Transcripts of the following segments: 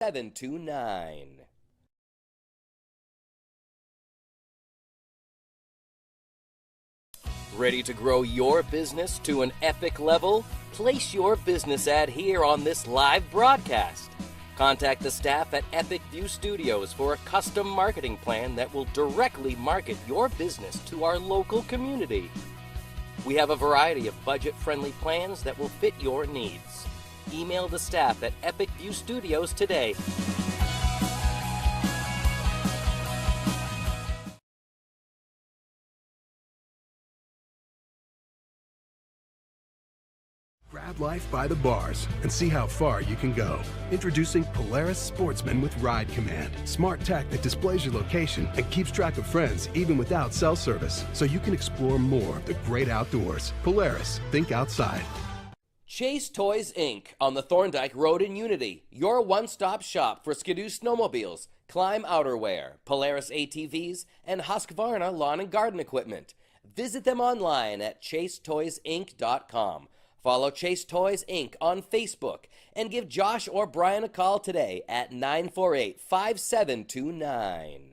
729. Ready to grow your business to an epic level? Place your business ad here on this live broadcast. Contact the staff at Epic View Studios for a custom marketing plan that will directly market your business to our local community. We have a variety of budget-friendly plans that will fit your needs. Email the staff at Epic View Studios today. Grab life by the bars and see how far you can go. Introducing Polaris Sportsman with Ride Command. Smart tech that displays your location and keeps track of friends even without cell service, so you can explore more of the great outdoors. Polaris, think outside. Chase Toys Inc. on the Thorndike Road in Unity. Your one-stop shop for Skidoo snowmobiles, Climb outerwear, Polaris ATVs, and Husqvarna lawn and garden equipment. Visit them online at chasetoysinc.com. Follow Chase Toys Inc. on Facebook and give Josh or Brian a call today at 948-5729.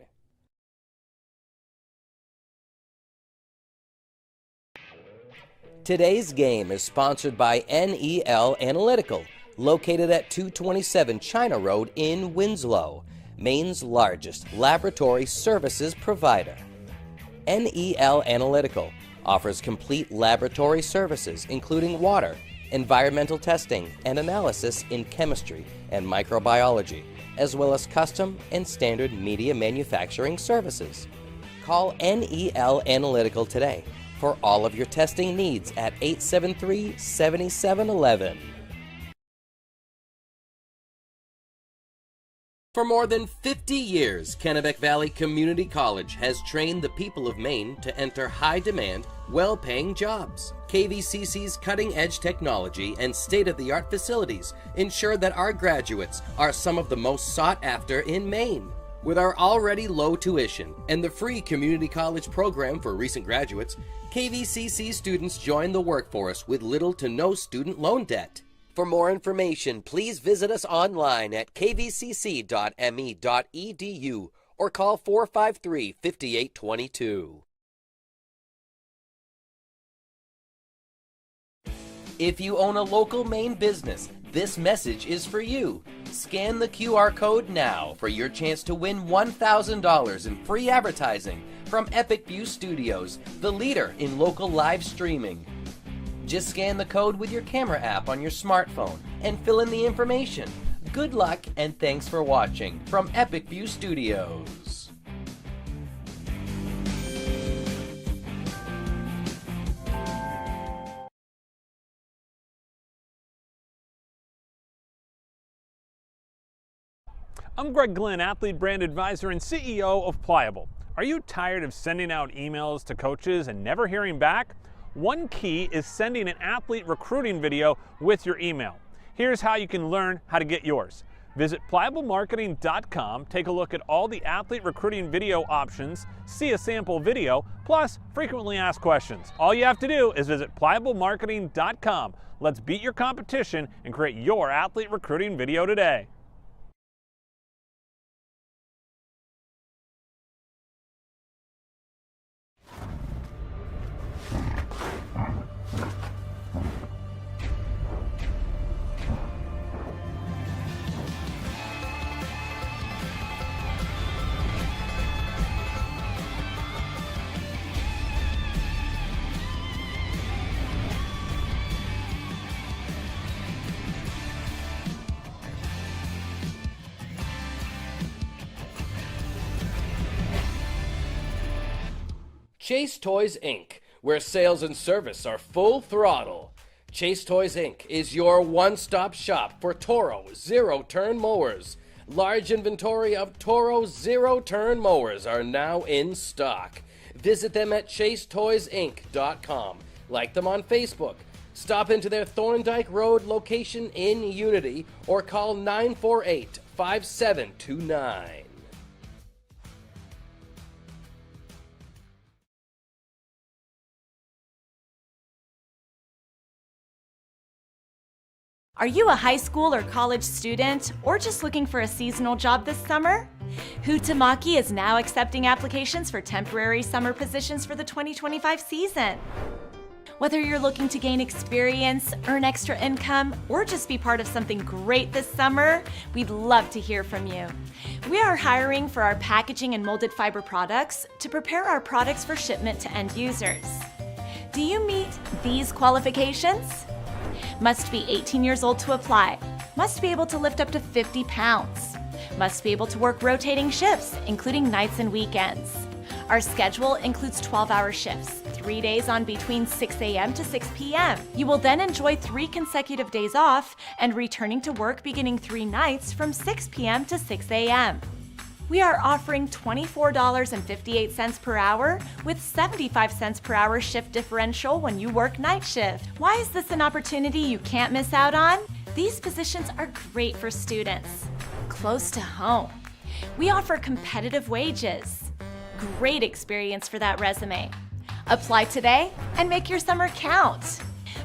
Today's game is sponsored by NEL Analytical, located at 227 China Road in Winslow, Maine's largest laboratory services provider. NEL Analytical offers complete laboratory services including water, environmental testing, and analysis in chemistry and microbiology, as well as custom and standard media manufacturing services. Call NEL Analytical today for all of your testing needs at 873-7711. For more than 50 years, Kennebec Valley Community College has trained the people of Maine to enter high-demand, well-paying jobs. KVCC's cutting-edge technology and state-of-the-art facilities ensure that our graduates are some of the most sought after in Maine. With our already low tuition and the free community college program for recent graduates, KVCC students join the workforce with little to no student loan debt. For more information, please visit us online at kvcc.me.edu or call 453-5822. If you own a local Maine business, this message is for you. Scan the QR code now for your chance to win $1,000 in free advertising from Epic View Studios, the leader in local live streaming. Just scan the code with your camera app on your smartphone and fill in the information. Good luck and thanks for watching from Epic View Studios. I'm Greg Glenn, Athlete Brand Advisor and CEO of Pliable. Are you tired of sending out emails to coaches and never hearing back? One key is sending an athlete recruiting video with your email. Here's how you can learn how to get yours. Visit pliablemarketing.com, take a look at all the athlete recruiting video options, see a sample video, plus frequently asked questions. All you have to do is visit pliablemarketing.com. Let's beat your competition and create your athlete recruiting video today. Chase Toys Inc., where sales and service are full throttle. Chase Toys Inc. is your one-stop shop for Toro zero-turn mowers. Large inventory of Toro zero-turn mowers are now in stock. Visit them at chasetoysinc.com. Like them on Facebook. Stop into their Thorndike Road location in Unity or call 948-5729. Are you a high school or college student, or just looking for a seasonal job this summer? Hutamaki is now accepting applications for temporary summer positions for the 2025 season. Whether you're looking to gain experience, earn extra income, or just be part of something great this summer, we'd love to hear from you. We are hiring for our packaging and molded fiber products to prepare our products for shipment to end users. Do you meet these qualifications? Must be 18 years old to apply. Must be able to lift up to 50 pounds. Must be able to work rotating shifts, including nights and weekends. Our schedule includes 12-hour shifts, 3 days on between 6 a.m. to 6 p.m. You will then enjoy 3 consecutive days off and returning to work beginning 3 nights from 6 p.m. to 6 a.m. We are offering $24.58 per hour with 75 cents per hour shift differential when you work night shift. Why is this an opportunity you can't miss out on? These positions are great for students, close to home. We offer competitive wages. Great experience for that resume. Apply today and make your summer count.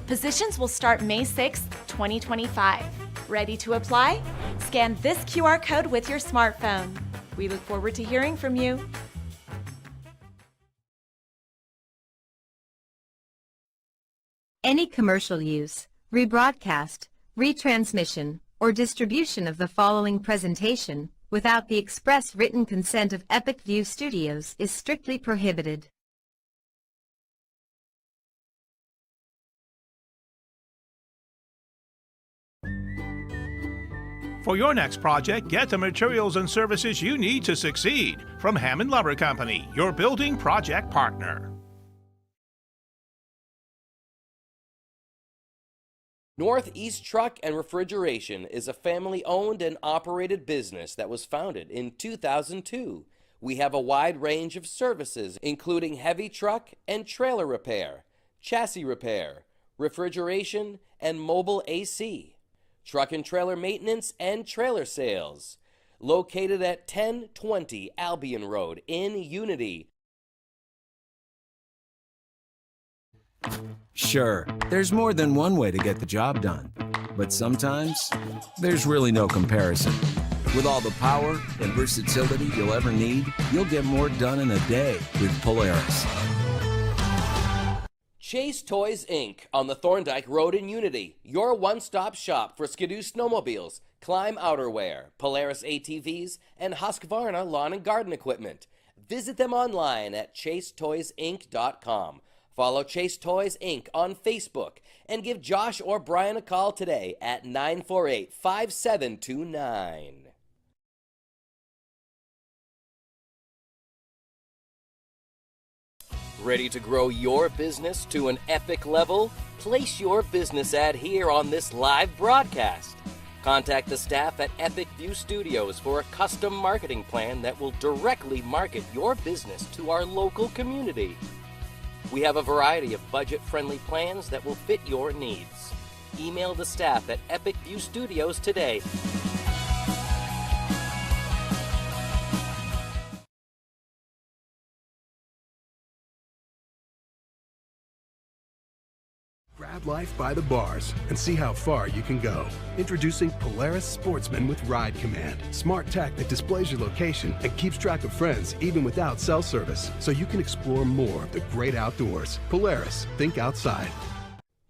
Positions will start May 6, 2025. Ready to apply? Scan this QR code with your smartphone. We look forward to hearing from you. Any commercial use, rebroadcast, retransmission, or distribution of the following presentation without the express written consent of Epic View Studios is strictly prohibited. For your next project, get the materials and services you need to succeed from Hammond Lumber Company, your building project partner. Northeast Truck and Refrigeration is a family-owned and operated business that was founded in 2002. We have a wide range of services, including heavy truck and trailer repair, chassis repair, refrigeration, and mobile AC. Truck and trailer maintenance and trailer sales. Located at 1020 Albion Road in Unity. Sure, there's more than one way to get the job done, but sometimes there's really no comparison. With all the power and versatility you'll ever need, you'll get more done in a day with Polaris. Chase Toys Inc. on the Thorndike Road in Unity, your one-stop shop for Skidoo snowmobiles, Climb outerwear, Polaris ATVs, and Husqvarna lawn and garden equipment. Visit them online at chasetoysinc.com. Follow Chase Toys Inc. on Facebook and give Josh or Brian a call today at 948-5729. Ready to grow your business to an epic level? Place your business ad here on this live broadcast. Contact the staff at Epic View Studios for a custom marketing plan that will directly market your business to our local community. We have a variety of budget-friendly plans that will fit your needs. Email the staff at Epic View Studios today. Grab life by the bars and see how far you can go. Introducing Polaris Sportsman with Ride Command. Smart tech that displays your location and keeps track of friends even without cell service, so you can explore more of the great outdoors. Polaris, think outside.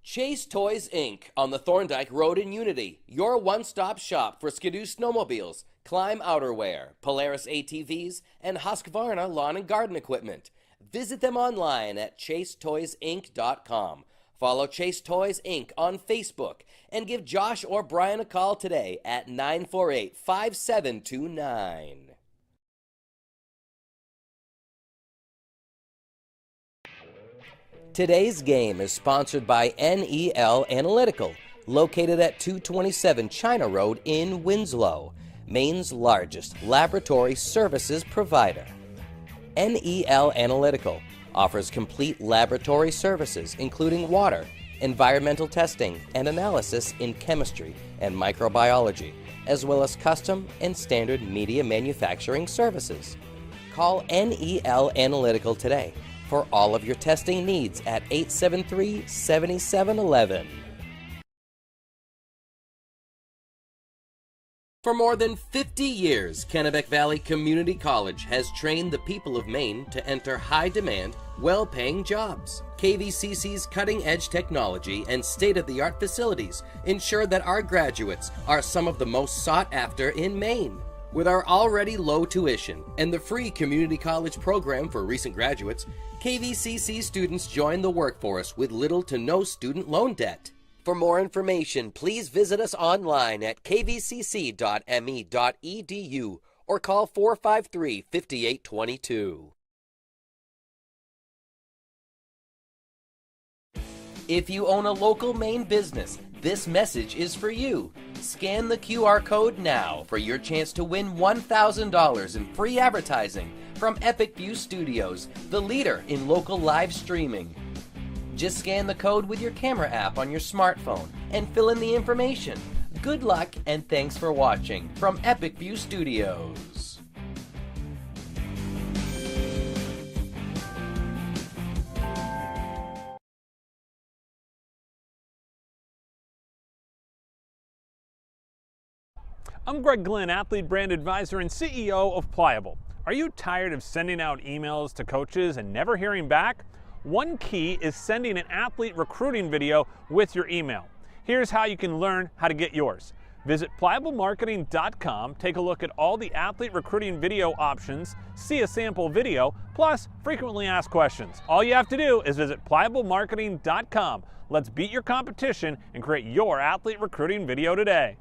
Chase Toys Inc. on the Thorndike Road in Unity, your one-stop shop for Skidoo snowmobiles, Climb outerwear, Polaris ATVs, and Husqvarna lawn and garden equipment. Visit them online at chasetoysinc.com. Follow Chase Toys Inc. on Facebook and give Josh or Brian a call today at 948-5729. Today's game is sponsored by NEL Analytical, located at 227 China Road in Winslow, Maine's largest laboratory services provider. NEL Analytical offers complete laboratory services including water, environmental testing, and analysis in chemistry and microbiology, as well as custom and standard media manufacturing services. Call NEL Analytical today for all of your testing needs at 873-7711. For more than 50 years, Kennebec Valley Community College has trained the people of Maine to enter high-demand, well-paying jobs. KVCC's cutting-edge technology and state-of-the-art facilities ensure that our graduates are some of the most sought after in Maine. With our already low tuition and the free community college program for recent graduates, KVCC students join the workforce with little to no student loan debt. For more information, please visit us online at kvcc.me.edu or call 453-5822. If you own a local Maine business, this message is for you. Scan the QR code now for your chance to win $1,000 in free advertising from Epic View Studios, the leader in local live streaming. Just scan the code with your camera app on your smartphone and fill in the information. Good luck and thanks for watching from Epic View Studios. I'm Greg Glynn, Athlete Brand Advisor and CEO of Pliable. Are you tired of sending out emails to coaches and never hearing back? One key is sending an athlete recruiting video with your email. Here's how you can learn how to get yours. Visit pliablemarketing.com, take a look at all the athlete recruiting video options, see a sample video, plus frequently asked questions. All you have to do is visit pliablemarketing.com. Let's beat your competition and create your athlete recruiting video today.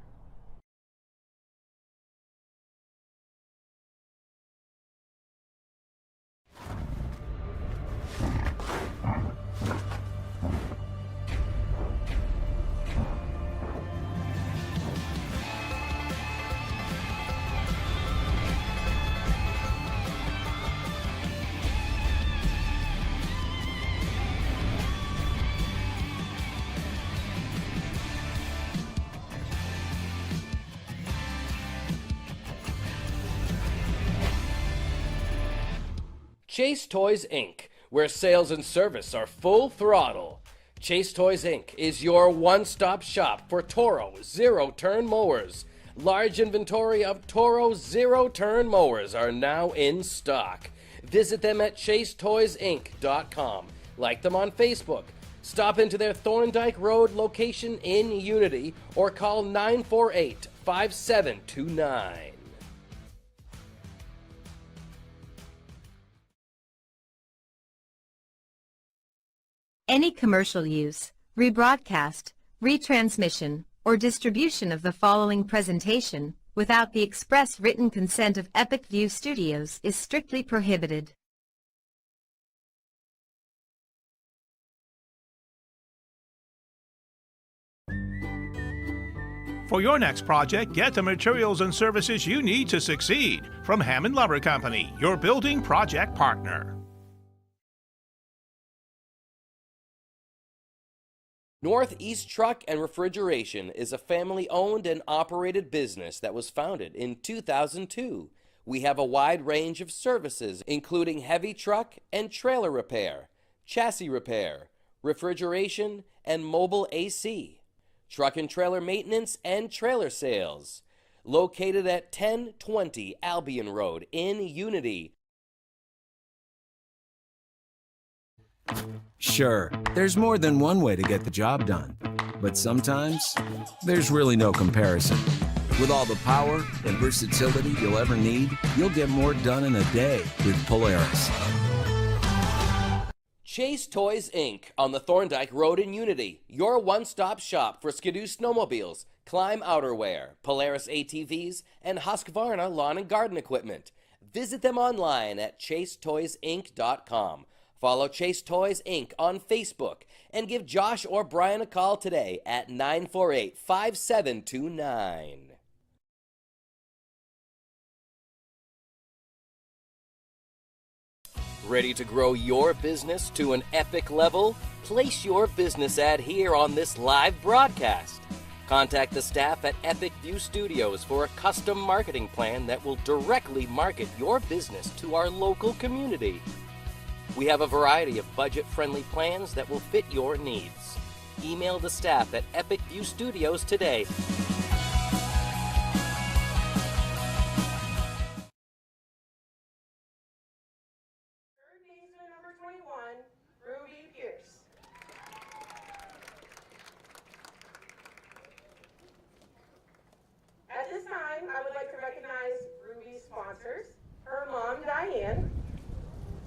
Chase Toys Inc., where sales and service are full throttle. Chase Toys Inc. is your one-stop shop for Toro zero-turn mowers. Large inventory of Toro zero-turn mowers are now in stock. Visit them at chasetoysinc.com. Like them on Facebook. Stop into their Thorndike Road location in Unity or call 948-5729. Any commercial use, rebroadcast, retransmission, or distribution of the following presentation without the express written consent of Epic View Studios is strictly prohibited. For your next project, get the materials and services you need to succeed from Hammond Lumber Company, your building project partner. Northeast Truck and Refrigeration is a family-owned and operated business that was founded in 2002. We have a wide range of services, including heavy truck and trailer repair, chassis repair, refrigeration, and mobile AC, truck and trailer maintenance and trailer sales. Located at 1020 Albion Road in Unity. Sure, there's more than one way to get the job done, but sometimes there's really no comparison. With all the power and versatility you'll ever need, you'll get more done in a day with Polaris. Chase Toys Inc. on the Thorndike Road in Unity, your one-stop shop for Skidoo snowmobiles, Climb outerwear, Polaris ATVs, and Husqvarna lawn and garden equipment. Visit them online at chasetoysinc.com. Follow Chase Toys Inc. on Facebook and give Josh or Brian a call today at 948-5729. Ready to grow your business to an epic level? Place your business ad here on this live broadcast. Contact the staff at Epic View Studios for a custom marketing plan that will directly market your business to our local community. We have a variety of budget-friendly plans that will fit your needs. Email the staff at Epic View Studios today.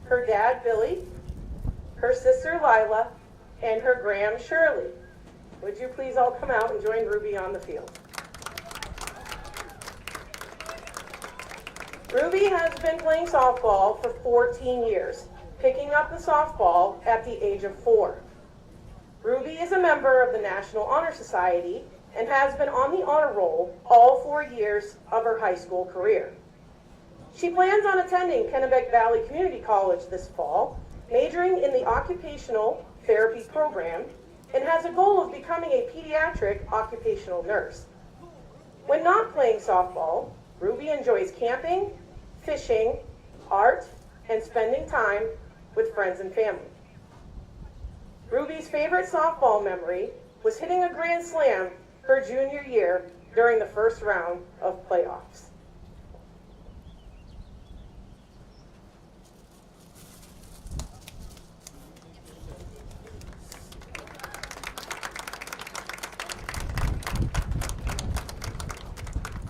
her dad Billy, her sister Lila, and her gram Shirley. Would you please all come out and join Ruby on the field? Ruby has been playing softball for 14 years, picking up the softball at the age of 4. Ruby is a member of the National Honor Society and has been on the honor roll all 4 years of her high school career. She plans on attending Kennebec Valley Community College this fall, majoring in the occupational therapy program, and has a goal of becoming a pediatric occupational nurse. When not playing softball, Ruby enjoys camping, fishing, art, and spending time with friends and family. Ruby's favorite softball memory was hitting a grand slam her junior year during the first round of playoffs.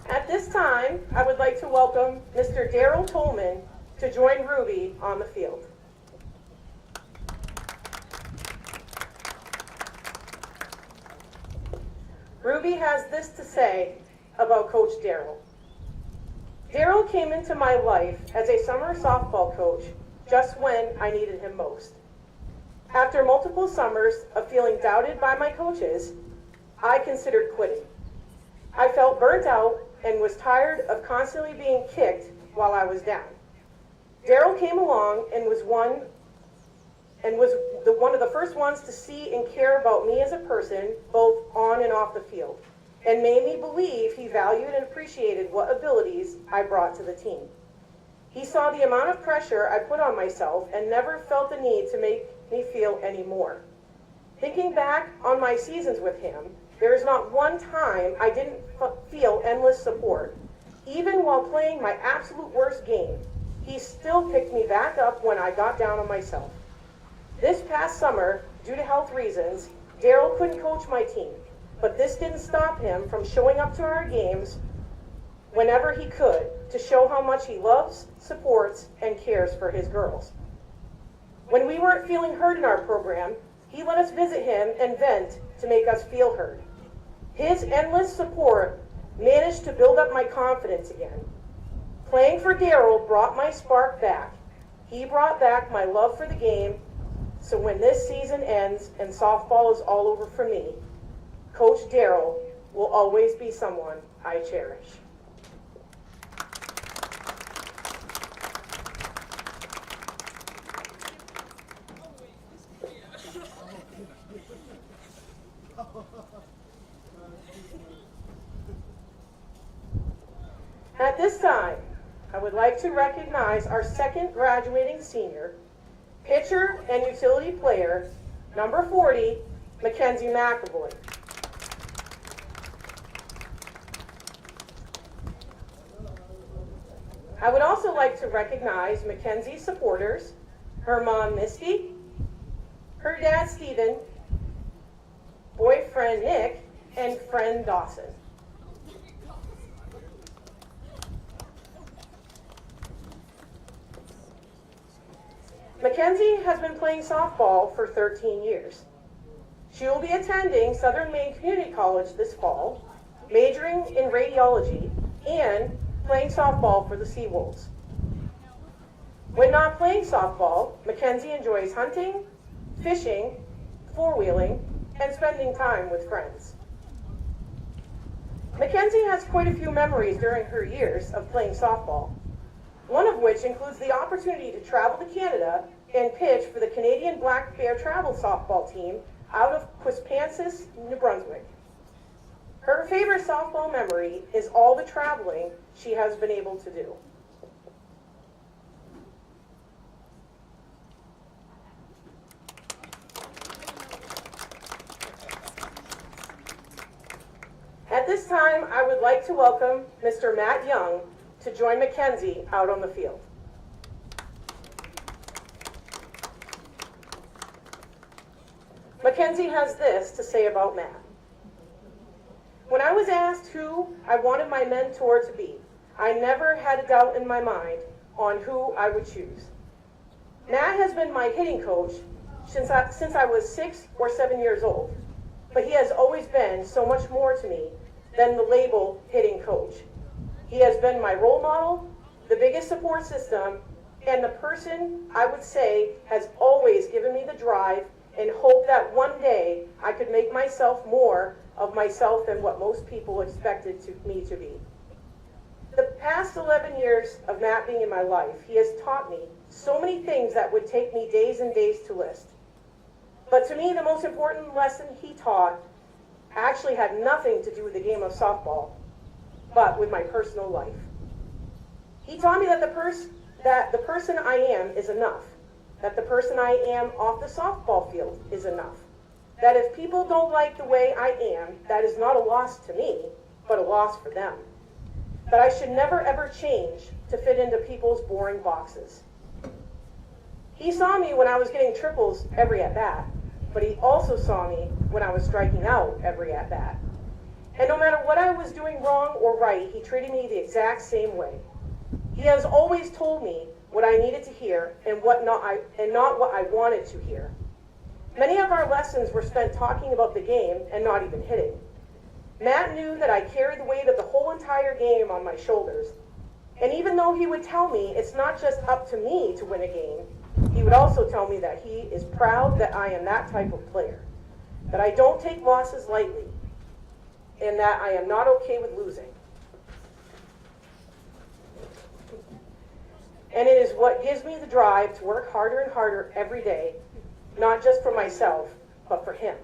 At this time, I would like to welcome Mr. Daryl Tolman to join Ruby on the field. Ruby has this to say about Coach Daryl. Daryl came into my life as a summer softball coach just when I needed him most. After multiple summers of feeling doubted by my coaches, I considered quitting. I felt burnt out and was tired of constantly being kicked while I was down. Daryl came along and was one of the first ones to see and care about me as a person, both on and off the field, and made me believe he valued and appreciated what abilities I brought to the team. He saw the amount of pressure I put on myself and never felt the need to make me feel any more. Thinking back on my seasons with him, there is not one time I didn't feel endless support. Even while playing my absolute worst game, he still picked me back up when I got down on myself. This past summer, due to health reasons, Daryl couldn't coach my team, but this didn't stop him from showing up to our games whenever he could to show how much he loves, supports, and cares for his girls. When we weren't feeling heard in our program, he let us visit him and vent to make us feel heard. His endless support managed to build up my confidence again. Playing for Daryl brought my spark back. He brought back my love for the game. So when this season ends and softball is all over for me, Coach Daryl will always be someone I cherish. At this time, I would like to recognize our second graduating senior, pitcher and utility player, number 40, Mackenzie McAvoy. I would also like to recognize Mackenzie's supporters, her mom Misty, her dad Stephen, boyfriend Nick, and friend Dawson. Mackenzie has been playing softball for 13 years. She will be attending Southern Maine Community College this fall, majoring in radiology, and playing softball for the Seawolves. When not playing softball, Mackenzie enjoys hunting, fishing, four-wheeling, and spending time with friends. Mackenzie has quite a few memories during her years of playing softball, one of which includes the opportunity to travel to Canada and pitch for the Canadian Black Bear travel softball team out of Quispamsis, New Brunswick. Her favorite softball memory is all the traveling she has been able to do. At this time, I would like to welcome Mr. Matt Young to join Mackenzie out on the field. Mackenzie has this to say about Matt. When I was asked who I wanted my mentor to be, I never had a doubt in my mind on who I would choose. Matt has been my hitting coach since I was 6 or 7 years old, but he has always been so much more to me than the label hitting coach. He has been my role model, the biggest support system, and the person I would say has always given me the drive and hope that one day I could make myself more of myself than what most people expected me to be. The past 11 years of Matt being in my life, he has taught me so many things that would take me days and days to list. But to me, the most important lesson he taught actually had nothing to do with the game of softball, but with my personal life. He taught me that the person I am is enough, that the person I am off the softball field is enough, that if people don't like the way I am, that is not a loss to me, but a loss for them, that I should never ever change to fit into people's boring boxes. He saw me when I was getting triples every at-bat, but he also saw me when I was striking out every at-bat. And no matter what I was doing wrong or right, he treated me the exact same way. He has always told me what I needed to hear and not what I wanted to hear. Many of our lessons were spent talking about the game and not even hitting. Matt knew that I carried the weight of the whole entire game on my shoulders. And even though he would tell me it's not just up to me to win a game, he would also tell me that he is proud that I am that type of player, that I don't take losses lightly, and that I am not okay with losing. And it is what gives me the drive to work harder and harder every day, not just for myself, but for him.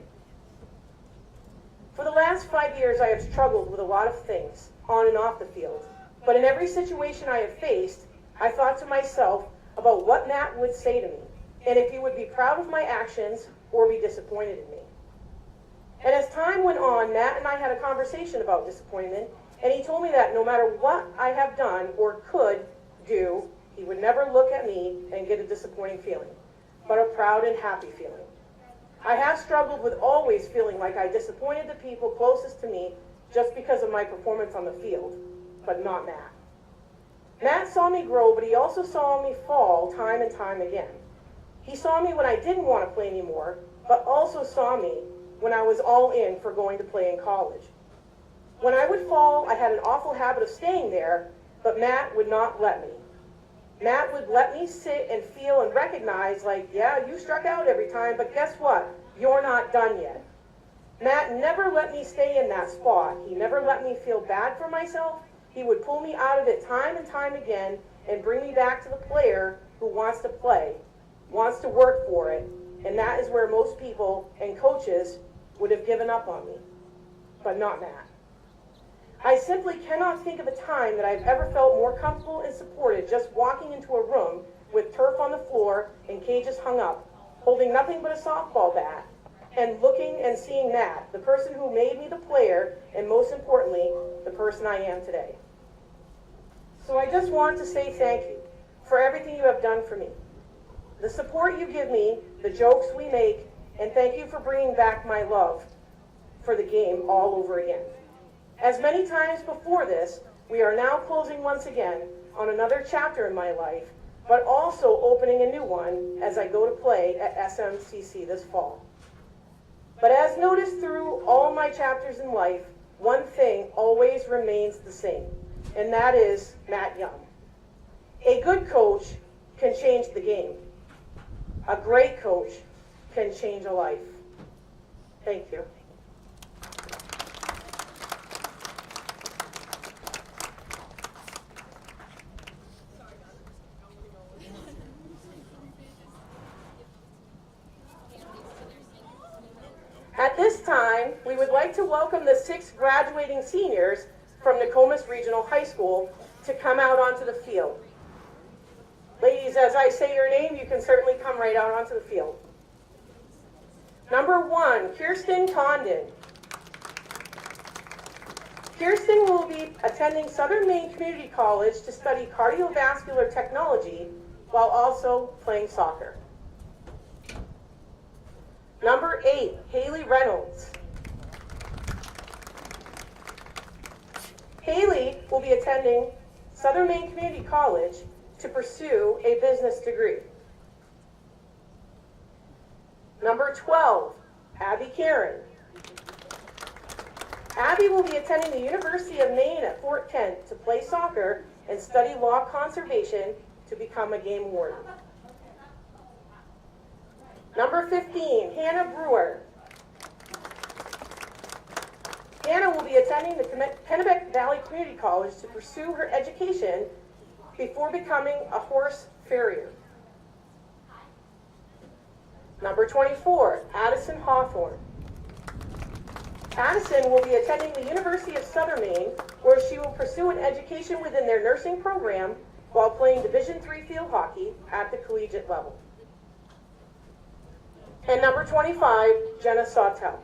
For the last 5 years, I have struggled with a lot of things, on and off the field. But in every situation I have faced, I thought to myself about what Matt would say to me, and if he would be proud of my actions or be disappointed in me. And as time went on, Matt and I had a conversation about disappointment, and he told me that no matter what I have done or could do, he would never look at me and get a disappointing feeling, but a proud and happy feeling. I have struggled with always feeling like I disappointed the people closest to me just because of my performance on the field, but not Matt. Matt saw me grow, but he also saw me fall time and time again. He saw me when I didn't want to play anymore, but also saw me when I was all in for going to play in college. When I would fall, I had an awful habit of staying there, but Matt would not let me. Matt would let me sit and feel and recognize, like, yeah, you struck out every time, but guess what? You're not done yet. Matt never let me stay in that spot. He never let me feel bad for myself. He would pull me out of it time and time again and bring me back to the player who wants to play, wants to work for it, and that is where most people and coaches would have given up on me, but not Matt. I simply cannot think of a time that I've ever felt more comfortable and supported just walking into a room with turf on the floor and cages hung up, holding nothing but a softball bat, and looking and seeing Matt, the person who made me the player, and most importantly, the person I am today. So I just want to say thank you for everything you have done for me, the support you give me, the jokes we make, and thank you for bringing back my love for the game all over again. As many times before this, we are now closing once again on another chapter in my life, but also opening a new one as I go to play at SMCC this fall. But as noticed through all my chapters in life, one thing always remains the same, and that is Matt Young. A good coach can change the game. A great coach can change a life. Thank you. At this time, we would like to welcome the 6 graduating seniors from Nokomis Regional High School to come out onto the field. Ladies, as I say your name, you can certainly come right out onto the field. Number 1, Kirsten Condon. Kirsten will be attending Southern Maine Community College to study cardiovascular technology while also playing soccer. Number 8, Haley Reynolds. Haley will be attending Southern Maine Community College to pursue a business degree. Number 12, Abby Karen. Abby will be attending the University of Maine at Fort Kent to play soccer and study law conservation to become a game warden. Number 15, Hannah Brewer. Hannah will be attending the Kennebec Valley Community College to pursue her education before becoming a horse farrier. Number 24, Addison Hawthorne. Addison will be attending the University of Southern Maine, where she will pursue an education within their nursing program while playing Division III field hockey at the collegiate level. And number 25, Jenna Sawtell.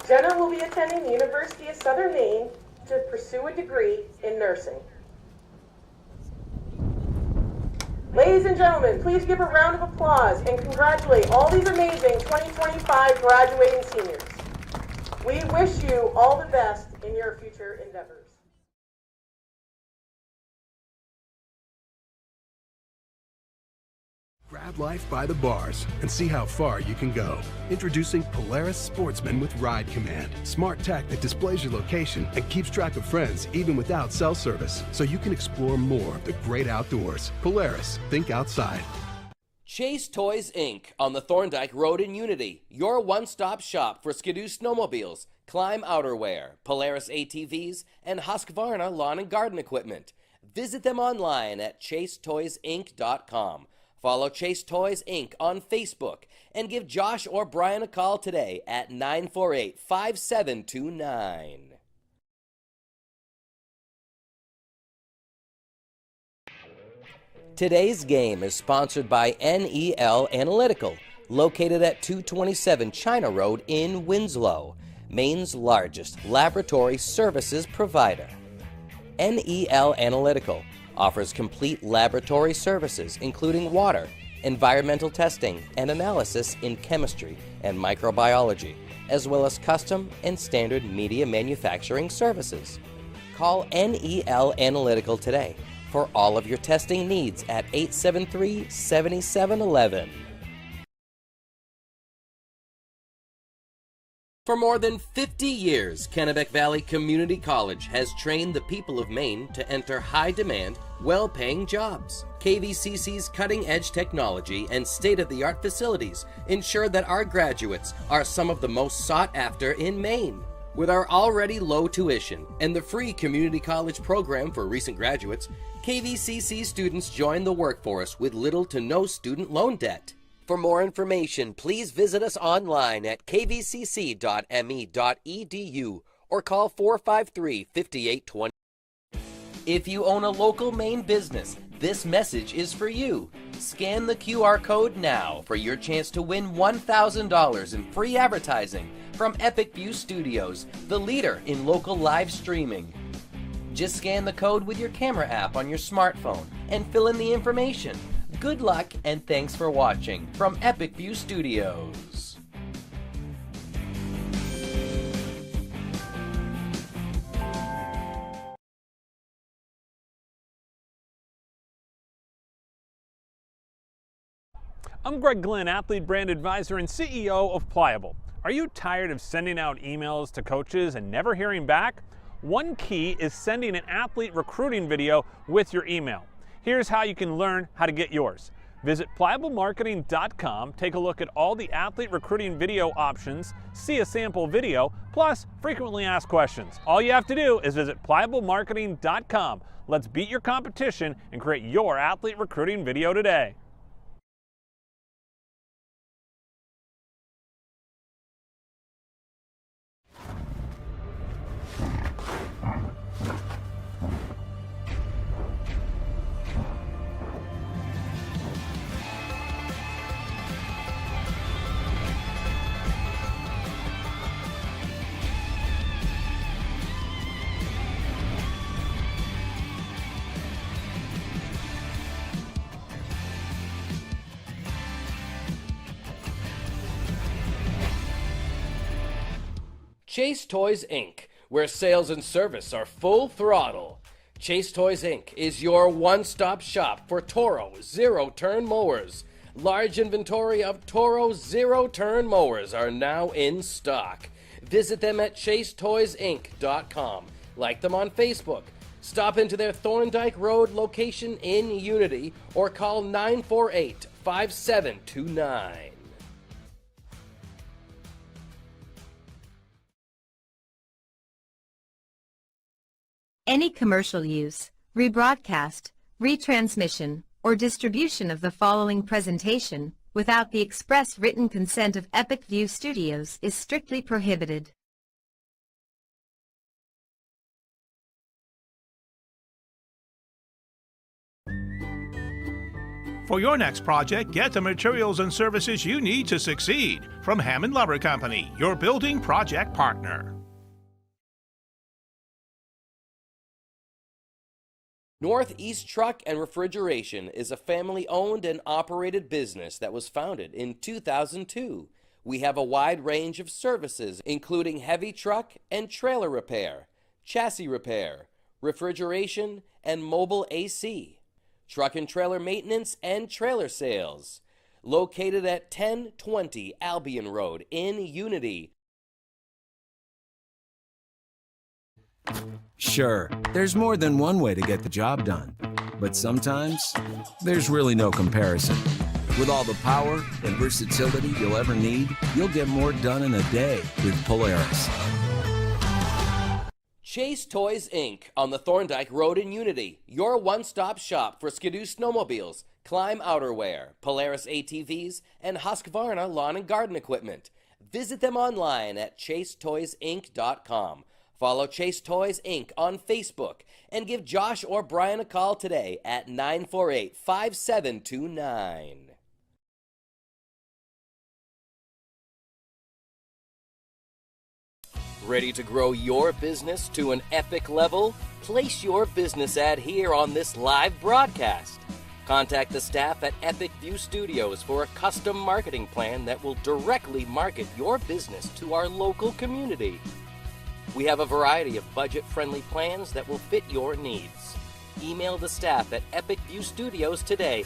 Jenna will be attending the University of Southern Maine to pursue a degree in nursing. Ladies and gentlemen, please give a round of applause and congratulate all these amazing 2025 graduating seniors. We wish you all the best in your future endeavors. Grab life by the bars and see how far you can go. Introducing Polaris Sportsman with Ride Command. Smart tech that displays your location and keeps track of friends even without cell service, so you can explore more of the great outdoors. Polaris, think outside. Chase Toys Inc. on the Thorndike Road in Unity, your one-stop shop for Skidoo snowmobiles, Climb outerwear, Polaris ATVs, and Husqvarna lawn and garden equipment. Visit them online at chasetoysinc.com. Follow Chase Toys Inc. on Facebook and give Josh or Brian a call today at 948-5729. Today's game is sponsored by NEL Analytical, located at 227 China Road in Winslow, Maine's largest laboratory services provider. NEL Analytical offers complete laboratory services including water, environmental testing, and analysis in chemistry and microbiology, as well as custom and standard media manufacturing services. Call NEL Analytical today for all of your testing needs at 873-7711. For more than 50 years, Kennebec Valley Community College has trained the people of Maine to enter high-demand, well-paying jobs. KVCC's cutting-edge technology and state-of-the-art facilities ensure that our graduates are some of the most sought after in Maine. With our already low tuition and the free community college program for recent graduates, KVCC students join the workforce with little to no student loan debt. For more information, please visit us online at kvcc.me.edu or call 453-5820. If you own a local Maine business, this message is for you. Scan the QR code now for your chance to win $1,000 in free advertising from Epic View Studios, the leader in local live streaming. Just scan the code with your camera app on your smartphone and fill in the information. Good luck and thanks for watching from Epic View Studios. I'm Greg Glenn, athlete brand advisor and CEO of Pliable. Are you tired of sending out emails to coaches and never hearing back? One key is sending an athlete recruiting video with your email. Here's how you can learn how to get yours. Visit pliablemarketing.com, take a look at all the athlete recruiting video options, see a sample video, plus frequently asked questions. All you have to do is visit pliablemarketing.com. Let's beat your competition and create your athlete recruiting video today. Chase Toys Inc., where sales and service are full throttle. Chase Toys Inc. is your one-stop shop for Toro zero-turn mowers. Large inventory of Toro zero-turn mowers are now in stock. Visit them at chasetoysinc.com. Like them on Facebook. Stop into their Thorndike Road location in Unity or call 948-5729. Any commercial use, rebroadcast, retransmission, or distribution of the following presentation without the express written consent of Epic View Studios is strictly prohibited. For your next project, get the materials and services you need to succeed from Hammond Lumber Company, your building project partner. Northeast Truck and Refrigeration is a family-owned and operated business that was founded in 2002. We have a wide range of services, including heavy truck and trailer repair, chassis repair, refrigeration, and mobile AC, truck and trailer maintenance and trailer sales. Located at 1020 Albion Road in Unity. Sure, there's more than one way to get the job done, but sometimes there's really no comparison. With all the power and versatility you'll ever need, you'll get more done in a day with Polaris. Chase Toys Inc. on the Thorndike Road in Unity, your one-stop shop for Skidoo snowmobiles, Climb outerwear, Polaris ATVs, and Husqvarna lawn and garden equipment. Visit them online at chasetoysinc.com. Follow Chase Toys Inc. on Facebook and give Josh or Brian a call today at 948-5729. Ready to grow your business to an epic level? Place your business ad here on this live broadcast. Contact the staff at Epic View Studios for a custom marketing plan that will directly market your business to our local community. We have a variety of budget-friendly plans that will fit your needs. Email the staff at Epic View Studios today.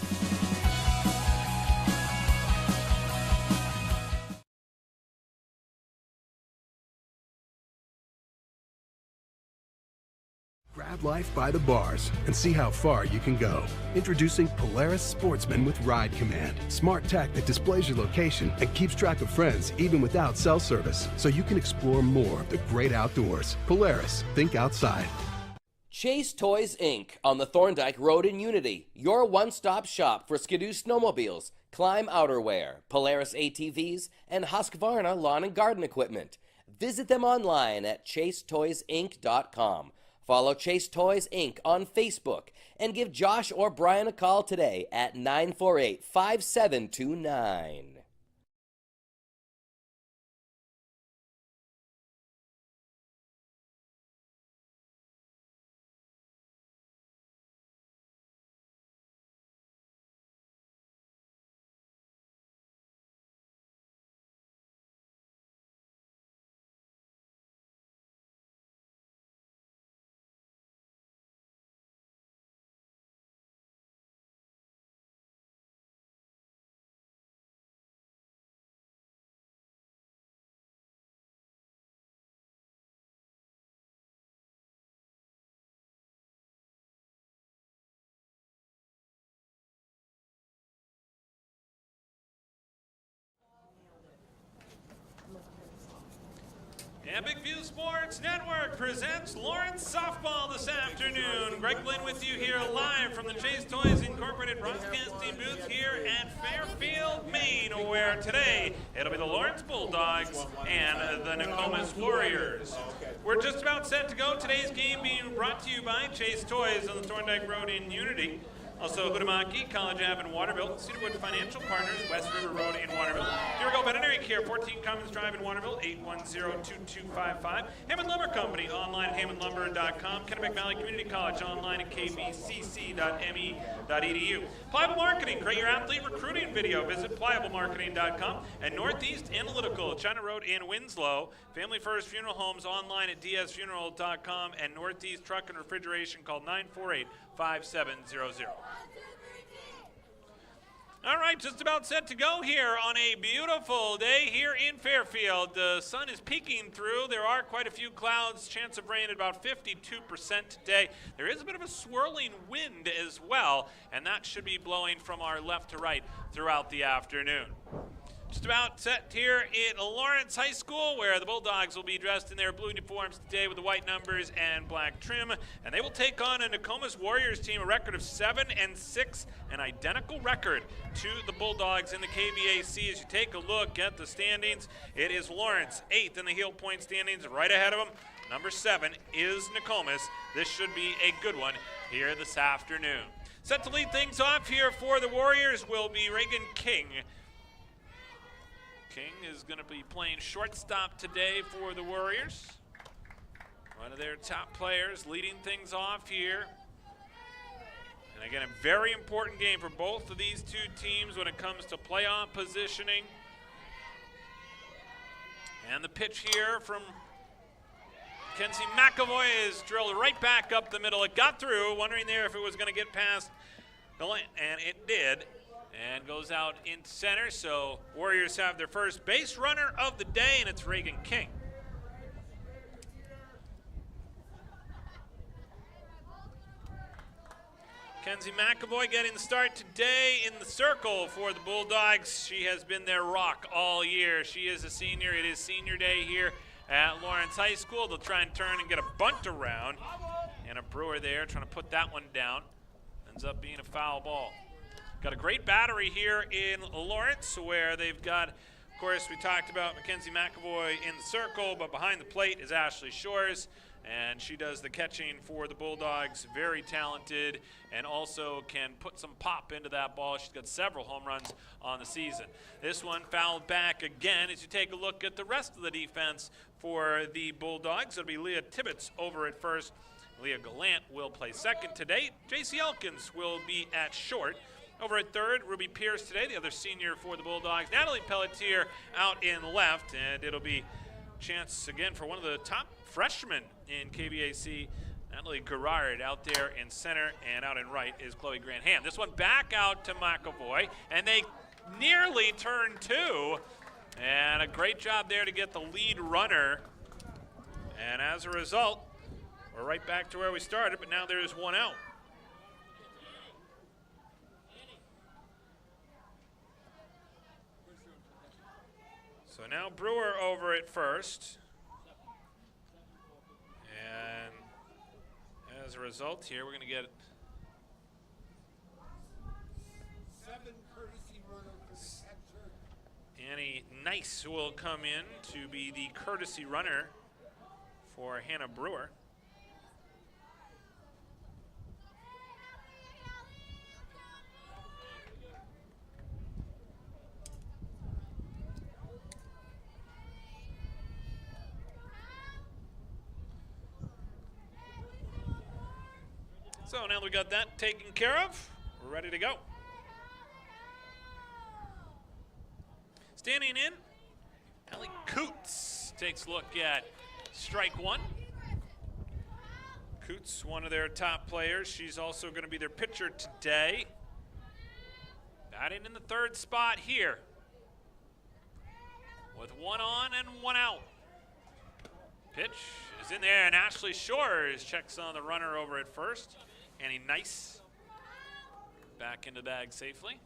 Grab life by the bars and see how far you can go. Introducing Polaris Sportsman with Ride Command. Smart tech that displays your location and keeps track of friends even without cell service, so you can explore more of the great outdoors. Polaris, think outside. Chase Toys Inc. on the Thorndike Road in Unity, your one-stop shop for Skidoo snowmobiles, Climb outerwear, Polaris ATVs, and Husqvarna lawn and garden equipment. Visit them online at chasetoysinc.com. Follow Chase Toys Inc. on Facebook and give Josh or Brian a call today at 948-5729. Epic View Sports Network presents Lawrence Softball this afternoon. Greg Glynn with you here live from the Chase Toys Incorporated broadcasting booth here at Fairfield, Maine, where today it'll be the Lawrence Bulldogs and the Nokomis Warriors. We're just about set to go. Today's game being brought to you by Chase Toys on the Thorndike Road in Unity. Also, Hudamaki, College Ave in Waterville, Cedarwood Financial Partners, West River Road in Waterville, Dirigo Veterinary Care, 14 Commons Drive in Waterville, 810-2255. Hammond Lumber Company, online at hammondlumber.com. Kennebec Valley Community College, online at kbcc.me.edu. Pliable Marketing, create your athlete recruiting video. Visit pliablemarketing.com. And Northeast Analytical, China Road in Winslow. Family First Funeral Homes, online at dsfuneral.com. And Northeast Truck and Refrigeration, call 948-5700. All right, just about set to go here on a beautiful day here in Fairfield. The sun is peeking through. There are quite a few clouds. Chance of rain at about 52% today. There is a bit of a swirling wind as well, and that should be blowing from our left to right throughout the afternoon. Just about set here at Lawrence High School, where the Bulldogs will be dressed in their blue uniforms today with the white numbers and black trim, and they will take on a Nokomis Warriors team, a record of 7-6, an identical record to the Bulldogs in the KVAC. As you take a look at the standings, it is Lawrence 8th in the heel point standings. Right ahead of them, number 7 is Nokomis. This should be a good one here this afternoon. Set to lead things off here for the Warriors will be Reagan King. King is going to be playing shortstop today for the Warriors. One of their top players leading things off here. And again, a very important game for both of these two teams when it comes to playoff positioning. And the pitch here from Kenzie McAvoy is drilled right back up the middle. It got through, wondering there if it was going to get past the line, and it did. And goes out into center, so Warriors have their first base runner of the day, and it's Reagan King. Kenzie McAvoy getting the start today in the circle for the Bulldogs. She has been their rock all year. She is a senior. It is senior day here at Lawrence High School. They'll try and turn and get a bunt around. And a Brewer there trying to put that one down. Ends up being a foul ball. Got a great battery here in Lawrence where they've got, of course, we talked about Mackenzie McAvoy in the circle, but behind the plate is Ashley Shores, and she does the catching for the Bulldogs. Very talented and also can put some pop into that ball. She's got several home runs on the season. This one fouled back again. As you take a look at the rest of the defense for the Bulldogs, it'll be Leah Tibbetts over at first. Leah Gallant will play second today. J.C. Elkins will be at short. Over at third, Ruby Pierce today, the other senior for the Bulldogs. Natalie Pelletier out in left, and it'll be a chance again for one of the top freshmen in KVAC, Natalie Gerard out there in center, and out in right is Chloe Grant-Ham. This one back out to McAvoy, and they nearly turn two, and a great job there to get the lead runner. And as a result, we're right back to where we started, but now there's one out. So now Brewer over at first. And as a result here, we're going to get 7 courtesy runners. Annie Nice will come in to be the courtesy runner for Hannah Brewer. So now we got that taken care of, we're ready to go. Standing in, Allie Coots takes a look at strike one. Coots, one of their top players. She's also going to be their pitcher today. Batting in the third spot here with one on and one out. Pitch is in there, and Ashley Shores checks on the runner over at first. Annie Nice back into the bag safely.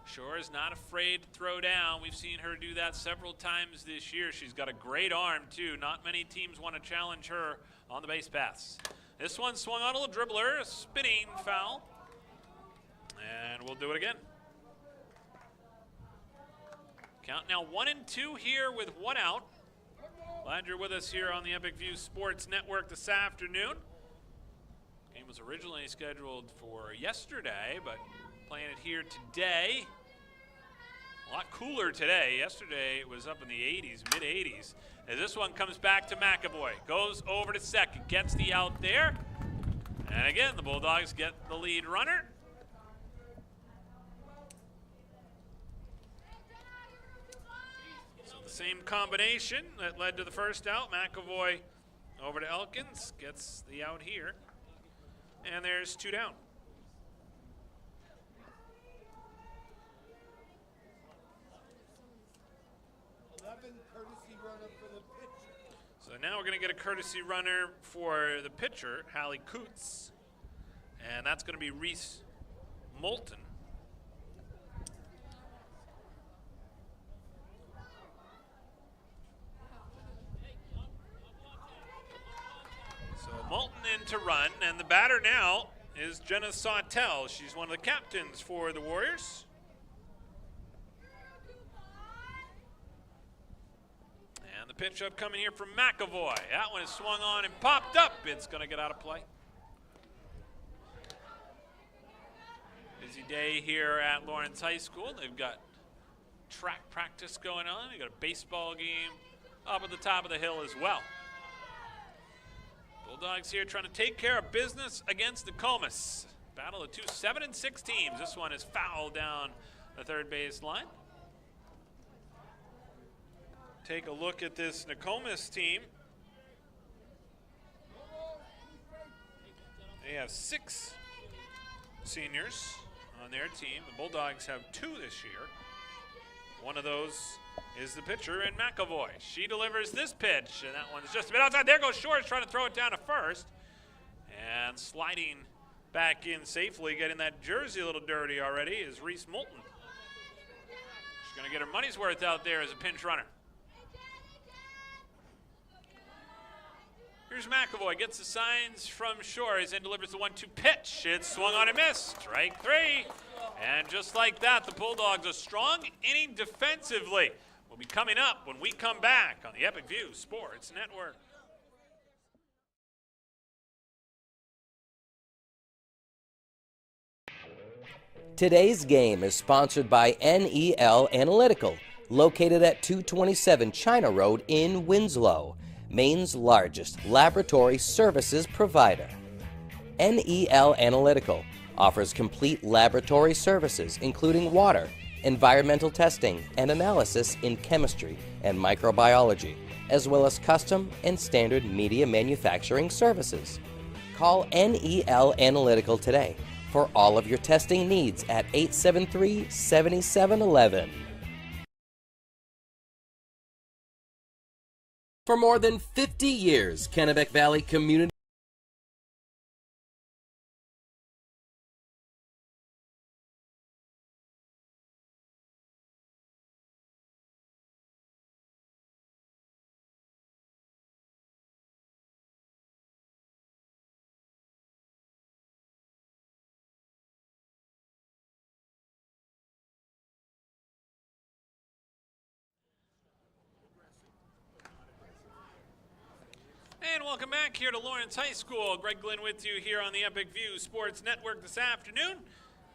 Shores not afraid to throw down. We've seen her do that several times this year. She's got a great arm, too. Not many teams want to challenge her on the base paths. This one swung on a little dribbler, a spinning foul. And we'll do it again. Count now 1-2 here with one out. Glad you're with us here on the Epic View Sports Network this afternoon. Game was originally scheduled for yesterday, but playing it here today. A lot cooler today. Yesterday it was up in the 80s, mid-80s. As this one comes back to McAvoy. Goes over to second, gets the out there. And again, the Bulldogs get the lead runner. So the same combination that led to the first out. McAvoy over to Elkins, gets the out here. And there's two down. 11 courtesy runner for the pitcher. So now we're going to get a courtesy runner for the pitcher, Hallie Coots. And that's going to be Reese Moulton. So Moulton in to run, and the batter now is Jenna Sawtell. She's one of the captains for the Warriors. And the pitch up coming here from McAvoy. That one is swung on and popped up. It's going to get out of play. Busy day here at Lawrence High School. They've got track practice going on. They've got a baseball game up at the top of the hill as well. Bulldogs here trying to take care of business against Nokomis. Battle of two 7-6 teams. This one is fouled down the third base line. Take a look at this Nokomis team. They have 6 seniors on their team. The Bulldogs have 2 this year. One of those is the pitcher in McAvoy. She delivers this pitch, and that one's just a bit outside. There goes Shores trying to throw it down to first. And sliding back in safely, getting that jersey a little dirty already, is Reese Moulton. She's going to get her money's worth out there as a pinch runner. Here's McAvoy, gets the signs from Shores and delivers the 1-2 pitch. It's swung on and missed. Strike 3. And just like that, the Bulldogs, a strong inning defensively, will be coming up when we come back on the Epic View Sports Network. Today's game is sponsored by NEL Analytical, located at 227 China Road in Winslow, Maine's largest laboratory services provider. NEL Analytical offers complete laboratory services including water, environmental testing, and analysis in chemistry and microbiology, as well as custom and standard media manufacturing services. Call NEL Analytical today for all of your testing needs at 873-7711. For more than 50 years, Kennebec Valley Community And welcome back here to Lawrence High School. Greg Glenn with you here on the Epic View Sports Network this afternoon.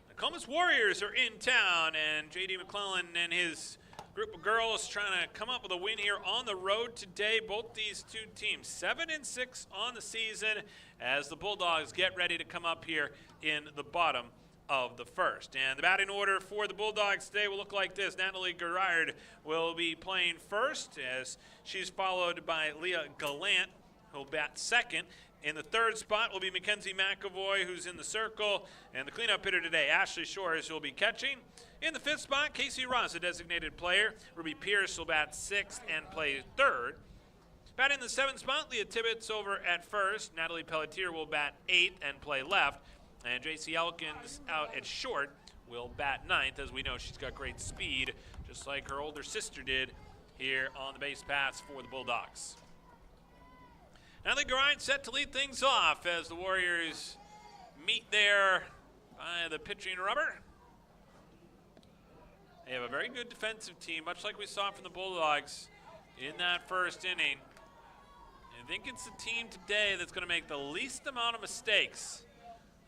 The Nokomis Warriors are in town, and J.D. McClellan and his group of girls trying to come up with a win here on the road today. Both these two teams 7-6 on the season as the Bulldogs get ready to come up here in the bottom of the first. And the batting order for the Bulldogs today will look like this. Natalie Gerard will be playing first as she's followed by Leah Gallant, who'll bat second. In the third spot will be Mackenzie McAvoy, who's in the circle. And the cleanup hitter today, Ashley Shores, will be catching. In the fifth spot, Casey Ross, a designated player. Ruby Pierce will bat sixth and play third. Batting in the seventh spot, Leah Tibbetts over at first. Natalie Pelletier will bat eighth and play left. And J.C. Elkins out at short will bat ninth. As we know, she's got great speed, just like her older sister did here on the base paths for the Bulldogs. Natalie Gerard set to lead things off as the Warriors meet there by the pitching rubber. They have a very good defensive team, much like we saw from the Bulldogs in that first inning. I think it's the team today that's going to make the least amount of mistakes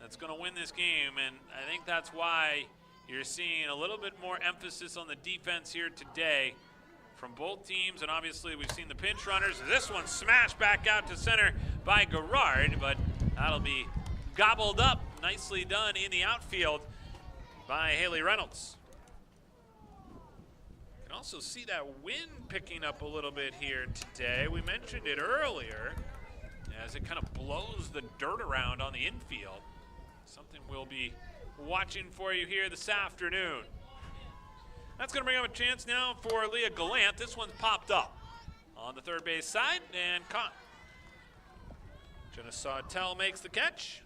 that's going to win this game, and I think that's why you're seeing a little bit more emphasis on the defense here today from both teams. And obviously we've seen the pinch runners. This one smashed back out to center by Gerard, but that'll be gobbled up. Nicely done in the outfield by Haley Reynolds. You can also see that wind picking up a little bit here today. We mentioned it earlier as it kind of blows the dirt around on the infield. Something we'll be watching for you here this afternoon. That's going to bring up a chance now for Leah Gallant. This one's popped up on the third base side and caught. Jenna Sawtell makes the catch.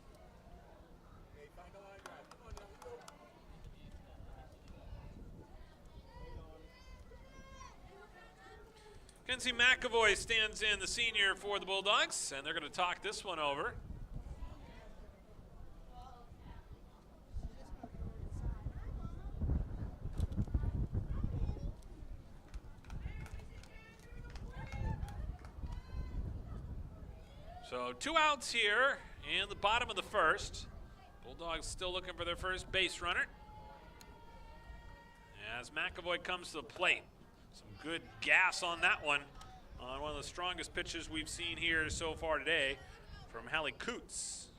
Kenzie McAvoy stands in, the senior for the Bulldogs, and they're going to talk this one over. So 2 outs here in the bottom of the first. Bulldogs still looking for their first base runner. As McAvoy comes to the plate. Some good gas on that one. On one of the strongest pitches we've seen here so far today from Hallie Coots.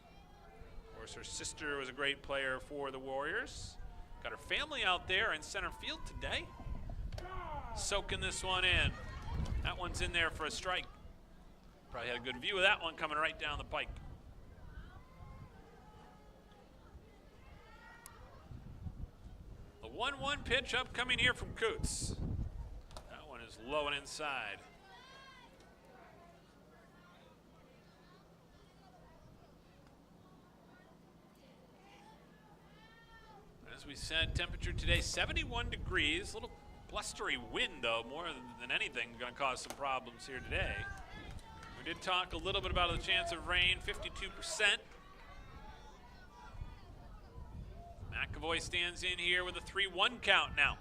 Of course, her sister was a great player for the Warriors. Got her family out there in center field today. Soaking this one in. That one's in there for a strike. Probably had a good view of that one coming right down the pike. The 1-1 pitch upcoming here from Coots. That one is low and inside. As we said, temperature today 71 degrees. A little blustery wind, though, more than anything, going to cause some problems here today. We did talk a little bit about the chance of rain, 52%. McAvoy stands in here with a 3-1 count now.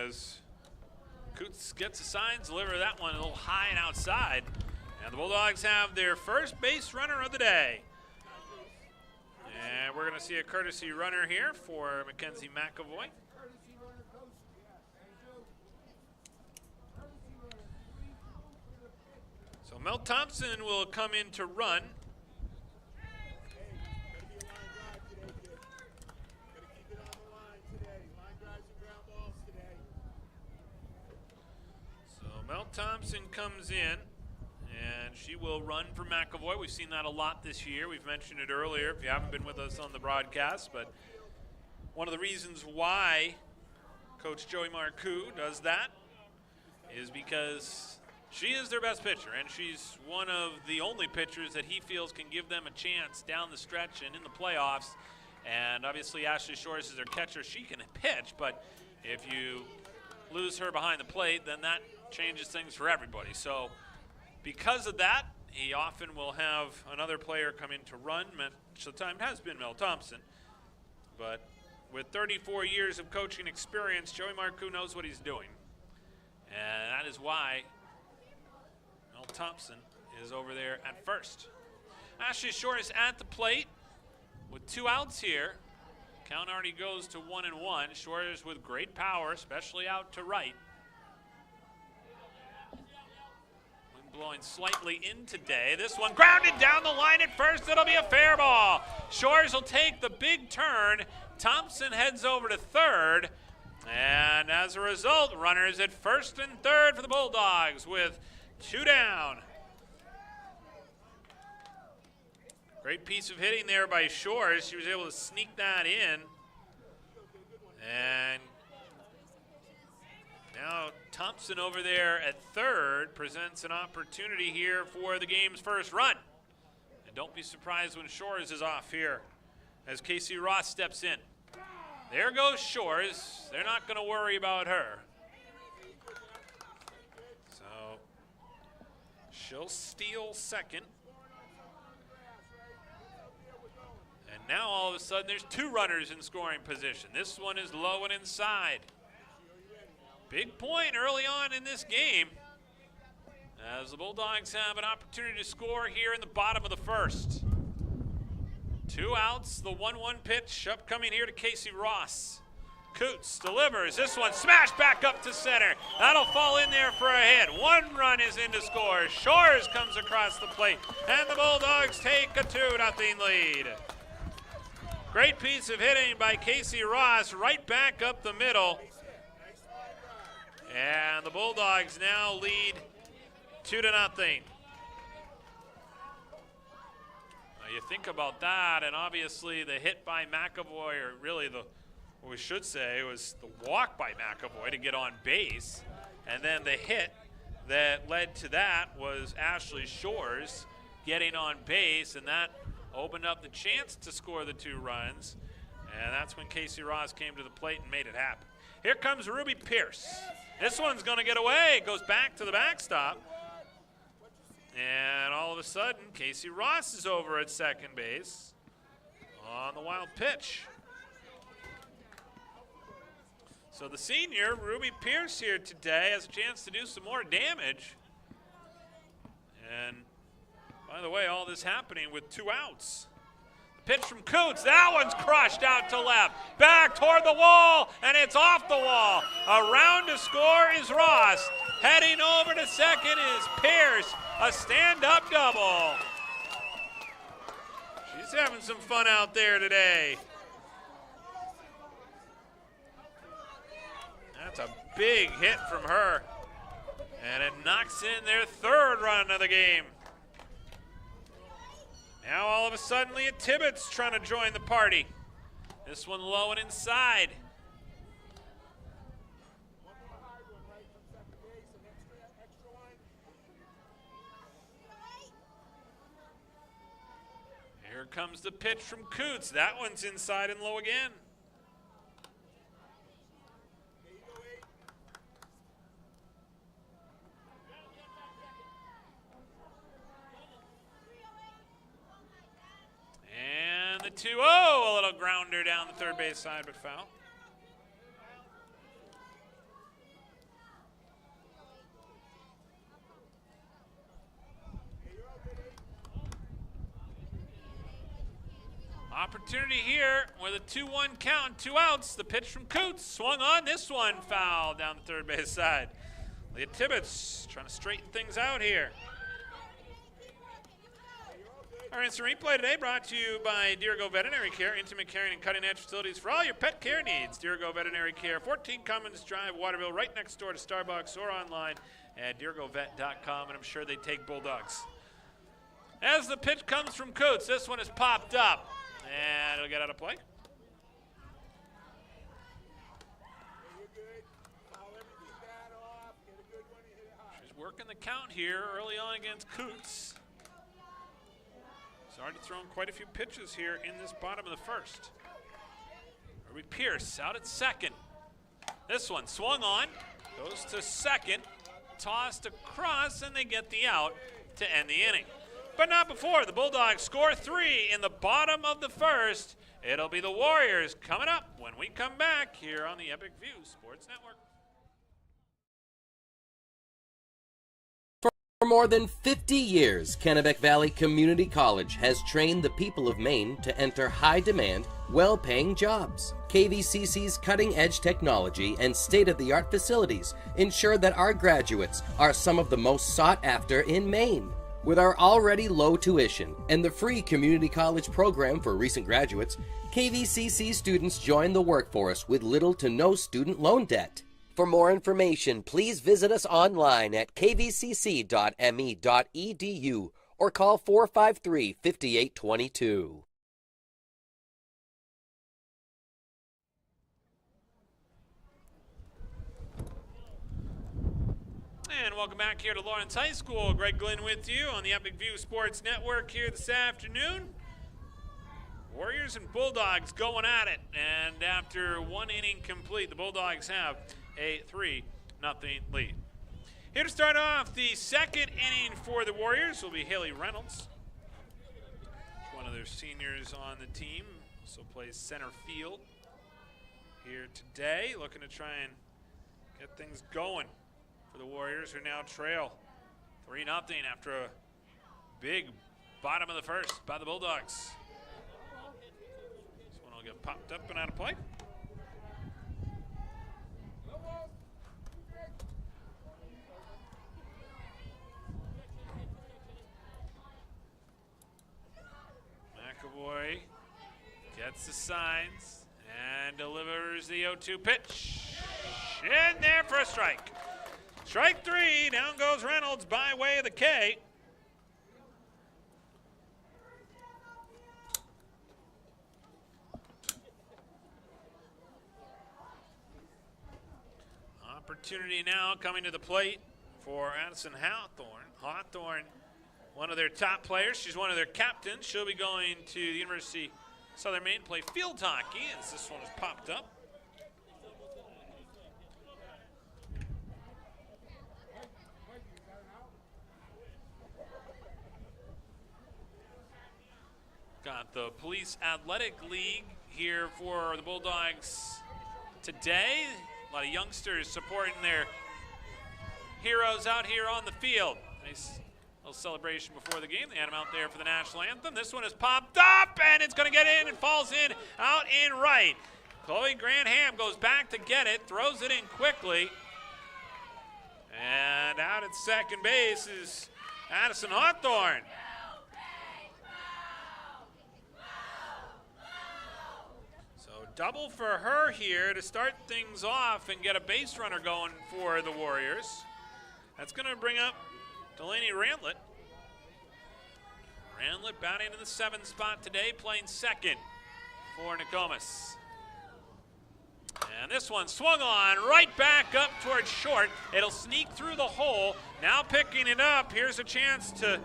As Coots gets a sign, deliver that one a little high and outside. And the Bulldogs have their first base runner of the day. And we're going to see a courtesy runner here for Mackenzie McAvoy. So Mel Thompson will come in to run. So Mel Thompson comes in, and she will run for McAvoy. We've seen that a lot this year. We've mentioned it earlier if you haven't been with us on the broadcast, but one of the reasons why Coach Joey Marcoux does that is because she is their best pitcher, and she's one of the only pitchers that he feels can give them a chance down the stretch and in the playoffs. And obviously Ashley Shores is their catcher. She can pitch, but if you lose her behind the plate, then that changes things for everybody. So because of that, he often will have another player come in to run. Much of the time has been Mel Thompson. But with 34 years of coaching experience, Joey Marcoux knows what he's doing. And that is why Mel Thompson is over there at first. Ashley Shores at the plate with 2 outs here. Count already goes to 1-1. Shores with great power, especially out to right. Wind blowing slightly in today. This one grounded down the line at first. It'll be a fair ball. Shores will take the big turn. Thompson heads over to third. And as a result, runners at first and third for the Bulldogs with 2 down. Great piece of hitting there by Shores. She was able to sneak that in. And now Thompson over there at third presents an opportunity here for the game's first run. And don't be surprised when Shores is off here as Casey Ross steps in. There goes Shores. They're not going to worry about her. So she'll steal second. And now all of a sudden there's 2 runners in scoring position. This one is low and inside. Big point early on in this game as the Bulldogs have an opportunity to score here in the bottom of the first. 2 outs, the 1-1 pitch upcoming here to Casey Ross. Coots delivers. This one smashed back up to center. That'll fall in there for a hit. 1 run is in to score. Shores comes across the plate, and the Bulldogs take a 2-0 lead. Great piece of hitting by Casey Ross right back up the middle. And the Bulldogs now lead 2-0. You think about that, and obviously the hit by McAvoy, or really what we should say was the walk by McAvoy to get on base, and then the hit that led to that was Ashley Shores getting on base, and that opened up the chance to score the 2 runs, and that's when Casey Ross came to the plate and made it happen. Here comes Ruby Pierce. This one's going to get away. It goes back to the backstop. And all of a sudden, Casey Ross is over at second base on the wild pitch. So the senior, Ruby Pierce, here today has a chance to do some more damage. And by the way, all this happening with 2 outs. The pitch from Coots, that one's crushed out to left. Back toward the wall, and it's off the wall. Around to score is Ross. Heading over to second is Pierce. A stand-up double. She's having some fun out there today. That's a big hit from her. And it knocks in their 3rd run of the game. Now all of a sudden Leah Tibbetts trying to join the party. This one low and inside. Here comes the pitch from Coots. That one's inside and low again. And the 2-0, a little grounder down the third base side, but foul. Opportunity here with a 2-1 count, 2 outs. The pitch from Coots swung on. This one foul down the third base side. Leah Tibbetts trying to straighten things out here. Our instant replay today brought to you by Dirigo Veterinary Care, intimate caring and cutting-edge facilities for all your pet care needs. Dirigo Veterinary Care, 14 Commons Drive, Waterville, right next door to Starbucks, or online at dirigovet.com, and I'm sure they take Bulldogs. As the pitch comes from Coots, this one is popped up, and it'll get out of play. She's working the count here early on against Coots. He's already thrown quite a few pitches here in this bottom of the first. Ruby Pierce out at second. This one swung on, goes to second, tossed across, and they get the out to end the inning. But not before. The Bulldogs score 3 in the bottom of the first. It'll be the Warriors coming up when we come back here on the Epic View Sports Network. For more than 50 years, Kennebec Valley Community College has trained the people of Maine to enter high-demand, well-paying jobs. KVCC's cutting-edge technology and state-of-the-art facilities ensure that our graduates are some of the most sought after in Maine. With our already low tuition and the free community college program for recent graduates, KVCC students join the workforce with little to no student loan debt. For more information, please visit us online at kvcc.me.edu or call 453-5822. And welcome back here to Lawrence High School. Greg Glenn with you on the Epic View Sports Network here this afternoon. Warriors and Bulldogs going at it. And after one inning complete, the Bulldogs have a 3-0 lead. Here to start off the second inning for the Warriors will be Haley Reynolds. One of their seniors on the team. Also plays center field here today. Looking to try and get things going for the Warriors, who now trail 3-0 after a big bottom of the first by the Bulldogs. This one will get popped up and out of play. McAvoy gets the signs and delivers the 0-2 pitch. In there for a strike. Strike 3, down goes Reynolds by way of the K. opportunity now coming to the plate for Addison Hawthorne. Hawthorne, one of their top players. She's one of their captains. She'll be going to the University of Southern Maine to play field hockey as this one has popped up. Got the Police Athletic League here for the Bulldogs today. A lot of youngsters supporting their heroes out here on the field. Nice little celebration before the game. They had them out there for the national anthem. This one is popped up, and it's going to get in and falls in out in right. Chloe Granham goes back to get it, throws it in quickly. And out at second base is Addison Hawthorne. Double for her here to start things off and get a base runner going for the Warriors. That's going to bring up Delaney Rantlett. Rantlett batting in the 7th spot today, playing second for Nokomis. And this one swung on right back up towards short. It'll sneak through the hole. Now picking it up. Here's a chance to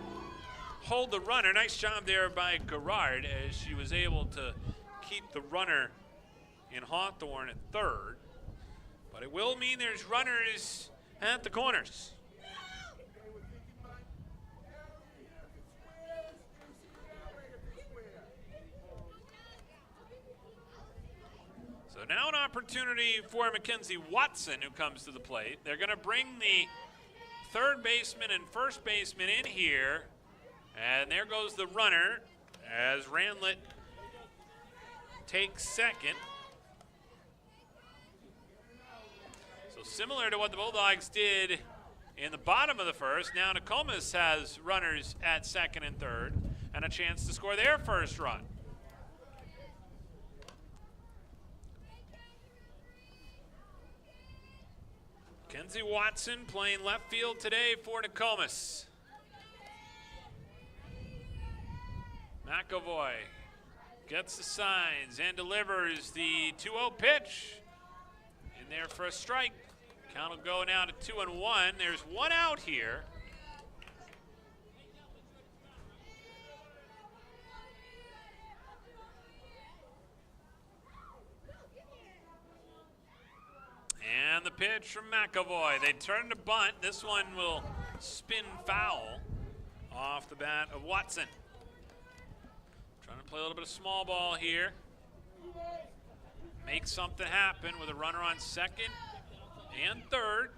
hold the runner. Nice job there by Garrard as she was able to keep the runner in Hawthorne at third, but it will mean there's runners at the corners. So now an opportunity for Mackenzie Watson, who comes to the plate. They're going to bring the third baseman and first baseman in here, and there goes the runner as Rantlett takes second. Similar to what the Bulldogs did in the bottom of the first, now Nokomis has runners at second and third and a chance to score their first run. Kenzie Watson playing left field today for Nokomis. McAvoy gets the signs and delivers the 2-0 pitch. In there for a strike. Count will go now to 2-1. There's one out here. And the pitch from McAvoy. They turn to bunt. This one will spin foul off the bat of Watson. Trying to play a little bit of small ball here. Make something happen with a runner on second and third.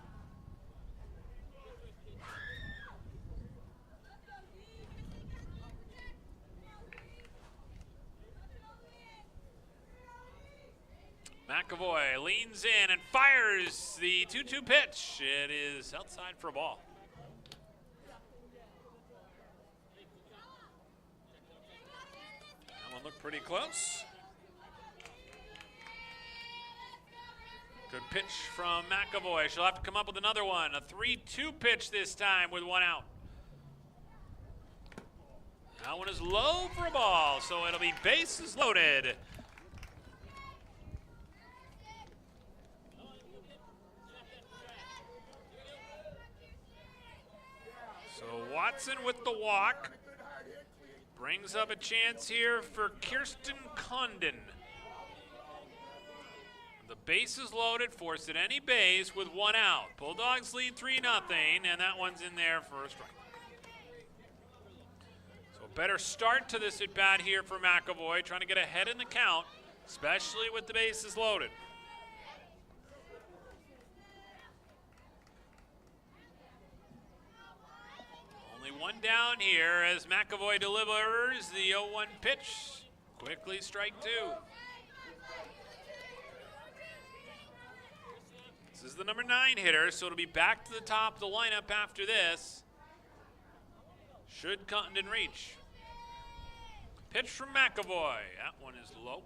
McAvoy leans in and fires the 2-2 pitch. It is outside for a ball. That one looked pretty close. Good pitch from McAvoy. She'll have to come up with another one. A 3-2 pitch this time with one out. That one is low for a ball, so it'll be bases loaded. So Watson with the walk brings up a chance here for Kirsten Condon. The base is loaded, forced at any base with one out. Bulldogs lead 3-0, and that one's in there for a strike. So a better start to this at bat here for McAvoy, trying to get ahead in the count, especially with the bases loaded. Only one down here as McAvoy delivers the 0-1 pitch. Quickly strike two. This is the number 9 hitter, so it'll be back to the top of the lineup after this. Should Condon reach. Pitch from McAvoy. That one is low.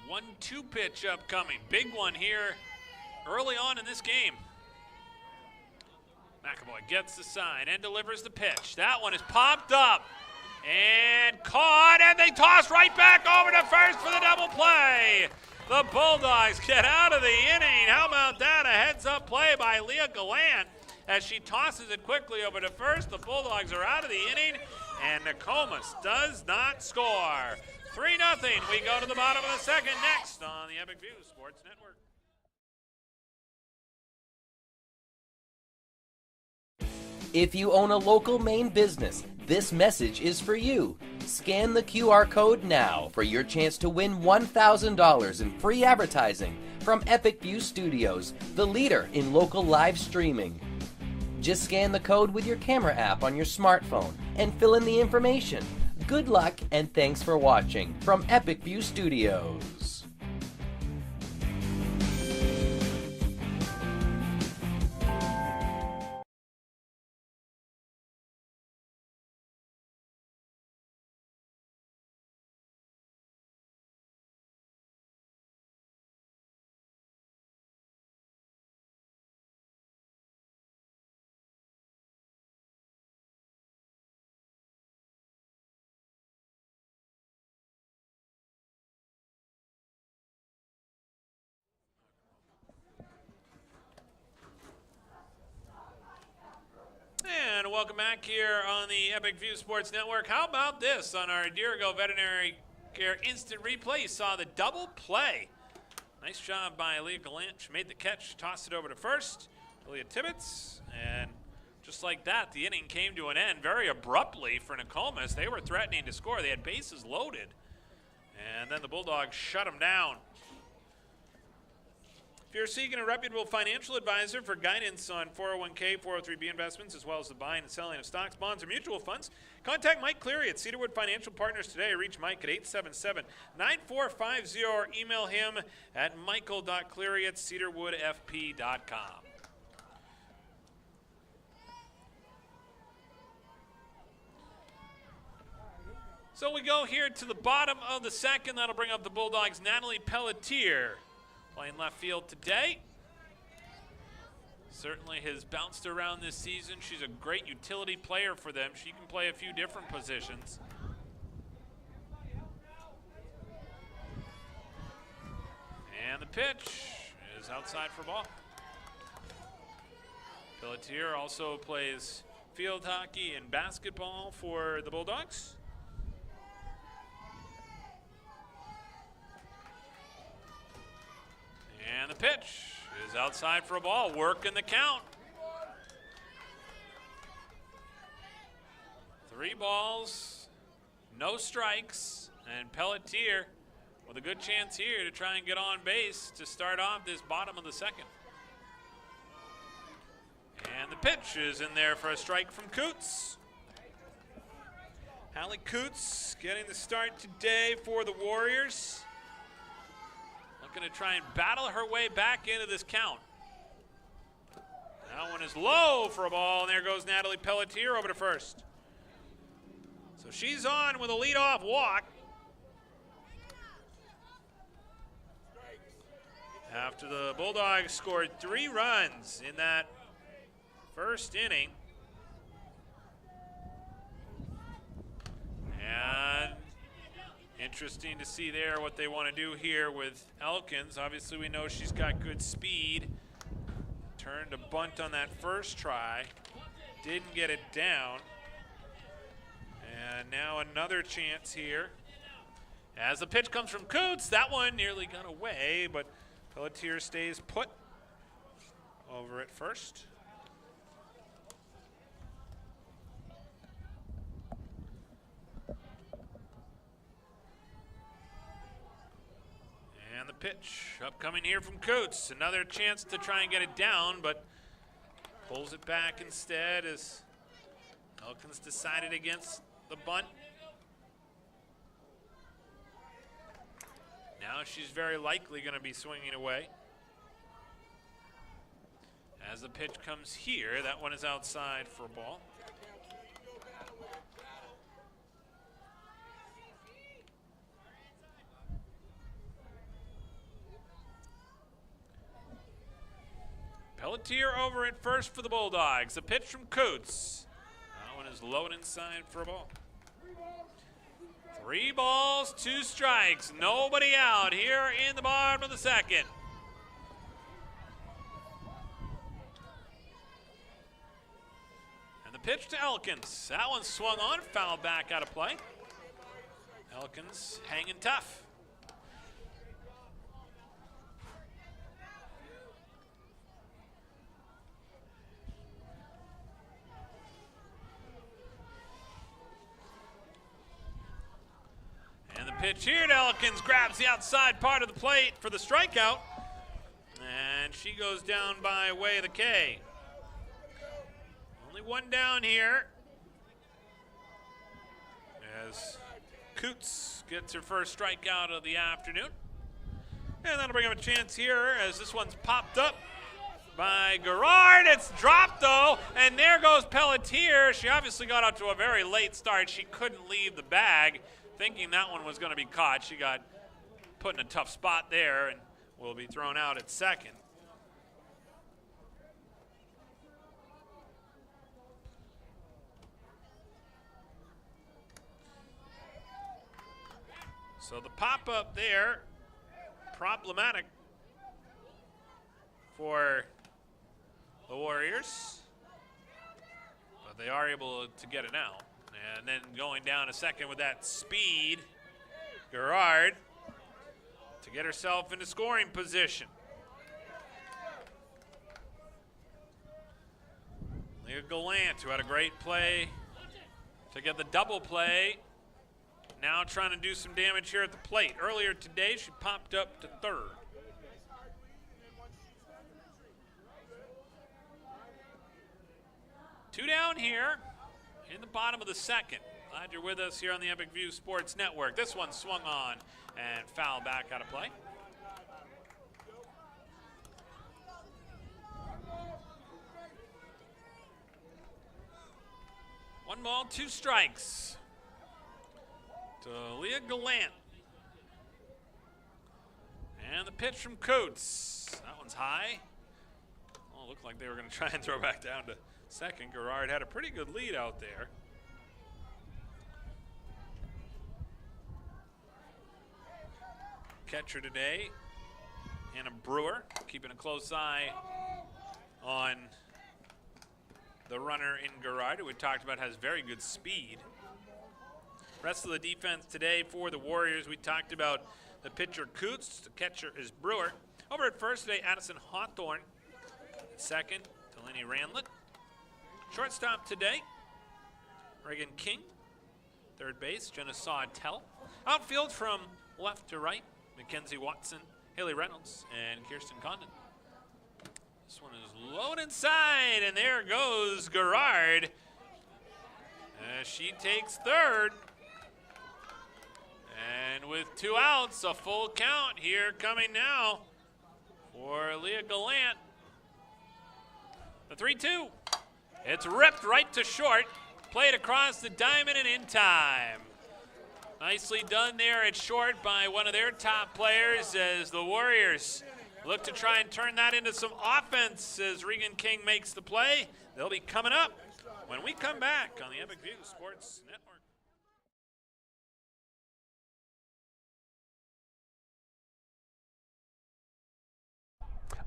One-two pitch upcoming. Big one here early on in this game. McAvoy gets the sign and delivers the pitch. That one is popped up And caught, and they toss right back over to first for the double play. The Bulldogs get out of the inning. How about that? A heads-up play by Leah Gallant as she tosses it quickly over to first. The Bulldogs are out of the inning, and Nokomis does not score. 3-0. We go to the bottom of the second next on the Epic View Sports Network. If you own a local Maine business, this message is for you. Scan the QR code now for your chance to win $1,000 in free advertising from Epic View Studios, the leader in local live streaming. Just scan the code with your camera app on your smartphone and fill in the information. Good luck and thanks for watching from Epic View Studios. And welcome back here on the Epic View Sports Network. How about this on our Dirigo Veterinary Care Instant Replay? You saw the double play. Nice job by Leah Gallant. She made the catch, tossed it over to first. Leah Tibbetts, and just like that, the inning came to an end very abruptly for Nokomis. They were threatening to score. They had bases loaded, and then the Bulldogs shut them down. If you're seeking a reputable financial advisor for guidance on 401k, 403b investments, as well as the buying and selling of stocks, bonds, or mutual funds, contact Mike Cleary at Cedarwood Financial Partners today. Reach Mike at 877-9450 or email him at michael.cleary@cedarwoodfp.com. So we go here to the bottom of the second. That'll bring up the Bulldogs' Natalie Pelletier. Playing left field today. Certainly has bounced around this season. She's a great utility player for them. She can play a few different positions. And the pitch is outside for ball. Pelletier also plays field hockey and basketball for the Bulldogs. And the pitch is outside for a ball, working the count. 3 balls, no strikes, and Pelletier with a good chance here to try and get on base to start off this bottom of the second. And the pitch is in there for a strike from Coots. Hallie Coots getting the start today for the Warriors. Looking to try and battle her way back into this count. That one is low for a ball, and there goes Natalie Pelletier over to first. So she's on with a leadoff walk. After the Bulldogs scored 3 runs in that first inning. And interesting to see there what they want to do here with Elkins. Obviously, we know she's got good speed. Turned a bunt on that first try. Didn't get it down. And now another chance here. As the pitch comes from Coots, that one nearly got away, but Pelletier stays put over at first. And the pitch upcoming here from Coots. Another chance to try and get it down, but pulls it back instead as Elkins decided against the bunt. Now she's very likely going to be swinging away. As the pitch comes here, that one is outside for a ball. Pelletier over at first for the Bulldogs. The pitch from Coots. That one is low and inside for a ball. 3 balls, 2 strikes. Nobody out here in the bottom of the second. And the pitch to Elkins. That one swung on, fouled back out of play. Elkins hanging tough. And the pitch here to Elkins grabs the outside part of the plate for the strikeout. And she goes down by way of the K. Only one down here. As Coots gets her first strikeout of the afternoon. And that'll bring up a chance here as this one's popped up by Gerard. It's dropped though, and there goes Pelletier. She obviously got out to a very late start. She couldn't leave the bag, thinking that one was going to be caught. She got put in a tough spot there and will be thrown out at second. So the pop-up there, problematic for the Warriors, but they are able to get it out. And then going down a second with that speed, Gerard to get herself into scoring position. Leah Gallant, who had a great play to get the double play, now trying to do some damage here at the plate. Earlier today, she popped up to third. Two down here in the bottom of the second. Glad you're with us here on the Epic View Sports Network. This one swung on and fouled back out of play. One ball, 2 strikes to Leah Gallant. And the pitch from Coates. That one's high. Oh, it looked like they were going to try and throw back down to second. Gerard had a pretty good lead out there. Catcher today, Hannah Brewer, keeping a close eye on the runner in Gerard, who we talked about has very good speed. Rest of the defense today for the Warriors, we talked about the pitcher Coots, the catcher is Brewer. Over at first today, Addison Hawthorne. At second, Delaney Ranlett. Shortstop today, Reagan King. Third base, Jenna Sawtell. Outfield from left to right, Mackenzie Watson, Haley Reynolds, and Kirsten Condon. This one is low and inside, and there goes Gerard. She takes third. And with 2 outs, a full count here coming now for Leah Gallant. The 3-2. It's ripped right to short, played across the diamond and in time. Nicely done there at short by one of their top players as the Warriors look to try and turn that into some offense as Regan King makes the play. They'll be coming up when we come back on the Epic View Sports Network.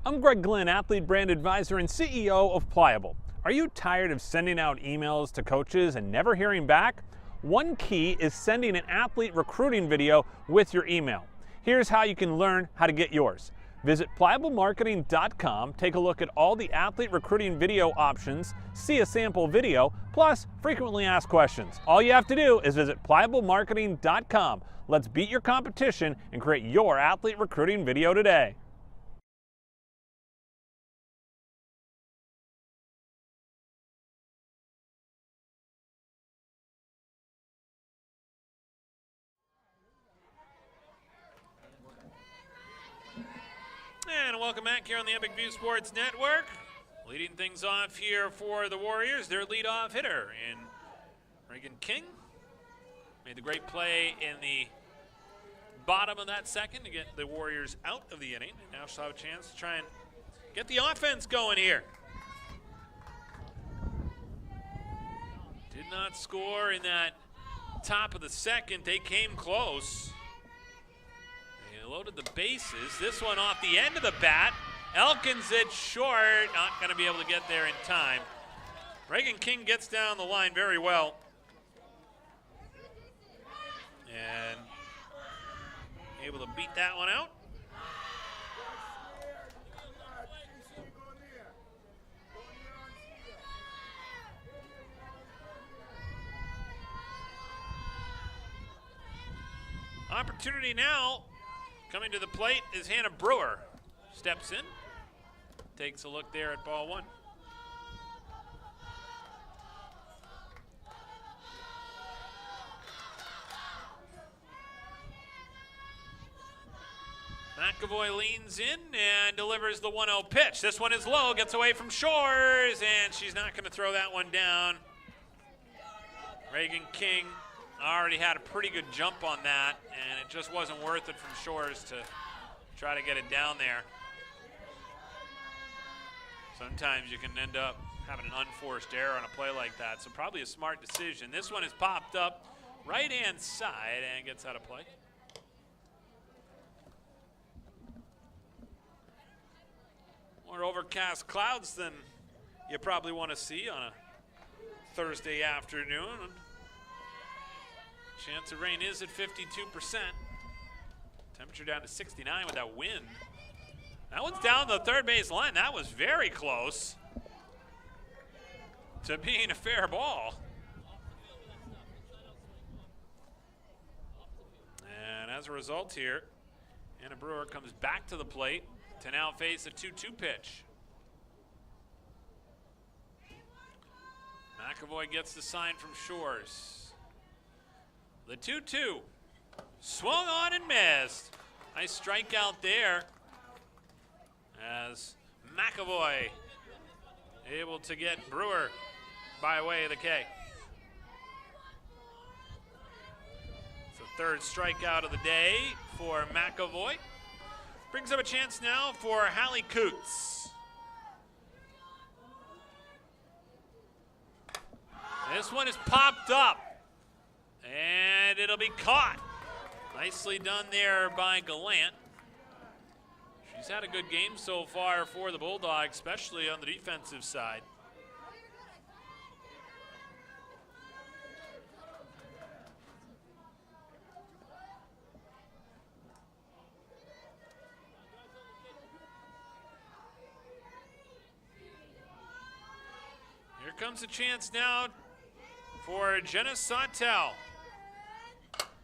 I'm Greg Glynn, athlete brand advisor and CEO of Pliable. Are you tired of sending out emails to coaches and never hearing back? One key is sending an athlete recruiting video with your email. Here's how you can learn how to get yours. Visit pliablemarketing.com, take a look at all the athlete recruiting video options, see a sample video, plus frequently asked questions. All you have to do is visit pliablemarketing.com. Let's beat your competition and create your athlete recruiting video today. And welcome back here on the Epic View Sports Network. Leading things off here for the Warriors, their leadoff hitter in Reagan King. Made the great play in the bottom of that second to get the Warriors out of the inning. And now she'll have a chance to try and get the offense going here. Did not score in that top of the second. They came close. They loaded the bases. This one off the end of the bat. Elkins it short. Not going to be able to get there in time. Reagan King gets down the line very well. And able to beat that one out. Opportunity now. Coming to the plate is Hannah Brewer. Steps in. Takes a look there at ball one. McAvoy leans in and delivers the 1-0 pitch. This one is low, gets away from Shores, and she's not going to throw that one down. Reagan King already had a pretty good jump on that, and it just wasn't worth it from Shores to try to get it down there. Sometimes you can end up having an unforced error on a play like that, so probably a smart decision. This one is popped up right-hand side and gets out of play. More overcast clouds than you probably want to see on a Thursday afternoon. Chance of rain is at 52%. Temperature down to 69 with that wind. That one's down the third base line. That was very close to being a fair ball. And as a result here, Anna Brewer comes back to the plate to now face a 2-2 pitch. McAvoy gets the sign from Shores. The 2-2. Swung on and missed. Nice strikeout there as McAvoy able to get Brewer by way of the K. It's the third strikeout of the day for McAvoy. Brings up a chance now for Hallie Coots. This one is popped up, and it'll be caught. Nicely done there by Gallant. She's had a good game so far for the Bulldogs, especially on the defensive side. Here comes a chance now for Jenna Santel.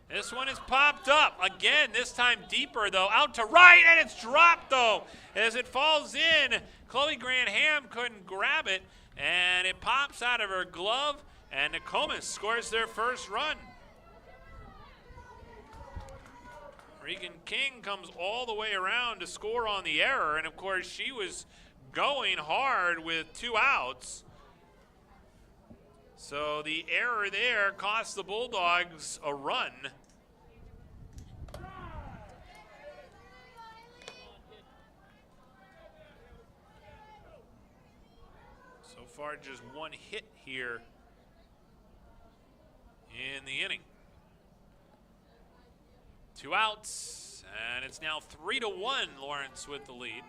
This one is popped up. Again, this time deeper, though. Out to right, and it's dropped, though. As it falls in, Chloe Grant-Ham couldn't grab it, and it pops out of her glove, and Nokomis scores their first run. Regan King comes all the way around to score on the error, and, of course, she was going hard with 2 outs. So the error there cost the Bulldogs a run. So far, just 1 hit here in the inning. 2 outs, and it's now 3-1, Lawrence with the lead.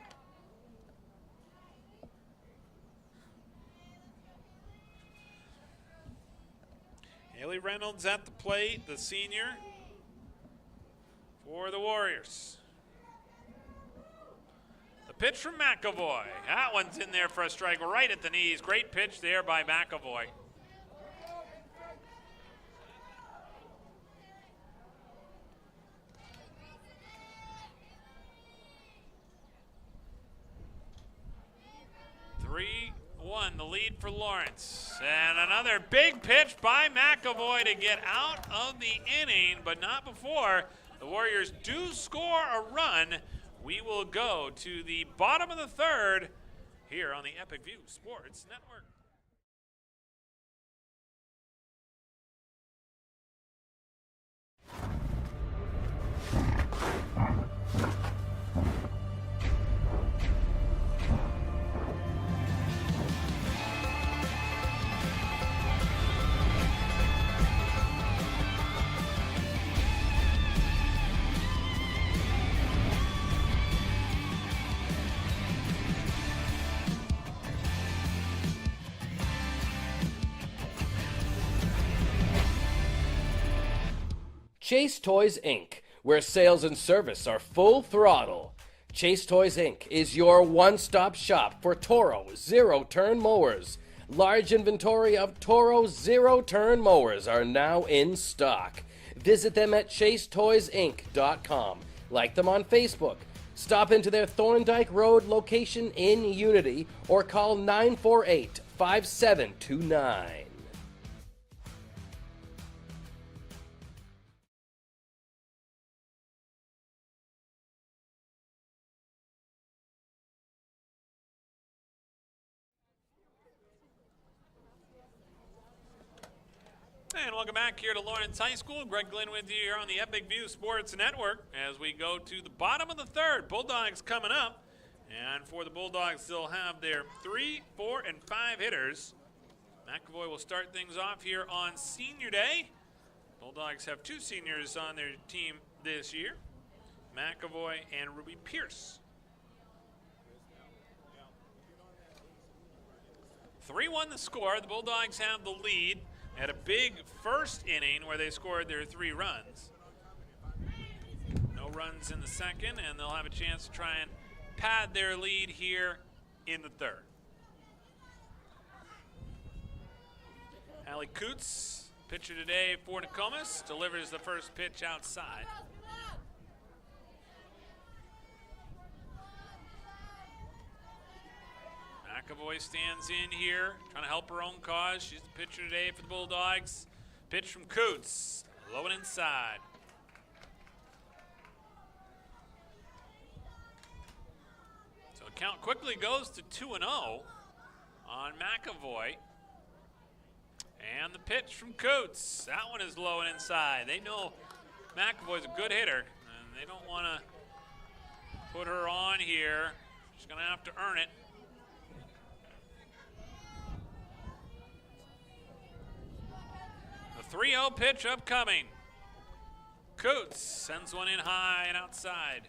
Haley Reynolds at the plate, the senior for the Warriors. The pitch from McAvoy. That one's in there for a strike right at the knees. Great pitch there by McAvoy. The lead for Lawrence. And another big pitch by McAvoy to get out of the inning, but not before the Warriors do score a run. We will go to the bottom of the third here on the Epic View Sports Network. Chase Toys Inc., where sales and service are full throttle. Chase Toys Inc. is your one-stop shop for Toro zero-turn mowers. Large inventory of Toro zero-turn mowers are now in stock. Visit them at chasetoysinc.com. Like them on Facebook. Stop into their Thorndike Road location in Unity or call 948-5729. And welcome back here to Lawrence High School. Greg Glenn with you here on the Epic View Sports Network as we go to the bottom of the third. Bulldogs coming up. And for the Bulldogs, they'll have their 3, 4, and 5 hitters. McAvoy will start things off here on Senior Day. Bulldogs have 2 seniors on their team this year, McAvoy and Ruby Pierce. 3-1 the score. The Bulldogs have the lead. Had a big first inning where they scored their 3 runs. No runs in the second, and they'll have a chance to try and pad their lead here in the third. Allie Coots, pitcher today for Nokomis, delivers the first pitch outside. McAvoy stands in here, trying to help her own cause. She's the pitcher today for the Bulldogs. Pitch from Coots, low and inside. So the count quickly goes to 2-0 on McAvoy. And the pitch from Coots. That one is low and inside. They know McAvoy's a good hitter, and they don't want to put her on here. She's going to have to earn it. The 3-0 pitch upcoming. Coots sends one in high and outside.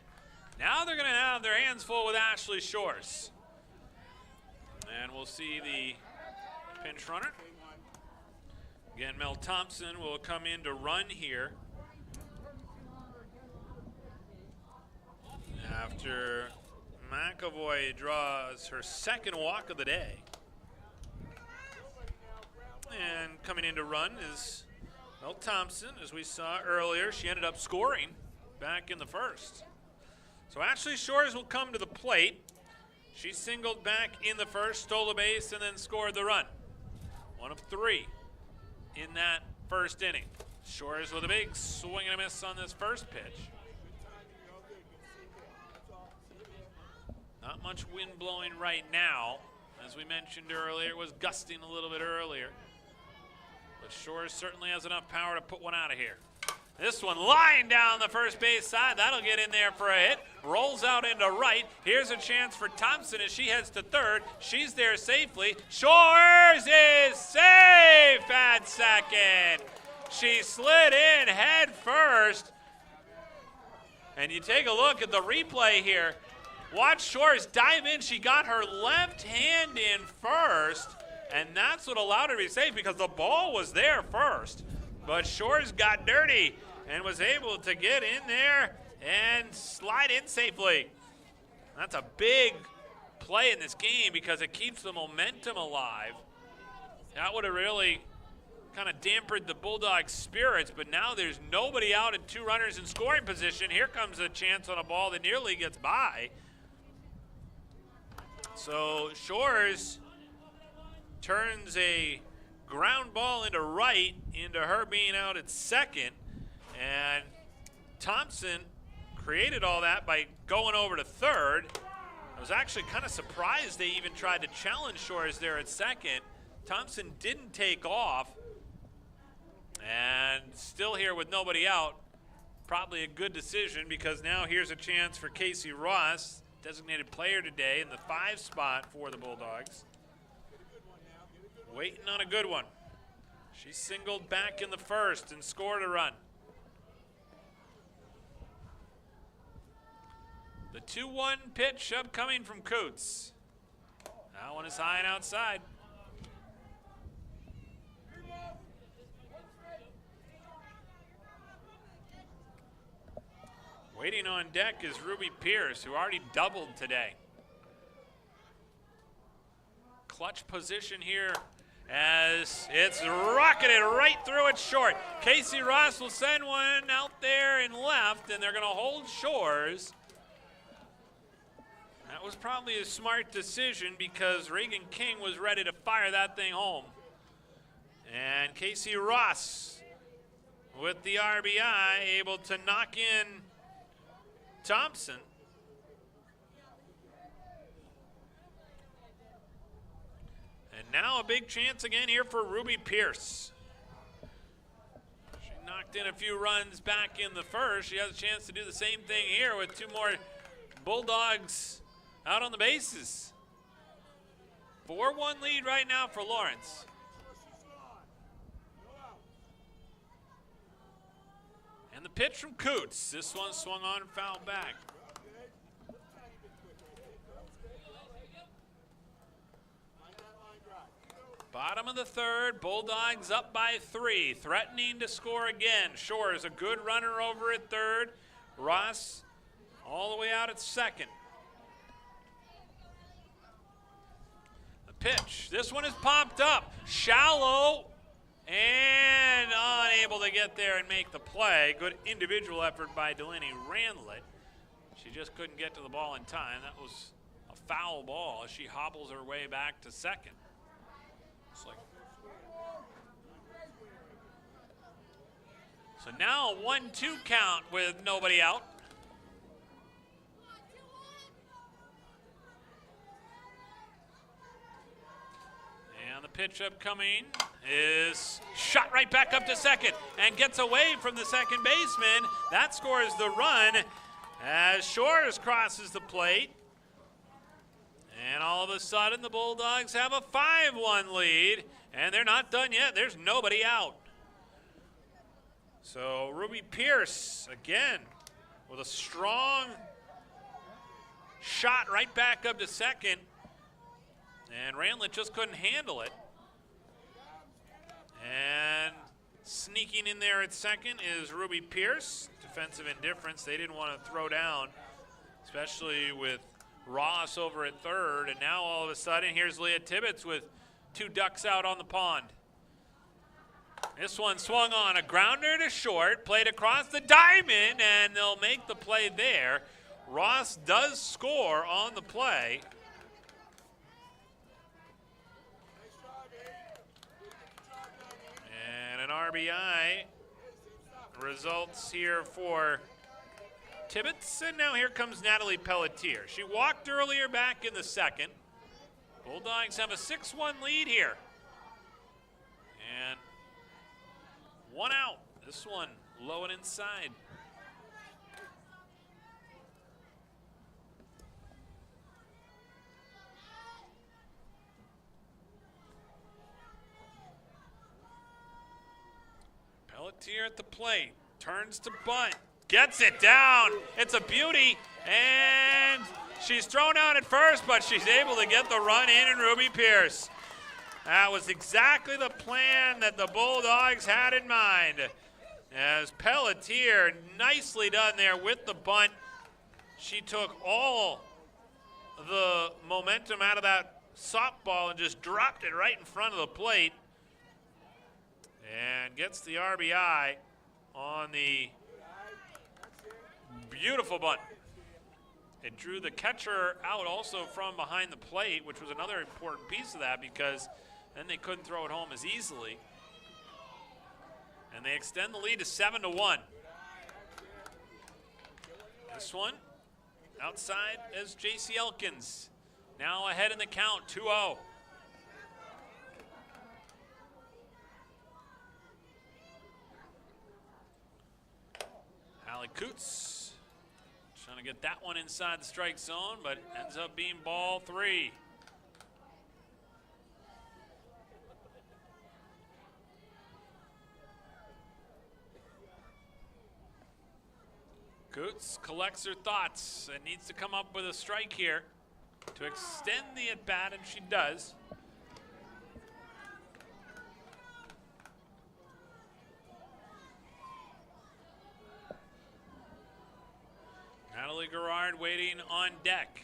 Now they're going to have their hands full with Ashley Shores. And we'll see the pinch runner. Again, Mel Thompson will come in to run here. After McAvoy draws her second walk of the day. And coming in to run is Mel Thompson. As we saw earlier, she ended up scoring back in the first. So Ashley Shores will come to the plate. She singled back in the first, stole a base, and then scored the run. 1 of 3 in that first inning. Shores with a big swing and a miss on this first pitch. Not much wind blowing right now. As we mentioned earlier, it was gusting a little bit earlier. But Shores certainly has enough power to put one out of here. This one lying down the first base side. That'll get in there for a hit. Rolls out into right. Here's a chance for Thompson as she heads to third. She's there safely. Shores is safe at second. She slid in head first. And you take a look at the replay here. Watch Shores dive in. She got her left hand in first. And that's what allowed her to be safe because the ball was there first. But Shores got dirty and was able to get in there and slide in safely. That's a big play in this game because it keeps the momentum alive. That would have really kind of dampened the Bulldogs' spirits, but now there's nobody out and 2 runners in scoring position. Here comes a chance on a ball that nearly gets by. So Shores turns a ground ball into right into her being out at second. And Thompson created all that by going over to third. I was actually kind of surprised they even tried to challenge Shores there at second. Thompson didn't take off. And still here with nobody out. Probably a good decision because now here's a chance for Casey Ross, designated player today in the 5 spot for the Bulldogs. Waiting on a good one. She singled back in the first and scored a run. The 2-1 pitch upcoming from Coots. That one is high and outside. Waiting on deck is Ruby Pierce, who already doubled today. Clutch position here as it's rocketed right through it short. Casey Ross will send one out there and left, and they're going to hold Shores. That was probably a smart decision because Reagan King was ready to fire that thing home. And Casey Ross with the RBI, able to knock in Thompson. And now a big chance again here for Ruby Pierce. She knocked in a few runs back in the first. She has a chance to do the same thing here with 2 more Bulldogs out on the bases. 4-1 lead right now for Lawrence. And the pitch from Coots. This one swung on and fouled back. Bottom of the third, Bulldogs up by 3, threatening to score again. Shores, a good runner over at third. Ross all the way out at second. The pitch, this one is popped up. Shallow and unable to get there and make the play. Good individual effort by Delaney Randlett. She just couldn't get to the ball in time. That was a foul ball as she hobbles her way back to second. So now a 1-2 count with nobody out. And the pitch upcoming is shot right back up to second and gets away from the second baseman. That scores the run as Shores crosses the plate. And all of a sudden, the Bulldogs have a 5-1 lead, and they're not done yet. There's nobody out. So Ruby Pierce, again, with a strong shot right back up to second, and Randlett just couldn't handle it. And sneaking in there at second is Ruby Pierce. Defensive indifference. They didn't want to throw down, especially with Ross over at third, and now all of a sudden here's Leah Tibbetts with 2 ducks out on the pond. This one swung on, a grounder to short, played across the diamond, and they'll make the play there. Ross does score on the play. And an RBI results here for Tibbetts, and now here comes Natalie Pelletier. She walked earlier back in the second. Bulldogs have a 6-1 lead here. And 1 out. This one low and inside. Pelletier at the plate. Turns to bunt. Gets it down. It's a beauty. And she's thrown out at first, but she's able to get the run in Ruby Pierce. That was exactly the plan that the Bulldogs had in mind. As Pelletier, nicely done there with the bunt. She took all the momentum out of that softball and just dropped it right in front of the plate. And gets the RBI on the beautiful bunt. It drew the catcher out also from behind the plate, which was another important piece of that because then they couldn't throw it home as easily. And they extend the lead to 7-1. This one outside as J.C. Elkins. Now ahead in the count, 2-0. Hallie Coots trying to get that one inside the strike zone, but ends up being ball 3. Coots collects her thoughts and needs to come up with a strike here to extend the at-bat, and she does. Gerard waiting on deck.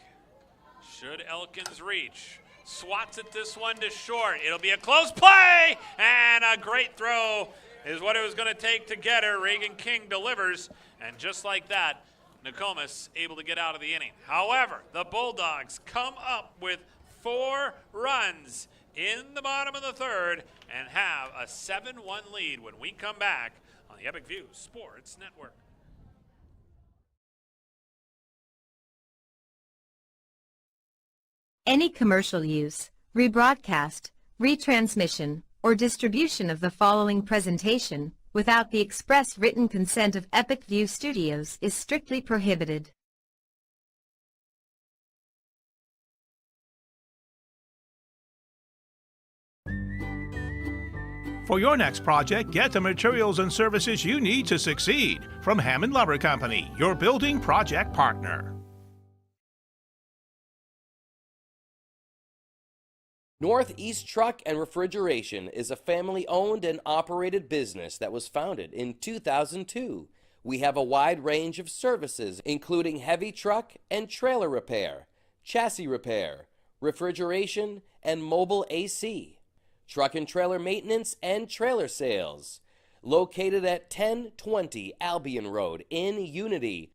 Should Elkins reach? Swats at this one to short. It'll be a close play, and a great throw is what it was going to take to get her. Reagan King delivers, and just like that, Nokomis able to get out of the inning. However, the Bulldogs come up with 4 runs in the bottom of the third and have a 7-1 lead when we come back on the Epic View Sports Network. Any commercial use, rebroadcast, retransmission, or distribution of the following presentation without the express written consent of Epic View Studios is strictly prohibited. For your next project, get the materials and services you need to succeed from Hammond Lumber Company, your building project partner. Northeast Truck and Refrigeration is a family-owned and operated business that was founded in 2002. We have a wide range of services, including heavy truck and trailer repair, chassis repair, refrigeration, and mobile AC, truck and trailer maintenance and trailer sales. Located at 1020 Albion Road in Unity.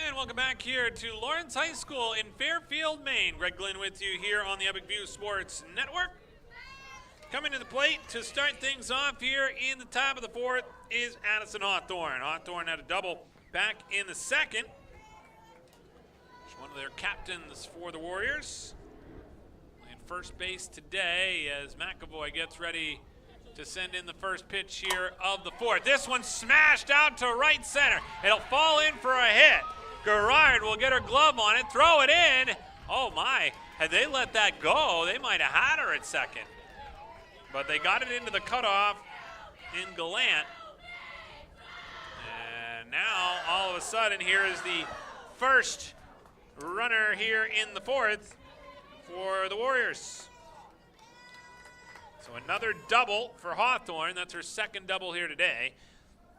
And welcome back here to Lawrence High School in Fairfield, Maine. Greg Glenn with you here on the Epic View Sports Network. Coming to the plate to start things off here in the top of the fourth is Addison Hawthorne. Hawthorne had a double back in the second. She's one of their captains for the Warriors. Playing first base today as McAvoy gets ready to send in the first pitch here of the fourth. This one smashed out to right center. It'll fall in for a hit. Gerard will get her glove on it, throw it in. Oh my, had they let that go, they might have had her at second. But they got it into the cutoff in Gallant. And now, all of a sudden, here is the first runner here in the fourth for the Warriors. So another double for Hawthorne. That's her second double here today.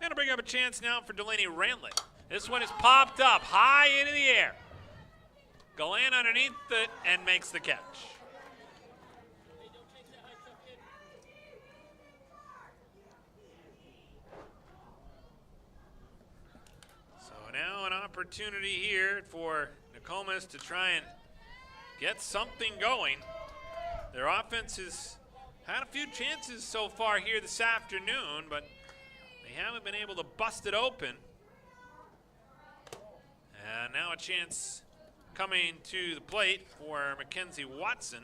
And to bring up a chance now for Delaney Randley. This one is popped up high into the air. Gallant underneath it and makes the catch. So now an opportunity here for Nokomis to try and get something going. Their offense has had a few chances so far here this afternoon, but they haven't been able to bust it open. And now a chance coming to the plate for Mackenzie Watson.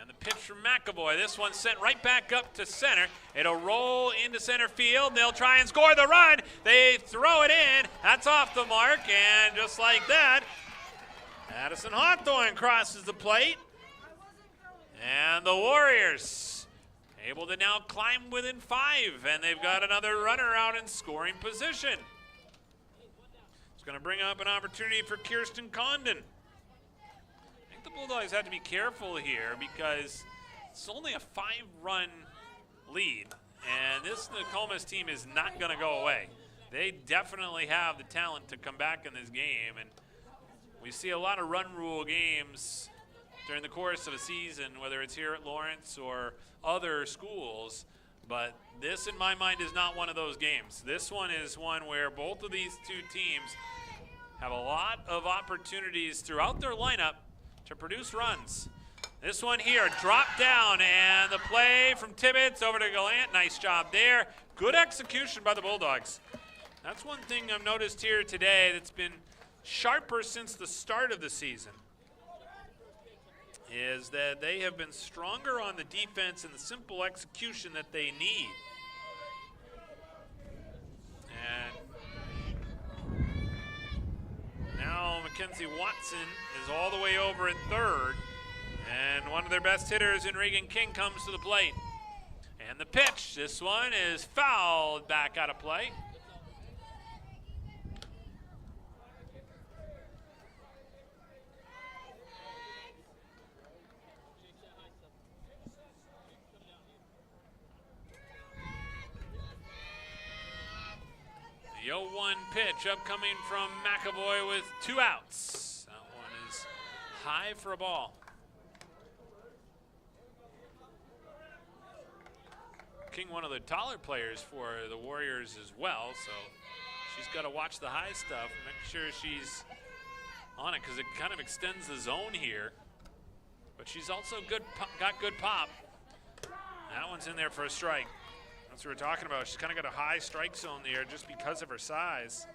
And the pitch from McAvoy. This one sent right back up to center. It'll roll into center field. They'll try and score the run. They throw it in. That's off the mark. And just like that, Addison Hawthorne crosses the plate. And the Warriors able to now climb within 5. And they've got another runner out in scoring position. It's going to bring up an opportunity for Kirsten Condon. I think the Bulldogs have to be careful here because it's only a 5-run lead. And this Nokomis team is not going to go away. They definitely have the talent to come back in this game. And we see a lot of run rule games during the course of a season, whether it's here at Lawrence or other schools. But this, in my mind, is not one of those games. This one is one where both of these two teams have a lot of opportunities throughout their lineup to produce runs. This one here, dropped down, and the play from Tibbetts over to Gallant. Nice job there. Good execution by the Bulldogs. That's one thing I've noticed here today that's been sharper since the start of the season, is that they have been stronger on the defense and the simple execution that they need. And now Mackenzie Watson is all the way over at third, And one of their best hitters in Regan King comes to the plate. And the pitch, this one is fouled back out of play. The 0-1 pitch upcoming from McAvoy with 2 outs. That one is high for a ball. King, one of the taller players for the Warriors as well, so she's got to watch the high stuff, make sure she's on it because it kind of extends the zone here. But she's also got good pop. That one's in there for a strike. That's what we're talking about. She's kind of got a high strike zone there just because of her size.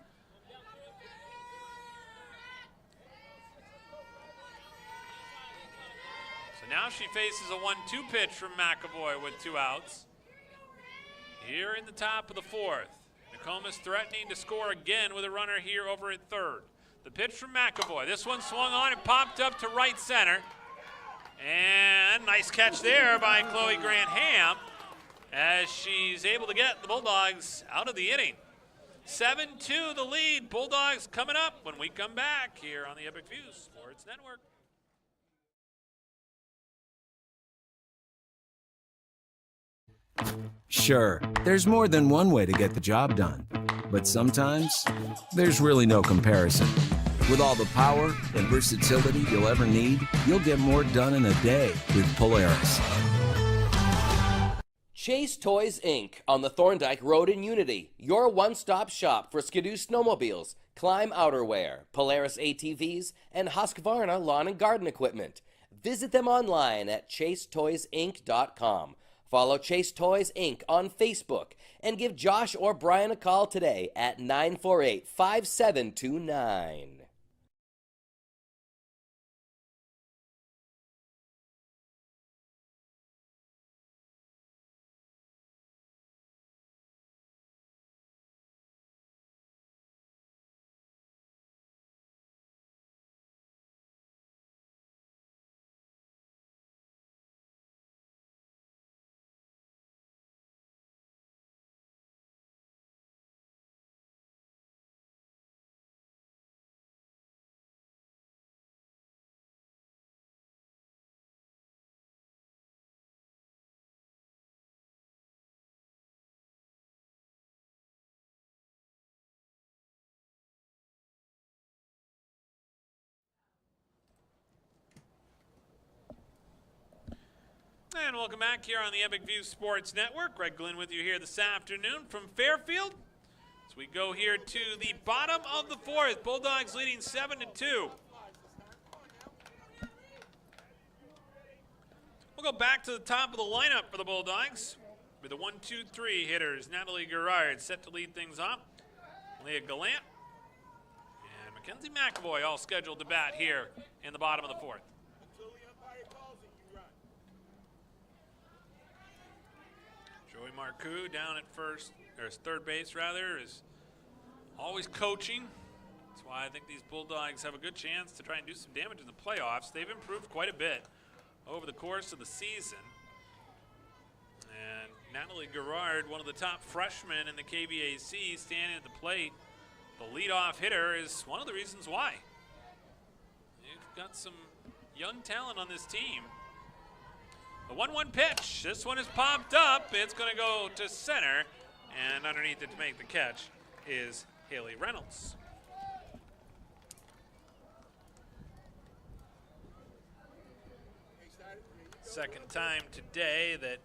So now she faces a 1-2 pitch from McAvoy with 2 outs. Here in the top of the 4th, Nokomis threatening to score again with a runner here over at 3rd. The pitch from McAvoy. This one swung on and popped up to right center. And nice catch there by Chloe Grant-Ham as she's able to get the Bulldogs out of the inning. 7-2 the lead. Bulldogs coming up when we come back here on the Epic View Sports Network. Sure, there's more than one way to get the job done. But sometimes, there's really no comparison. With all the power and versatility you'll ever need, you'll get more done in a day with Polaris. Chase Toys Inc. on the Thorndike Road in Unity, your one-stop shop for Skidoo snowmobiles, Climb outerwear, Polaris ATVs, and Husqvarna lawn and garden equipment. Visit them online at chasetoysinc.com. Follow Chase Toys Inc. on Facebook and give Josh or Brian a call today at 948-5729. And welcome back here on the Epic View Sports Network. Greg Glenn with you here this afternoon from Fairfield. As we go here to the bottom of the 4th, Bulldogs leading 7-2. We'll go back to the top of the lineup for the Bulldogs with the 1-2-3 hitters. Natalie Gerard set to lead things off. Leah Gallant and Mackenzie McAvoy all scheduled to bat here in the bottom of the 4th. Joey Marcoux down at third base rather, is always coaching. That's why I think these Bulldogs have a good chance to try and do some damage in the playoffs. They've improved quite a bit over the course of the season. And Natalie Gerard, one of the top freshmen in the KVAC, standing at the plate. The leadoff hitter is one of the reasons why. You've got some young talent on this team. The 1-1 pitch. This one is popped up. It's going to go to center. And underneath it to make the catch is Haley Reynolds. Second time today that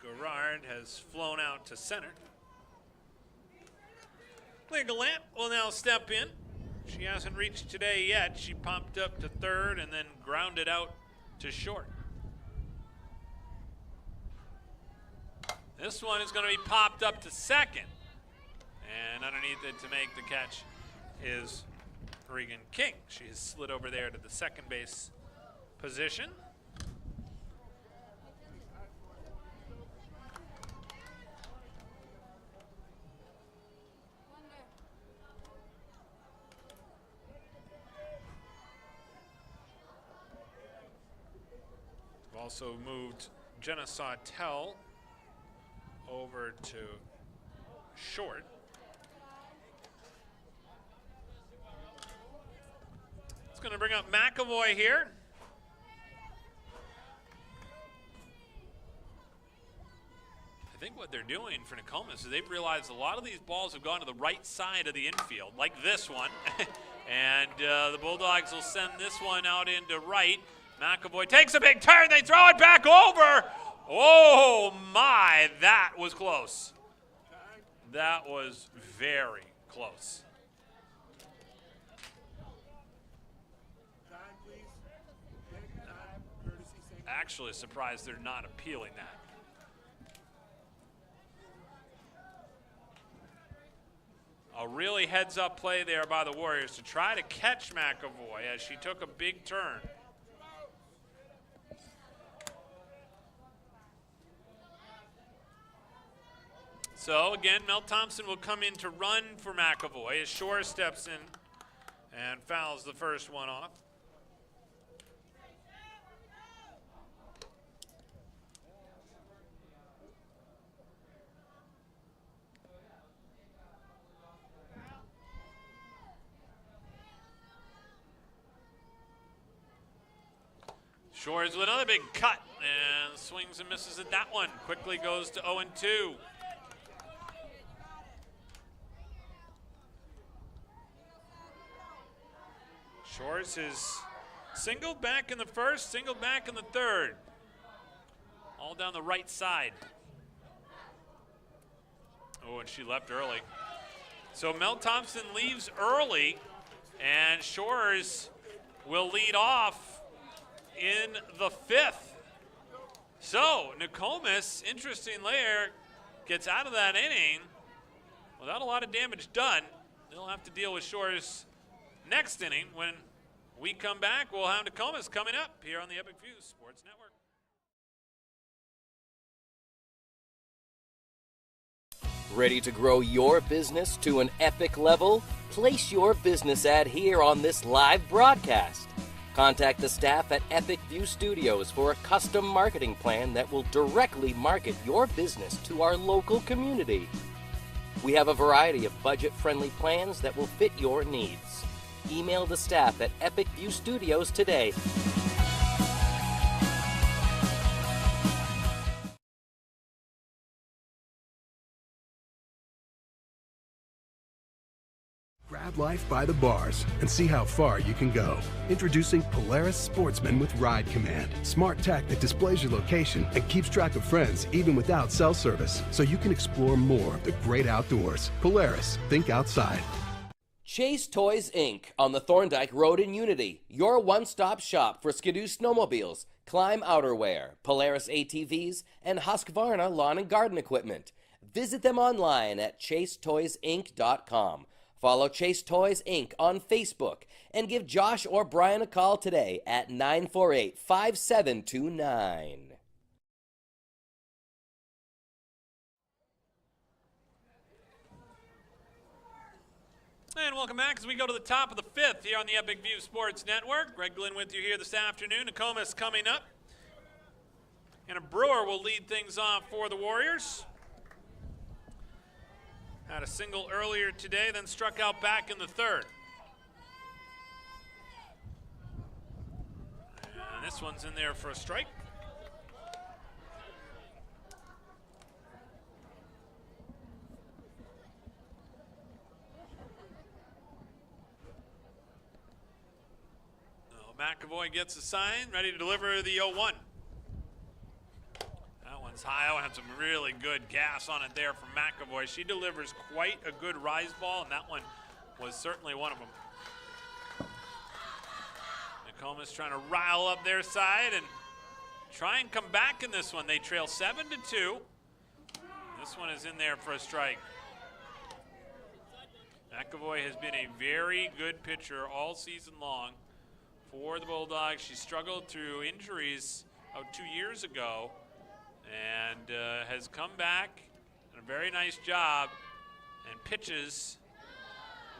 Gerard has flown out to center. Leah Gallant will now step in. She hasn't reached today yet. She popped up to third and then grounded out to short. This one is going to be popped up to second. And underneath it to make the catch is Regan King. She has slid over there to the second base position. also moved Jenna Sawtell over to short. It's going to bring up McAvoy here. I think what they're doing for Nokomis is they've realized a lot of these balls have gone to the right side of the infield, like this one. And the Bulldogs will send this one out into right. McAvoy takes a big turn. They throw it back over. Oh, my. That was close. That was very close. Actually surprised they're not appealing that. A really heads-up play there by the Warriors to try to catch McAvoy as she took a big turn. So again, Mel Thompson will come in to run for McAvoy as Shore steps in and fouls the first one off. Shores with another big cut and swings and misses at that one. Quickly goes to 0-2. Shores is singled back in the first, singled back in the third. All down the right side. Oh, and she left early. So Mel Thompson leaves early, and Shores will lead off in the fifth. So Nokomis, interesting layer, gets out of that inning without a lot of damage done. They'll have to deal with Shores next inning. When we come back, we'll have Nokomis coming up here on the Epic View Sports Network. Ready to grow your business to an epic level? Place your business ad here on this live broadcast. Contact the staff at Epic View Studios for a custom marketing plan that will directly market your business to our local community. We have a variety of budget-friendly plans that will fit your needs. Email the staff at Epic View Studios today. Grab life by the bars and see how far you can go. Introducing Polaris Sportsman with Ride Command. Smart tech that displays your location and keeps track of friends even without cell service, so you can explore more of the great outdoors. Polaris, think outside. Chase Toys Inc. on the Thorndike Road in Unity. Your one-stop shop for Skidoo snowmobiles, Climb outerwear, Polaris ATVs, and Husqvarna lawn and garden equipment. Visit them online at chasetoysinc.com. Follow Chase Toys Inc. on Facebook and give Josh or Brian a call today at 948-5729. And welcome back as we go to the top of the fifth here on the Epic View Sports Network. Greg Glenn with you here this afternoon. Nokomis coming up. And a Brewer will lead things off for the Warriors. Had a single earlier today, then struck out back in the third. And this one's in there for a strike. McAvoy gets a sign, ready to deliver the 0-1. That one's high. That one had some really good gas on it there from McAvoy. She delivers quite a good rise ball, and that one was certainly one of them. Nokomis trying to rile up their side and try and come back in this one. They trail 7-2. This one is in there for a strike. McAvoy has been a very good pitcher all season long for the Bulldogs. She struggled through injuries 2 years ago and has come back, done a very nice job, and pitches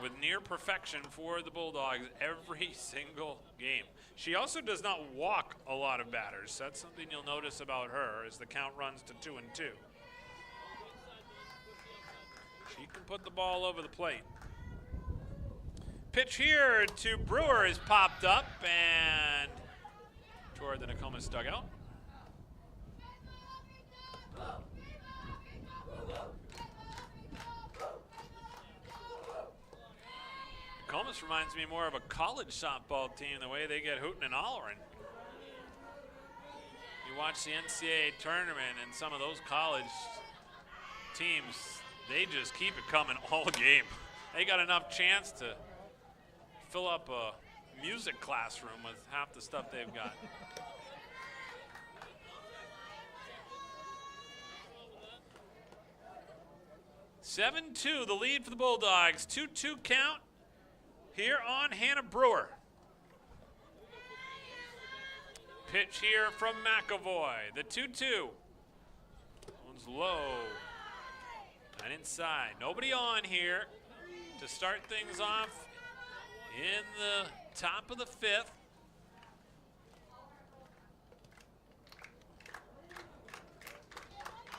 with near perfection for the Bulldogs every single game. She also does not walk a lot of batters. That's something you'll notice about her as the count runs to 2-2. She can put the ball over the plate. Pitch here to Brewer is popped up and toward the Nokomis dugout. Nokomis reminds me more of a college softball team, the way they get hooting and hollering. You watch the NCAA tournament and some of those college teams, they just keep it coming all game. They got enough chance to fill up a music classroom with half the stuff they've got. (7-2) the lead for the Bulldogs. 2-2 count here on Hannah Brewer. Pitch here from McAvoy. The 2-2. One's low and inside. Nobody on here to start things off in the top of the 5th.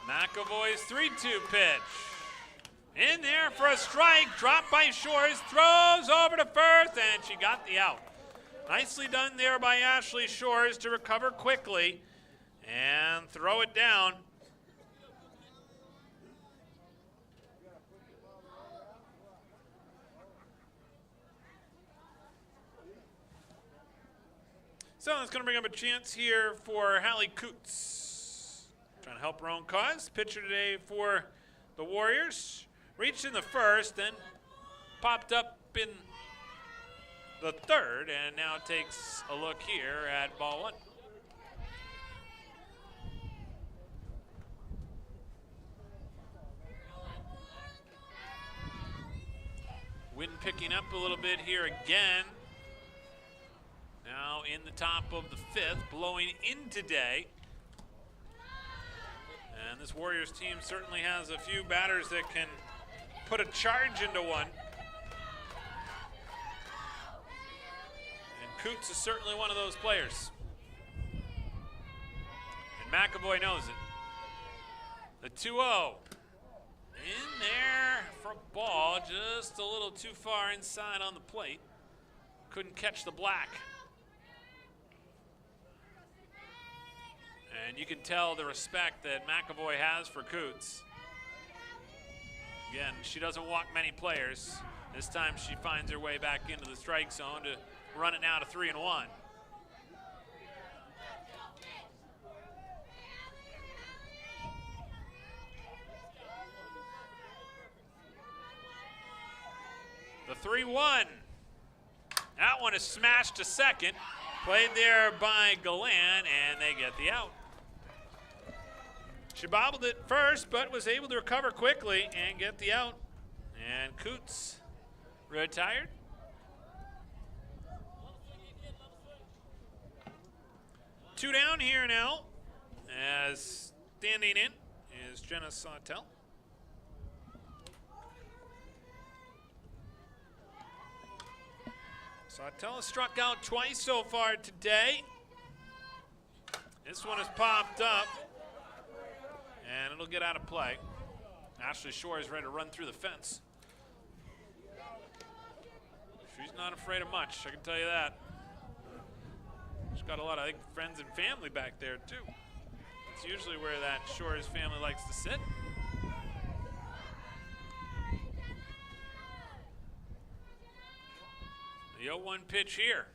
McAvoy's 3-2 pitch. In there for a strike, dropped by Shores, throws over to first, and she got the out. Nicely done there by Ashley Shores to recover quickly and throw it down. So that's going to bring up a chance here for Hallie Coots. Trying to help her own cause. Pitcher today for the Warriors. Reached in the first, then popped up in the third, and now takes a look here at ball one. Wind picking up a little bit here again. Now in the top of the 5th, blowing in today. And this Warriors team certainly has a few batters that can put a charge into one. And Coots is certainly one of those players. And McAvoy knows it. The 2-0. In there for a ball, just a little too far inside on the plate. Couldn't catch the black. And you can tell the respect that McAvoy has for Coots. Again, she doesn't walk many players. This time she finds her way back into the strike zone to run it now to 3-1. The 3-1. That one is smashed to second. Played there by Galan, and they get the out. She bobbled it first, but was able to recover quickly and get the out. And Coots retired. Two down here now, as standing in is Jenna Sawtell. Sawtell has struck out twice so far today. This one has popped up, and it'll get out of play. Ashley Shore is ready to run through the fence. She's not afraid of much, I can tell you that. She's got a lot of, I think, friends and family back there, too. That's usually where that Shore's family likes to sit. The 0-1 pitch here.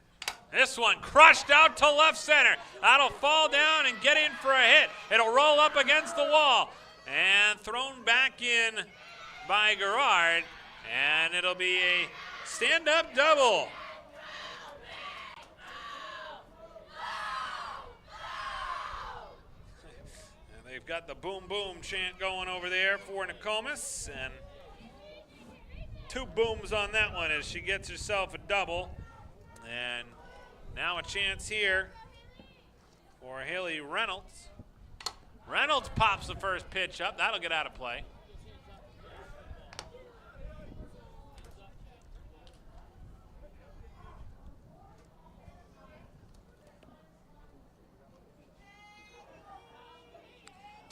This one crushed out to left center. That'll fall down and get in for a hit. It'll roll up against the wall and thrown back in by Gerard, and it'll be a stand-up double. And they've got the boom boom chant going over there for Nokomis, and 2 booms on that one as she gets herself a double. And now a chance here for Haley Reynolds. Reynolds pops the first pitch up. That'll get out of play.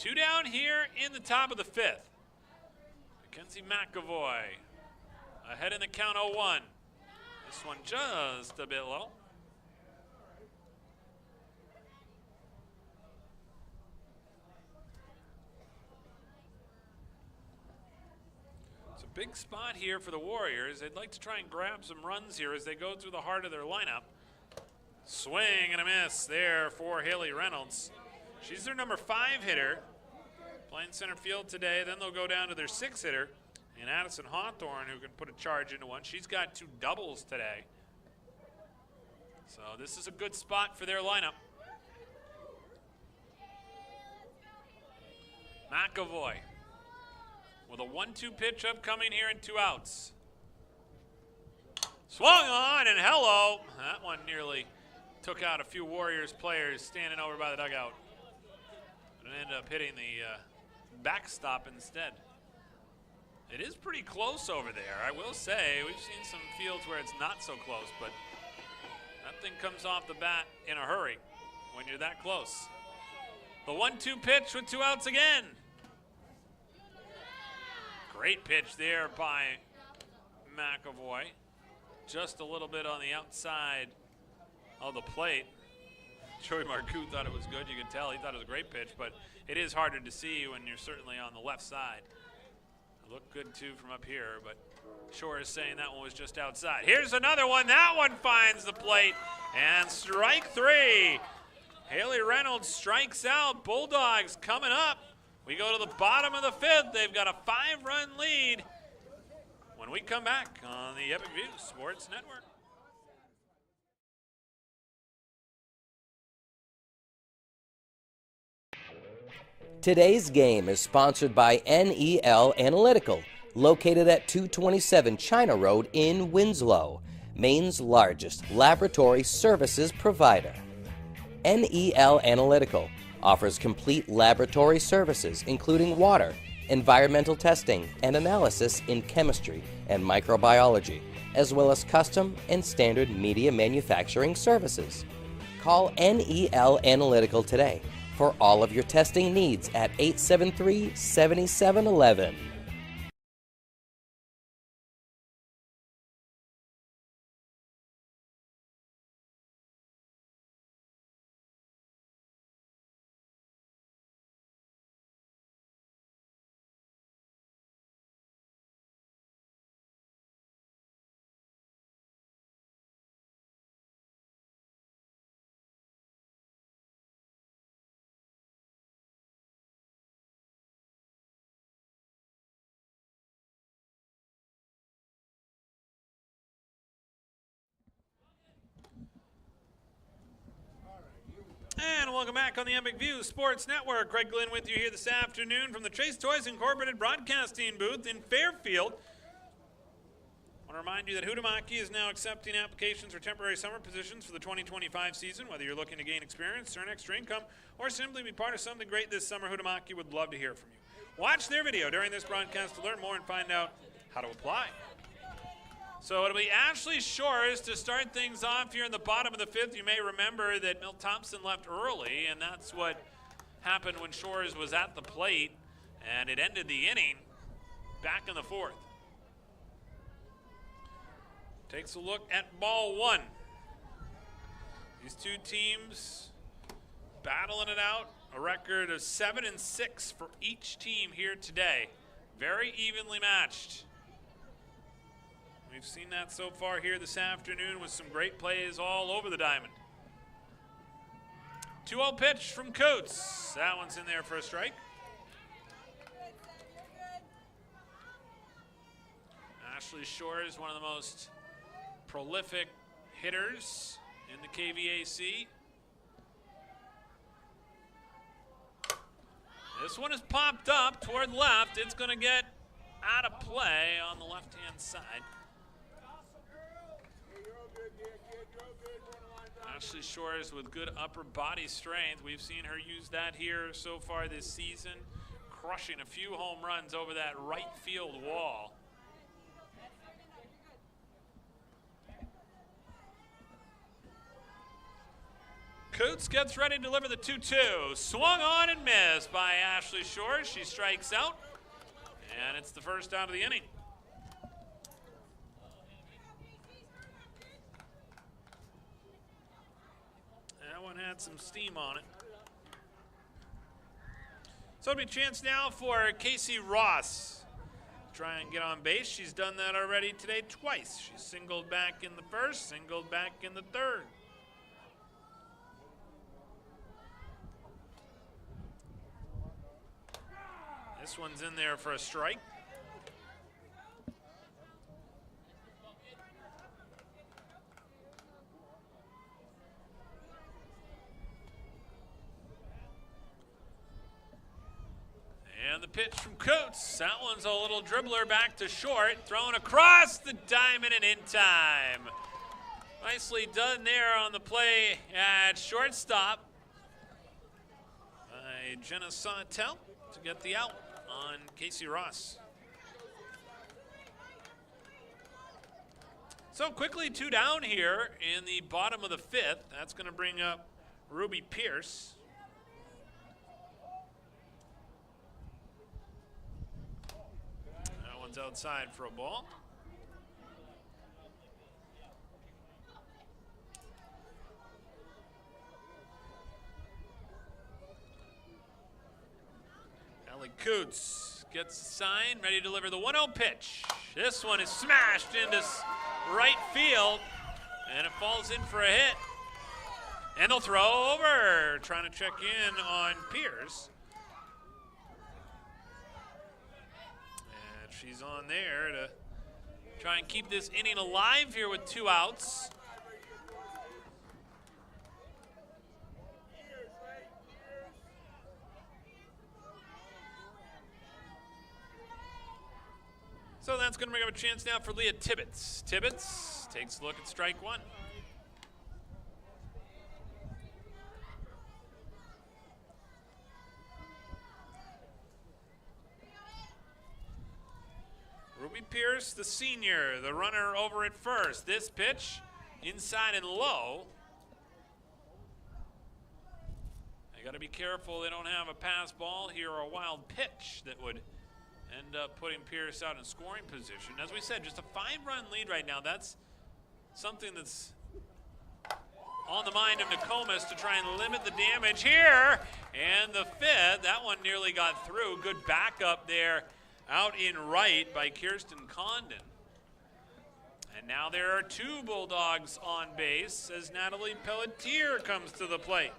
Two down here in the top of the fifth. Mackenzie McAvoy ahead in the count 0-1. This one just a bit low. It's a big spot here for the Warriors. They'd like to try and grab some runs here as they go through the heart of their lineup. Swing and a miss there for Haley Reynolds. She's their number 5 hitter, playing center field today. Then they'll go down to their 6th hitter, and Addison Hawthorne, who can put a charge into one. She's got 2 doubles today. So this is a good spot for their lineup. McAvoy with a 1-2 pitch upcoming here in 2 outs. Swung on, and hello. That one nearly took out a few Warriors players standing over by the dugout. And ended up hitting the backstop instead. It is pretty close over there, I will say. We've seen some fields where it's not so close, but that thing comes off the bat in a hurry when you're that close. The 1-2 pitch with 2 outs again. Great pitch there by McAvoy. Just a little bit on the outside of the plate. Troy Marcoux thought it was good. You could tell he thought it was a great pitch, but it is harder to see when you're certainly on the left side. It looked good too from up here, but Shore is saying that one was just outside. Here's another one. That one finds the plate, and strike 3. Haley Reynolds strikes out. Bulldogs coming up. We go to the bottom of the 5th. They've got a 5-run lead when we come back on the Epic View Sports Network. Today's game is sponsored by NEL Analytical, located at 227 China Road in Winslow, Maine's largest laboratory services provider. NEL Analytical offers complete laboratory services including water, environmental testing, and analysis in chemistry and microbiology, as well as custom and standard media manufacturing services. Call NEL Analytical today for all of your testing needs at 873-7711. And welcome back on the Epic View Sports Network. Craig Glenn with you here this afternoon from the Chase Toys Incorporated broadcasting booth in Fairfield. I want to remind you that Huhtamaki is now accepting applications for temporary summer positions for the 2025 season. Whether you're looking to gain experience, earn extra income, or simply be part of something great this summer, Huhtamaki would love to hear from you. Watch their video during this broadcast to learn more and find out how to apply. So it'll be Ashley Shores to start things off here in the bottom of the 5th. You may remember that Milt Thompson left early, and that's what happened when Shores was at the plate, and it ended the inning back in the 4th. Takes a look at ball 1. These two teams battling it out. A record of 7-6 for each team here today. Very evenly matched. We've seen that so far here this afternoon with some great plays all over the diamond. 2-0 pitch from Coates. That one's in there for a strike. Ashley Shores, one of the most prolific hitters in the KVAC. This one is popped up toward left. It's going to get out of play on the left-hand side. Ashley Shores with good upper body strength. We've seen her use that here so far this season, crushing a few home runs over that right field wall. Coots gets ready to deliver the 2-2. Swung on and missed by Ashley Shore. She strikes out, and it's the first out of the inning. That one had some steam on it. So it'll be a chance now for Casey Ross. Try and get on base. She's done that already today twice. She singled back in the first, singled back in the third. This one's in there for a strike. And the pitch from Coates. That one's a little dribbler back to short. Thrown across the diamond and in time. Nicely done there on the play at shortstop by Jenna Sawtell to get the out on Casey Ross. So quickly 2 down here in the bottom of the 5th. That's going to bring up Ruby Pierce. That one's outside for a ball. Allie Coots gets the sign, ready to deliver the 1-0 pitch. This one is smashed into right field, and it falls in for a hit. And they'll throw over, trying to check in on Pierce. And she's on there to try and keep this inning alive here with 2 outs. So that's going to bring up a chance now for Leah Tibbetts. Tibbetts takes a look at strike 1. Ruby Pierce, the senior, the runner over at first. This pitch, inside and low. They got to be careful they don't have a pass ball here or a wild pitch that would end up putting Pierce out in scoring position. As we said, just a 5-run lead right now. That's something that's on the mind of Nokomis to try and limit the damage here. And the 5th, that one nearly got through. Good backup there out in right by Kirsten Condon. And now there are 2 Bulldogs on base as Natalie Pelletier comes to the plate.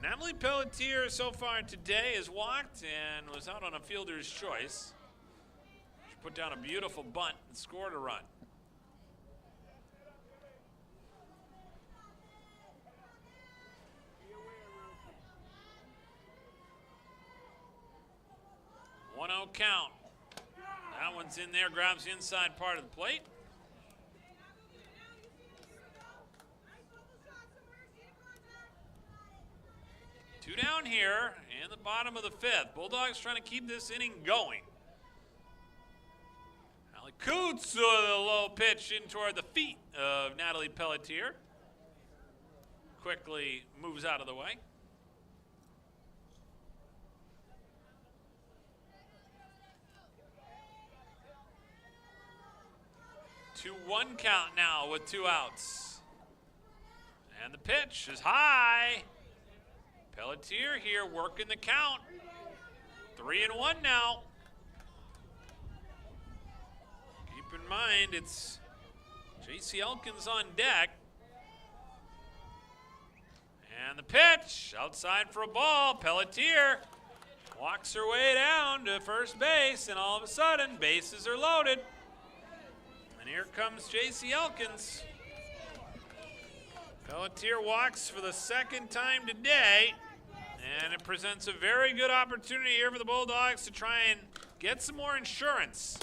Natalie Pelletier so far today has walked and was out on a fielder's choice. She put down a beautiful bunt and scored a run. One out count. That one's in there, grabs the inside part of the plate. Two down here in the bottom of the 5th. Bulldogs trying to keep this inning going. Allie Coots with a low pitch in toward the feet of Natalie Pelletier. Quickly moves out of the way. 2-1 count now with 2 outs. And the pitch is high. Pelletier here working the count. 3-1 now. Keep in mind it's J.C. Elkins on deck. And the pitch outside for a ball. Pelletier walks her way down to first base, and all of a sudden bases are loaded. And here comes J.C. Elkins. Pelletier walks for the 2nd time today, and it presents a very good opportunity here for the Bulldogs to try and get some more insurance.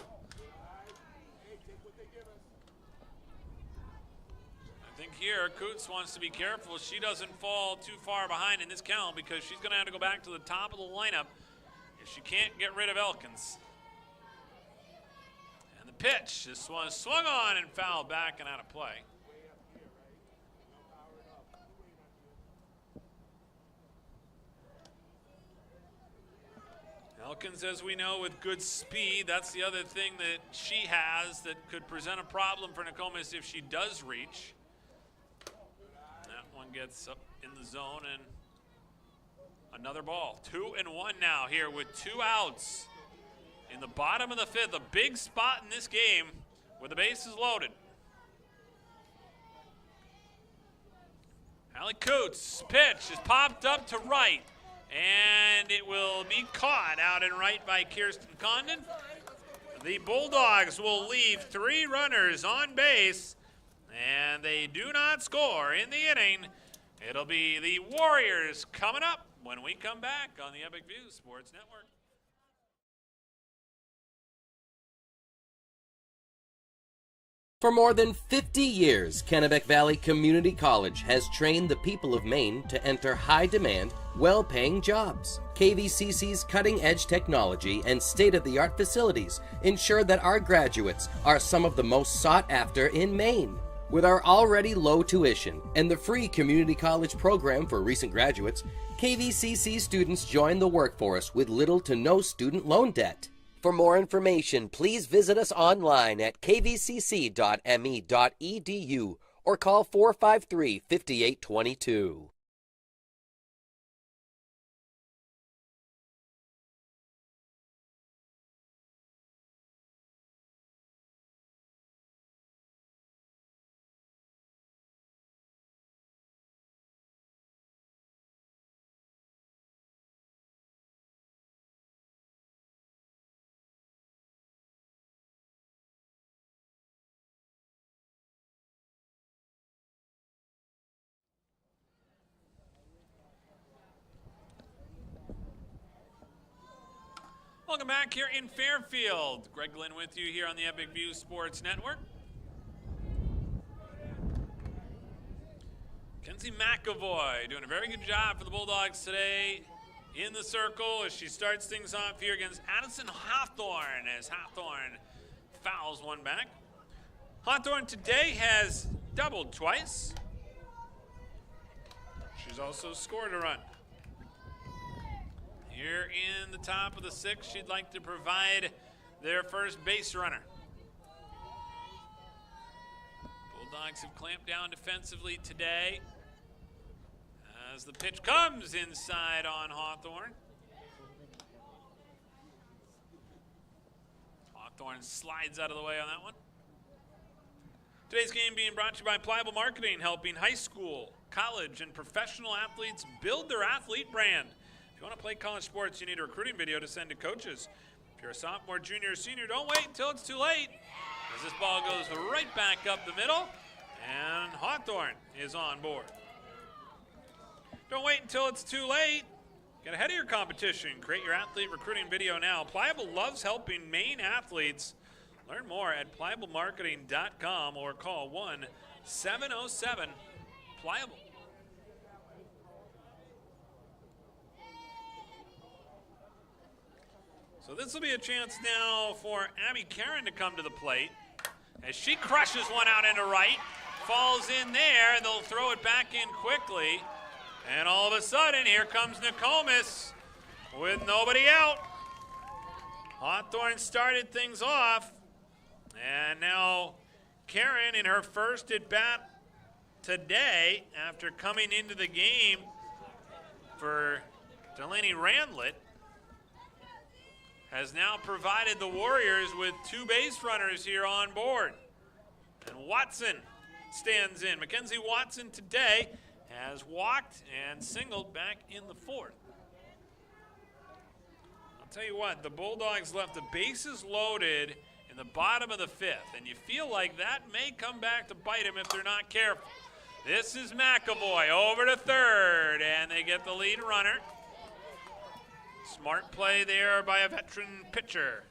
I think here Coots wants to be careful she doesn't fall too far behind in this count, because she's going to have to go back to the top of the lineup if she can't get rid of Elkins. And the pitch. This one swung on and fouled back and out of play. Elkins, as we know, with good speed. That's the other thing that she has that could present a problem for Nokomis if she does reach. That one gets up in the zone, and another ball. 2-1 now here with 2 outs in the bottom of the 5th. A big spot in this game where the base is loaded. Allie Coots, pitch is popped up to right, and it will be caught out and right by Kirsten Condon. The Bulldogs will leave 3 runners on base, and they do not score in the inning. It'll be the Warriors coming up when we come back on the Epic View Sports Network. For more than 50 years, Kennebec Valley Community College has trained the people of Maine to enter high-demand, well-paying jobs. KVCC's cutting-edge technology and state-of-the-art facilities ensure that our graduates are some of the most sought after in Maine. With our already low tuition and the free community college program for recent graduates, KVCC students join the workforce with little to no student loan debt. For more information, please visit us online at kvcc.me.edu or call 453-5822. Welcome back here in Fairfield. Greg Glenn with you here on the Epic View Sports Network. Kenzie McAvoy doing a very good job for the Bulldogs today in the circle as she starts things off here against Addison Hawthorne as Hawthorne fouls one back. Hawthorne today has doubled twice. She's also scored a run. Here in the top of the 6th, she'd like to provide their first base runner. Bulldogs have clamped down defensively today as the pitch comes inside on Hawthorne. Hawthorne slides out of the way on that one. Today's game being brought to you by Pliable Marketing, helping high school, college, and professional athletes build their athlete brand. If you want to play college sports, you need a recruiting video to send to coaches. If you're a sophomore, junior, or senior, don't wait until it's too late, as this ball goes right back up the middle, and Hawthorne is on board. Don't wait until it's too late. Get ahead of your competition. Create your athlete recruiting video now. Pliable loves helping Maine athletes. Learn more at pliablemarketing.com or call 1-707-PLIABLE. So this will be a chance now for Abby Karen to come to the plate as she crushes one out into right, falls in there, and they'll throw it back in quickly. And all of a sudden, here comes Nokomis with nobody out. Hawthorne started things off, and now Karen in her first at bat today after coming into the game for Delaney Randlett has now provided the Warriors with 2 base runners here on board. And Watson stands in. Mackenzie Watson today has walked and singled back in the 4th. I'll tell you what, the Bulldogs left the bases loaded in the bottom of the 5th, and you feel like that may come back to bite them if they're not careful. This is McAvoy over to 3rd, and they get the lead runner. Smart play there by a veteran pitcher.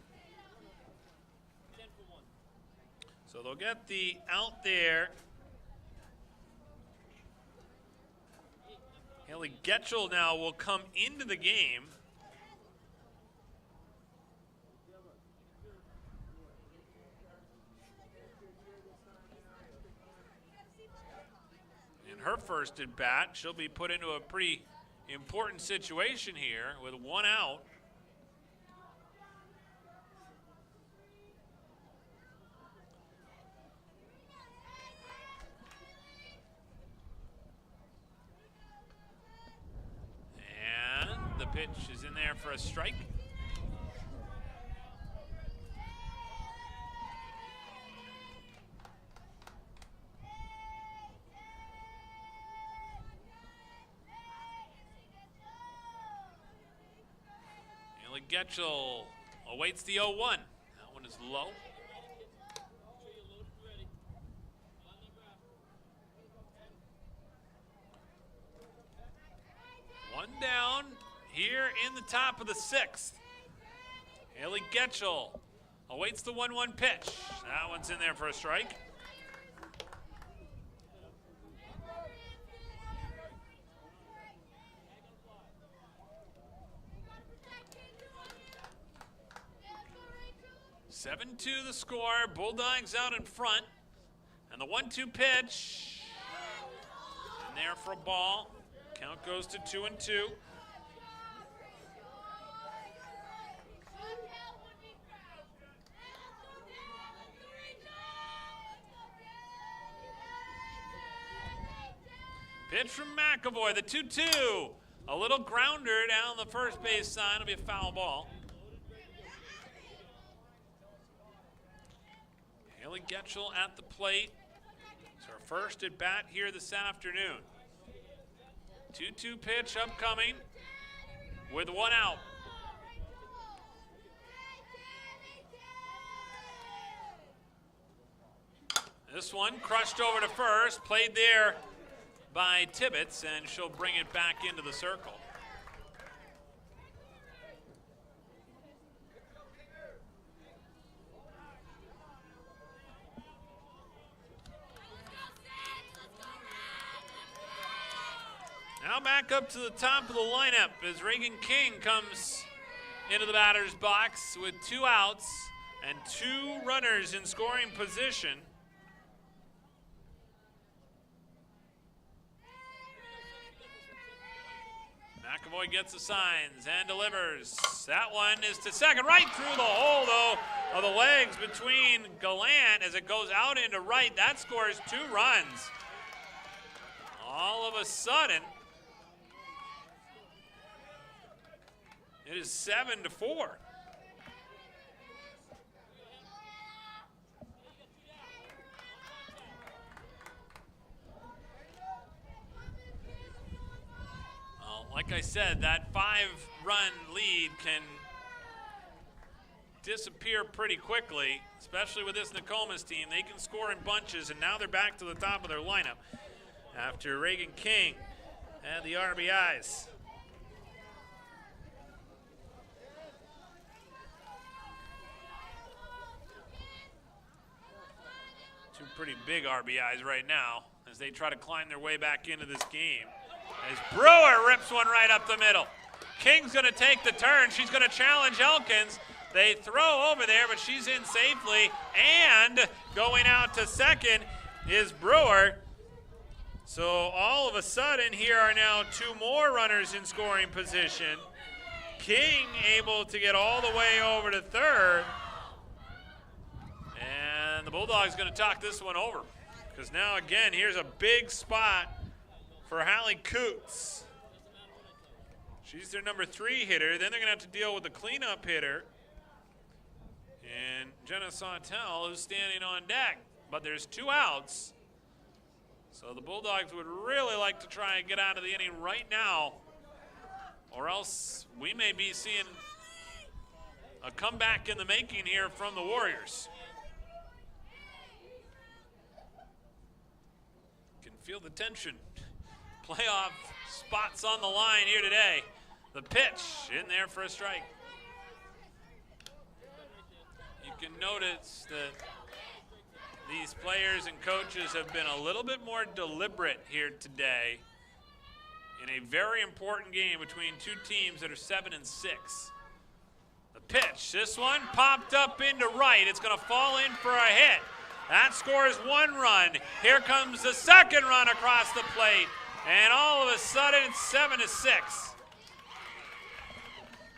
So they'll get the out there. Haley Getchell now will come into the game. her first at bat. She'll be put into a pretty important situation here with one out. And the pitch is in there for a strike. Getchell awaits the 0-1. That one is low. One down here in the top of the 6th. Haley Getchell awaits the 1-1 pitch. That one's in there for a strike. Seven 7-2 the score. Bulldogs out in front. And the 1-2 pitch. In there for a ball. Count goes to 2-2. Pitch from McAvoy, the 2-2. A little grounder down the first base side. It'll be a foul ball. Haley Getchell at the plate. It's her first at bat here this afternoon. 2-2 pitch upcoming with one out. This one crushed over to first, played there by Tibbetts, and she'll bring it back into the circle. Now back up to the top of the lineup as Reagan King comes into the batter's box with 2 outs and 2 runners in scoring position. McAvoy gets the signs and delivers. That one is to second, right through the hole, though, of the legs between Gallant as it goes out into right. That scores 2 runs. All of a sudden, it is 7-4. Well, like I said, that 5-run lead can disappear pretty quickly, especially with this Nokomis team. They can score in bunches, and now they're back to the top of their lineup after Reagan King had the RBIs. 2 pretty big RBIs right now as they try to climb their way back into this game. As Brewer rips one right up the middle. King's going to take the turn. She's going to challenge Elkins. They throw over there, but she's in safely. And going out to second is Brewer. So all of a sudden, here are now 2 more runners in scoring position. King able to get all the way over to third. And the Bulldogs going to talk this one over. Because now, again, here's a big spot for Hallie Coots. She's their number 3 hitter. Then they're going to have to deal with the cleanup hitter. And Jenna Sautel is standing on deck. But there's 2 outs. So the Bulldogs would really like to try and get out of the inning right now. Or else we may be seeing a comeback in the making here from the Warriors. Can feel the tension. Playoff spots on the line here today. The pitch in there for a strike. You can notice that these players and coaches have been a little bit more deliberate here today in a very important game between 2 teams that are 7-6. The pitch, this one popped up into right. It's going to fall in for a hit. That scores 1 run. Here comes the second run across the plate. And all of a sudden, it's 7-6.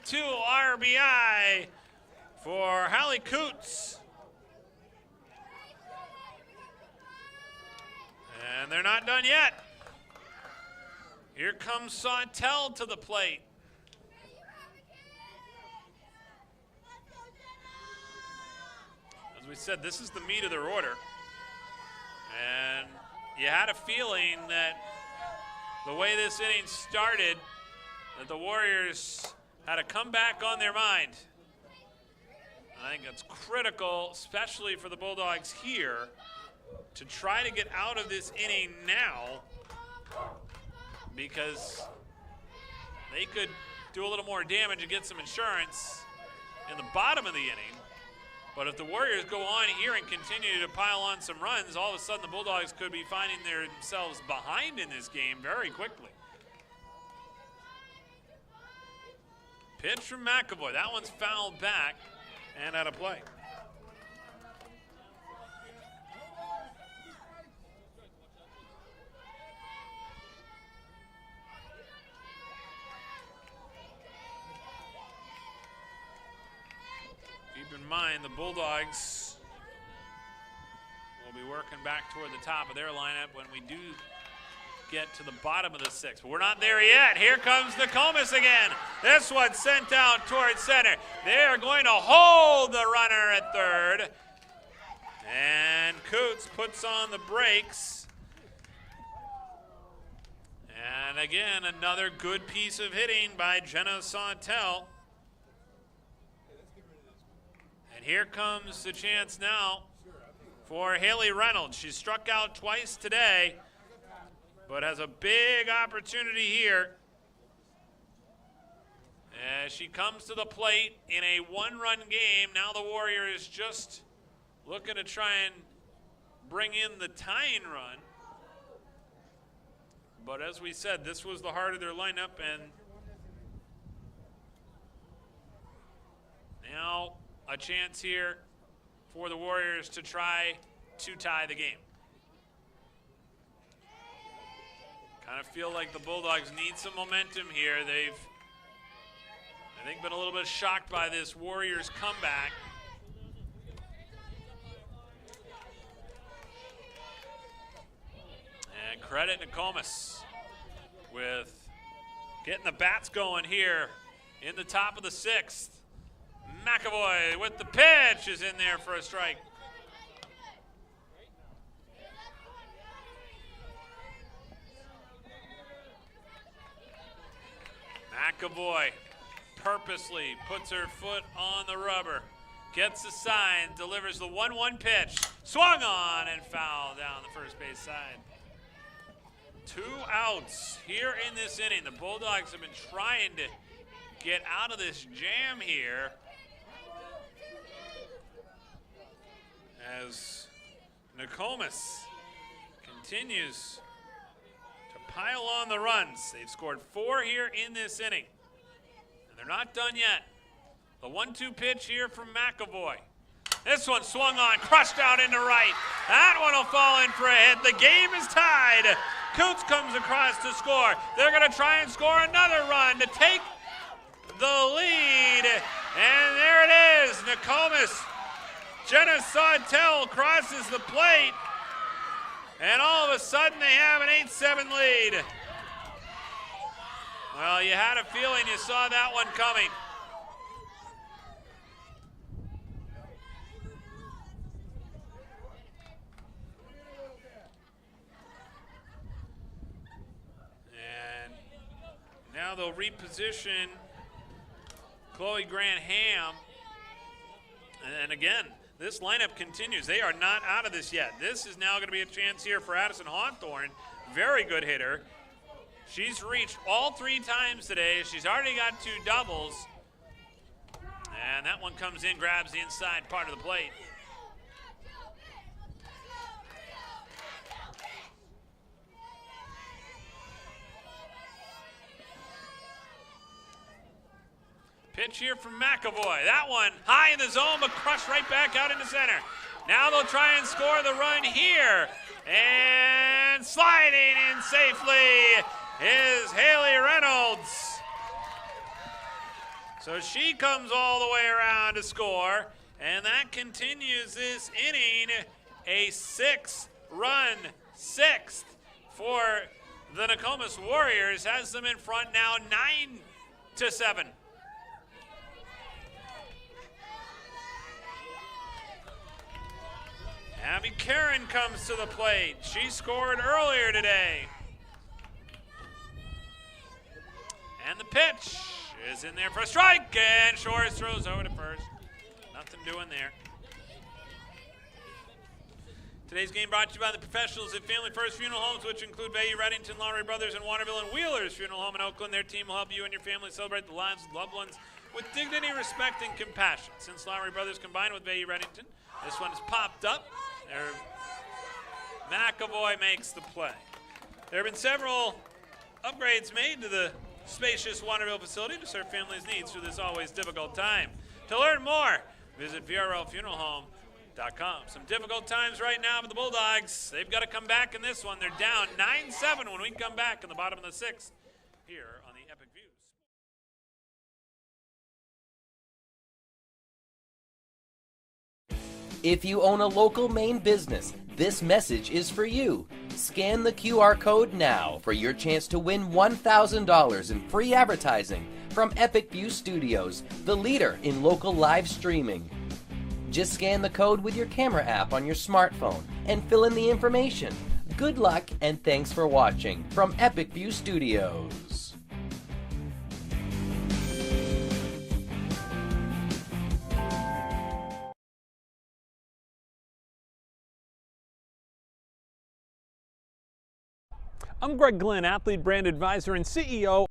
2 RBI for Hallie Coots. And they're not done yet. Here comes Sawtell to the plate. As we said, this is the meat of their order. And you had a feeling that the way this inning started, that the Warriors had a comeback on their mind. I think it's critical, especially for the Bulldogs here, to try to get out of this inning now, because they could do a little more damage and get some insurance in the bottom of the inning. But if the Warriors go on here and continue to pile on some runs, all of a sudden the Bulldogs could be finding themselves behind in this game very quickly. Pitch from McAvoy. That one's fouled back and out of play. Keep in mind, the Bulldogs will be working back toward the top of their lineup when we do get to the bottom of the 6th. But we're not there yet. Here comes Nokomis again. This one sent out towards center. They are going to hold the runner at third. And Coots puts on the brakes. And again, another good piece of hitting by Jenna Sawtell. And here comes the chance now for Haley Reynolds. She struck out twice today, but has a big opportunity here as she comes to the plate in a 1-run game. Now the Warriors just looking to try and bring in the tying run. But as we said, this was the heart of their lineup, and now a chance here for the Warriors to try to tie the game. Kind of feel like the Bulldogs need some momentum here. They've, I think, been a little bit shocked by this Warriors comeback. And credit Nokomis with getting the bats going here in the top of the 6th. McAvoy with the pitch is in there for a strike. McAvoy purposely puts her foot on the rubber, gets the sign, delivers the 1-1 pitch, swung on and fouled down the first base side. 2 outs here in this inning. The Bulldogs have been trying to get out of this jam here as Nokomis continues to pile on the runs. They've scored 4 here in this inning, and they're not done yet. The 1-2 pitch here from McAvoy. This one swung on, crushed out into right. That one will fall in for a hit. The game is tied. Coots comes across to score. They're going to try and score another run to take the lead. And there it is. Nokomis. Jenna Sawtell crosses the plate. And all of a sudden they have an 8-7 lead. Well, you had a feeling you saw that one coming. And now they'll reposition Chloe Grant-Ham. And again, this lineup continues. They are not out of this yet. This is now going to be a chance here for Addison Hawthorne. Very good hitter. She's reached all 3 times today. She's already got 2 doubles. And that one comes in, grabs the inside part of the plate. Pitch here from McAvoy. That one high in the zone, but crushed right back out into center. Now they'll try and score the run here. And sliding in safely is Haley Reynolds. So she comes all the way around to score, and that continues this inning. A 6-run sixth for the Nokomis Warriors, has them in front now 9-7. Abby Karen comes to the plate. She scored earlier today. And the pitch is in there for a strike, and Shores throws over to first. Nothing doing there. Today's game brought to you by the professionals at Family First Funeral Homes, which include Bayou, Reddington, Lowry Brothers, and Waterville, and Wheelers Funeral Home in Oakland. Their team will help you and your family celebrate the lives of loved ones with dignity, respect, and compassion. Since Lowry Brothers combined with Bayou Reddington, this one has popped up. McAvoy makes the play. There have been several upgrades made to the spacious Waterville facility to serve families' needs through this always difficult time. To learn more, visit VRLFuneralHome.com. Some difficult times right now for the Bulldogs. They've got to come back in this one. They're down 9-7 when we come back in the bottom of the sixth here on the Epic Views. If you own a local Maine business, this message is for you. Scan the QR code now for your chance to win $1,000 in free advertising from Epic View Studios, the leader in local live streaming. Just scan the code with your camera app on your smartphone and fill in the information. Good luck and thanks for watching from Epic View Studios. I'm Greg Glenn, athlete brand advisor and CEO.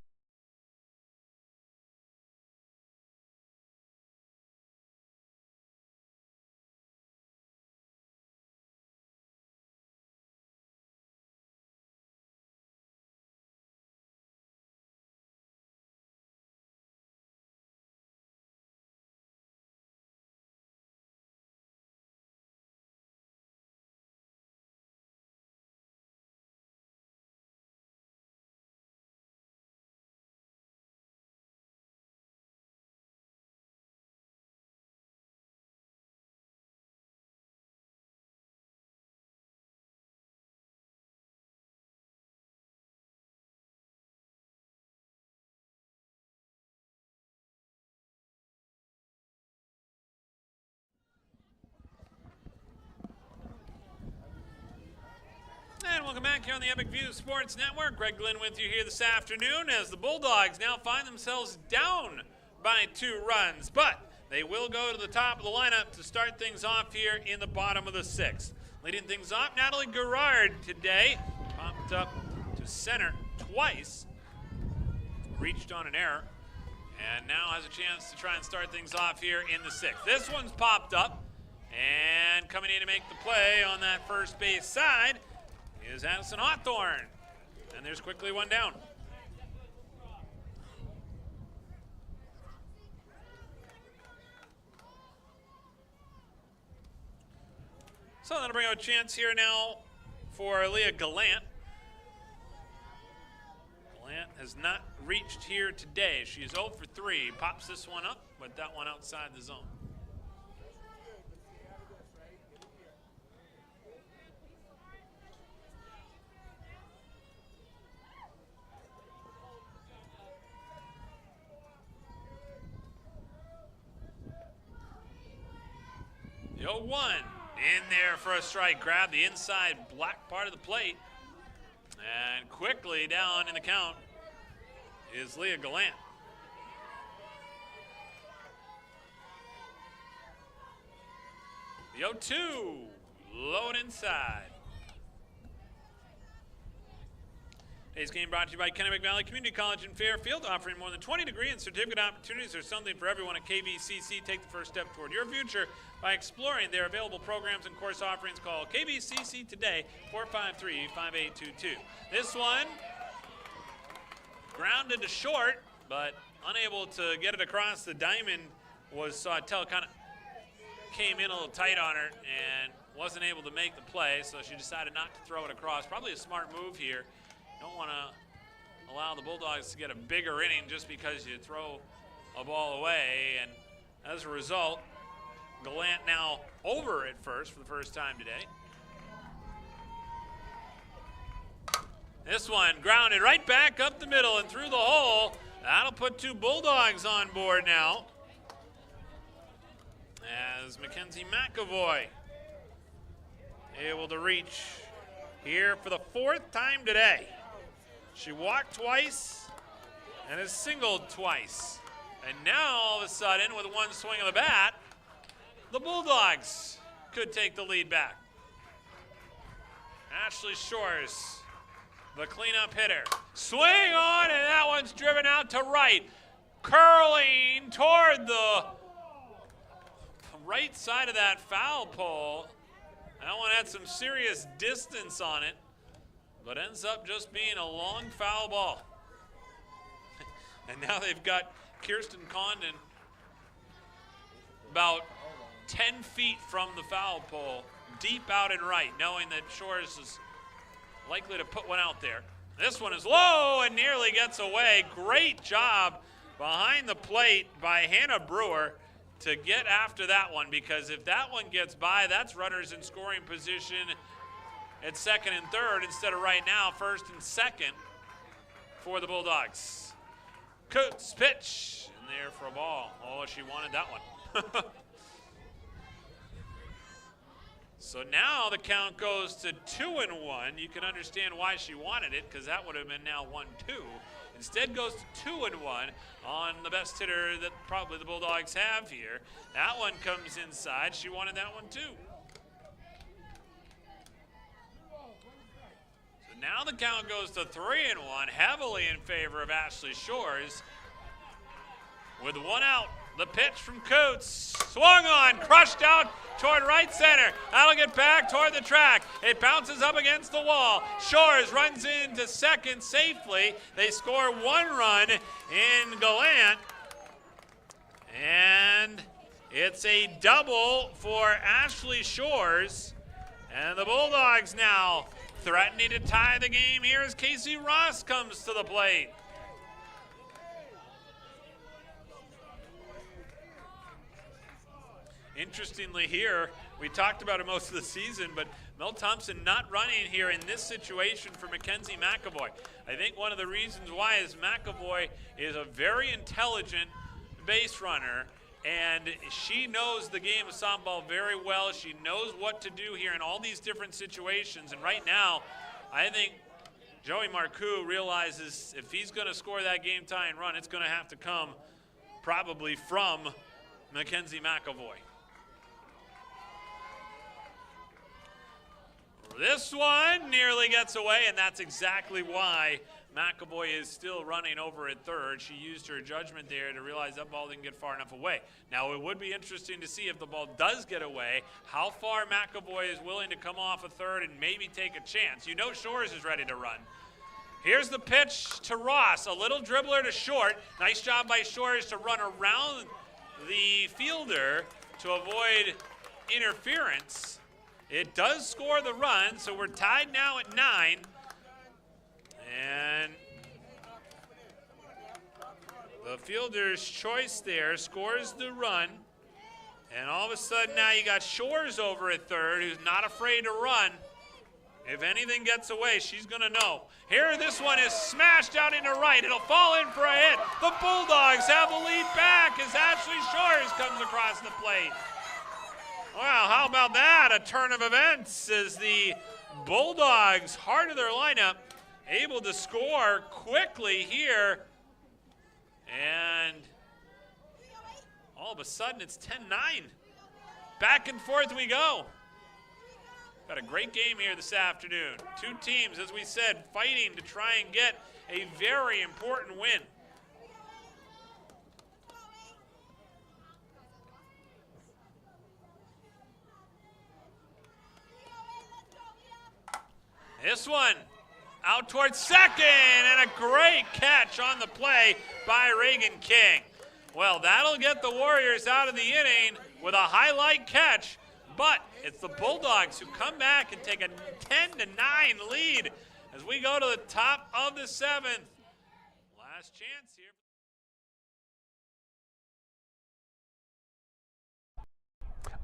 And welcome back here on the Epic View Sports Network. Greg Glenn with you here this afternoon as the Bulldogs now find themselves down by 2 runs. But they will go to the top of the lineup to start things off here in the bottom of the 6th. Leading things off, Natalie Gerard today. Popped up to center twice. Reached on an error. And now has a chance to try and start things off here in the 6th. This one's popped up. And coming in to make the play on that first base side is Addison Hawthorne. And there's quickly one down. So that'll bring out a chance here now for Leah Gallant. Gallant has not reached here today. She is 0 for 3. Pops this one up, but that one outside the zone. The 0-1 in there for a strike. Grab the inside black part of the plate. And quickly down in the count is Leah Gallant. The 0-2, low and inside. Today's game brought to you by Kennebec Valley Community College in Fairfield, offering more than 20 degree and certificate opportunities. There's something for everyone at KVCC. Take the first step toward your future by exploring their available programs and course offerings. Call KVCC today, 453-5822. This one grounded to short, but unable to get it across the diamond was Sawtell. Kind of came in a little tight on her and wasn't able to make the play, so she decided not to throw it across. Probably a smart move here. Don't want to allow the Bulldogs to get a bigger inning just because you throw a ball away. And as a result, Gallant now over at first for the first time today. This one grounded right back up the middle and through the hole. That'll put 2 Bulldogs on board now, as Mackenzie McAvoy able to reach here for the 4th time today. She walked twice and has singled twice. And now all of a sudden, with one swing of the bat, the Bulldogs could take the lead back. Ashley Shores, the cleanup hitter. Swing on, and that one's driven out to right. Curling toward the right side of that foul pole. That one had some serious distance on it, but ends up just being a long foul ball. And now they've got Kirsten Condon about 10 feet from the foul pole, deep out and right, knowing that Shores is likely to put one out there. This one is low and nearly gets away. Great job behind the plate by Hannah Brewer to get after that one, because if that one gets by, that's runners in scoring position at 2nd and 3rd instead of right now 1st and 2nd for the Bulldogs. Coots pitch in there for a ball. Oh, she wanted that one. So now the count goes to 2-1. You can understand why she wanted it, because that would have been now 1-2. Instead goes to 2-1 on the best hitter that probably the Bulldogs have here. That one comes inside. She wanted that one too. So now the count goes to 3-1, heavily in favor of Ashley Shores. With one out, the pitch from Coots. Swung on, crushed out toward right center. That'll get back toward the track. It bounces up against the wall. Shores runs into 2nd safely. They score 1 run in Gallant. And it's a double for Ashley Shores. And the Bulldogs now threatening to tie the game here as Casey Ross comes to the plate. Interestingly here, we talked about it most of the season, but Mel Thompson not running here in this situation for Mackenzie McAvoy. I think one of the reasons why is McAvoy is a very intelligent base runner, and she knows the game of softball very well. She knows what to do here in all these different situations, and right now, I think Joey Marcoux realizes if he's going to score that game-tying run, it's going to have to come probably from Mackenzie McAvoy. This one nearly gets away, and that's exactly why McAvoy is still running over at 3rd. She used her judgment there to realize that ball didn't get far enough away. Now, it would be interesting to see if the ball does get away, how far McAvoy is willing to come off of 3rd and maybe take a chance. You know Shores is ready to run. Here's the pitch to Ross, a little dribbler to short. Nice job by Shores to run around the fielder to avoid interference. It does score the run, so we're tied now at 9. And the fielder's choice there scores the run. And all of a sudden now you got Shores over at 3rd, who's not afraid to run. If anything gets away, she's going to know. Here, this one is smashed out into right. It'll fall in for a hit. The Bulldogs have the lead back as Ashley Shores comes across the plate. Wow, how about that? A turn of events as the Bulldogs, heart of their lineup, able to score quickly here. And all of a sudden, it's 10-9. Back and forth we go. Got a great game here this afternoon. 2 teams, as we said, fighting to try and get a very important win. This one out towards 2nd, and a great catch on the play by Reagan King. Well, that'll get the Warriors out of the inning with a highlight catch, but it's the Bulldogs who come back and take a 10-9 lead as we go to the top of the 7th. Last chance here.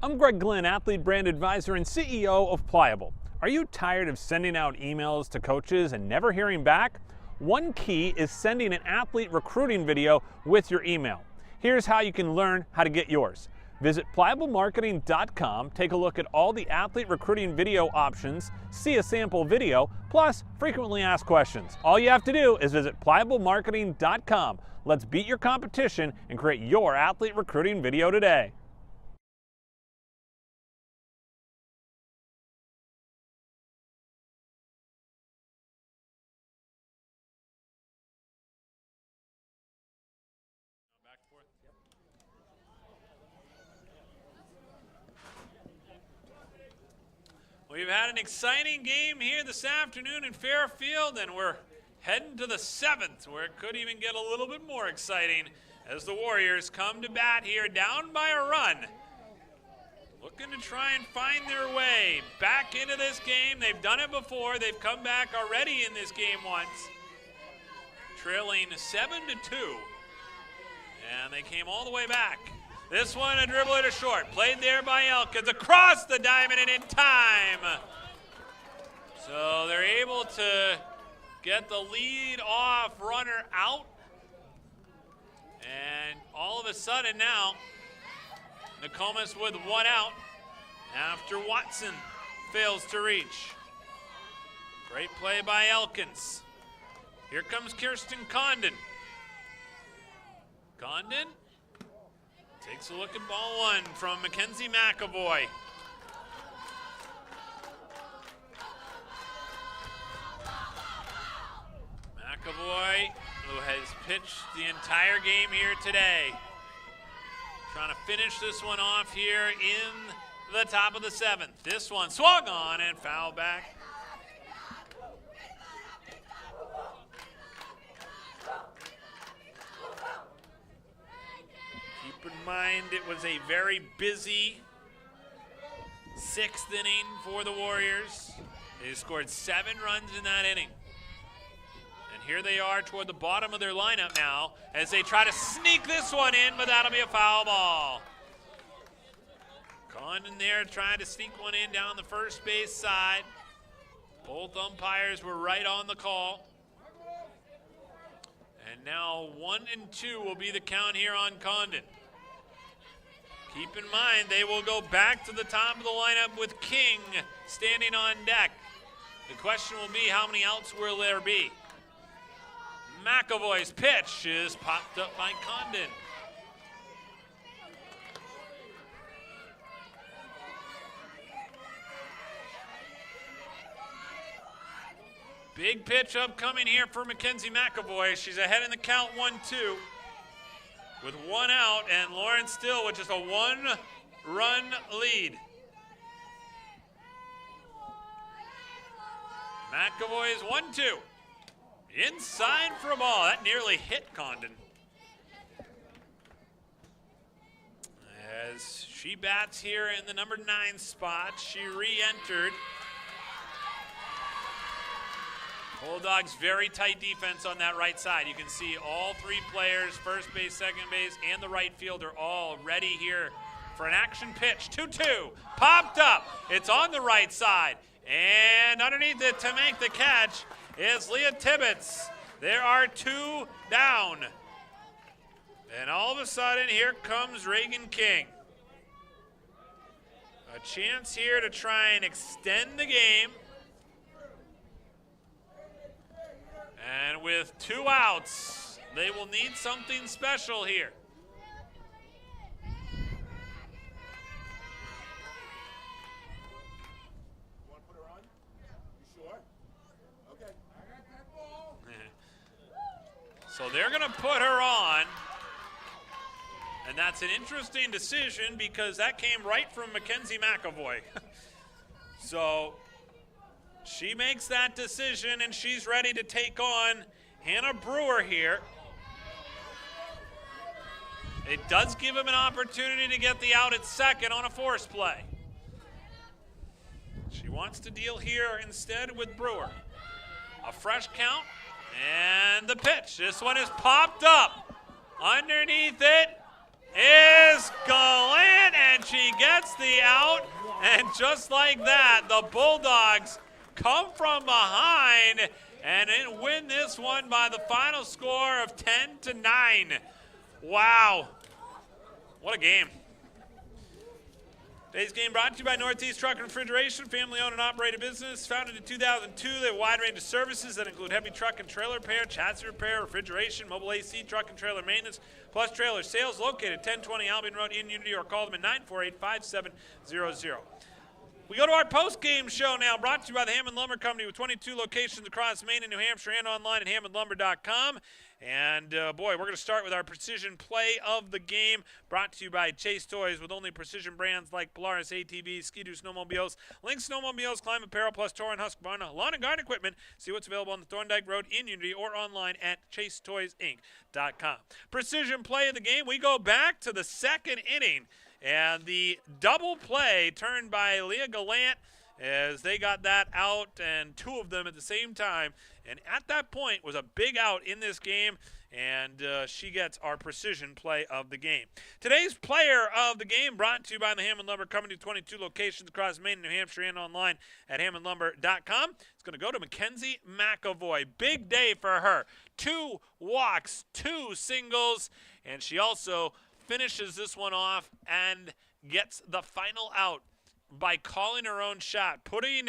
I'm Greg Glynn, Athlete Brand Advisor and CEO of Pliable. Are you tired of sending out emails to coaches and never hearing back? One key is sending an athlete recruiting video with your email. Here's how you can learn how to get yours. Visit pliablemarketing.com, take a look at all the athlete recruiting video options, see a sample video, plus frequently asked questions. All you have to do is visit pliablemarketing.com. Let's beat your competition and create your athlete recruiting video today. We've had an exciting game here this afternoon in Fairfield, and we're heading to the 7th, where it could even get a little bit more exciting as the Warriors come to bat here, down by a run, looking to try and find their way back into this game. They've done it before. They've come back already in this game once, trailing 7-2, and they came all the way back. This one, a dribble to short. Played there by Elkins. Across the diamond and in time. So they're able to get the lead off runner out. And all of a sudden now, Nokomis with one out after Watson fails to reach. Great play by Elkins. Here comes Kirsten Condon. Condon takes a look at ball one from Mackenzie McAvoy. McAvoy, who has pitched the entire game here today, trying to finish this one off here in the top of the 7th. This one swung on and foul back. Keep in mind, it was a very busy 6th inning for the Warriors. They scored 7 runs in that inning. And here they are toward the bottom of their lineup now as they try to sneak this one in, but that'll be a foul ball. Condon there trying to sneak one in down the first base side. Both umpires were right on the call. And now 1 and 2 will be the count here on Condon. Keep in mind, they will go back to the top of the lineup with King standing on deck. The question will be, how many outs will there be? McAvoy's pitch is popped up by Condon. Big pitch upcoming here for Mackenzie McAvoy. She's ahead in the count 1-2 with 1 out, and Lauren Still with just a 1-run lead. McAvoy's 1-2. Inside for a ball. That nearly hit Condon. As she bats here in the number 9 spot, she re-entered. Bulldogs, very tight defense on that right side. You can see all 3 players, first base, second base, and the right fielder, all ready here for an action pitch. 2-2, popped up. It's on the right side. And underneath it to make the catch is Leah Tibbetts. There are 2 down. And all of a sudden, here comes Reagan King. A chance here to try and extend the game. And with 2 outs, they will need something special here. You want to put her on? You sure? Okay. I got that ball. So they're going to put her on. And that's an interesting decision because that came right from Mackenzie McAvoy. So she makes that decision, and she's ready to take on Hannah Brewer here. It does give him an opportunity to get the out at second on a force play. She wants to deal here instead with Brewer. A fresh count, and the pitch. This one is popped up. Underneath it is Gallant, and she gets the out. And just like that, the Bulldogs come from behind and then win this one by the final score of 10-9. Wow. What a game. Today's game brought to you by Northeast Truck and Refrigeration, family-owned and operated business. Founded in 2002, they have a wide range of services that include heavy truck and trailer repair, chassis repair, refrigeration, mobile AC, truck and trailer maintenance, plus trailer sales. Located 1020 Albion Road in Unity, or call them at 948-5700. We go to our post-game show now, brought to you by the Hammond Lumber Company with 22 locations across Maine and New Hampshire and online at hammondlumber.com. And, boy, we're going to start with our precision play of the game, brought to you by Chase Toys with only precision brands like Polaris ATVs, Ski-Doo snowmobiles, Lynx snowmobiles, Climb Apparel, plus Torin Husqvarna lawn and garden equipment. See what's available on the Thorndike Road in Unity or online at chasetoysinc.com. Precision play of the game, we go back to the second inning. And the double play turned by Leah Gallant as they got that out, and two of them at the same time. And at that point was a big out in this game, and she gets our precision play of the game. Today's player of the game brought to you by the Hammond Lumber Company, 22 locations across Maine and New Hampshire and online at hammondlumber.com. It's going to go to Mackenzie McAvoy. Big day for her. 2 walks, 2 singles, and she also finishes this one off and gets the final out by calling her own shot, putting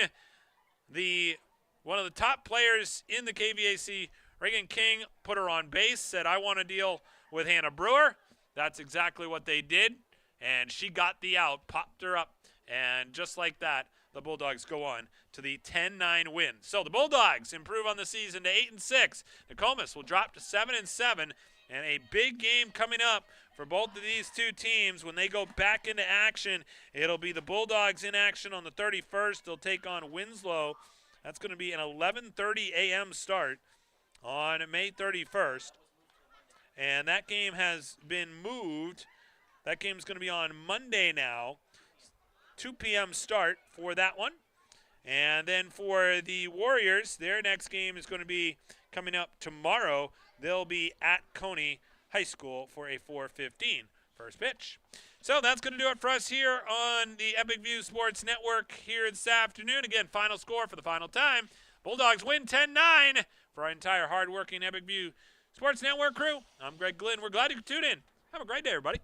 one of the top players in the KVAC, Reagan King, put her on base, said, I want to deal with Hannah Brewer. That's exactly what they did, and she got the out, popped her up, and just like that, the Bulldogs go on to the 10-9 win. So the Bulldogs improve on the season to 8-6. Nokomis will drop to 7-7, and a big game coming up for both of these two teams. When they go back into action, it'll be the Bulldogs in action on the 31st. They'll take on Winslow. That's going to be an 11:30 a.m. start on May 31st. And that game has been moved. That game's going to be on Monday now. 2 p.m. start for that one. And then for the Warriors, their next game is going to be coming up tomorrow. They'll be at Coney High School for a 4:15 first pitch. So that's going to do it for us here on the Epic View Sports Network here this afternoon. Again, final score for the final time. Bulldogs win 10-9. For our entire hard-working Epic View Sports Network crew, I'm Greg Glynn. We're glad you could tune in. Have a great day, everybody.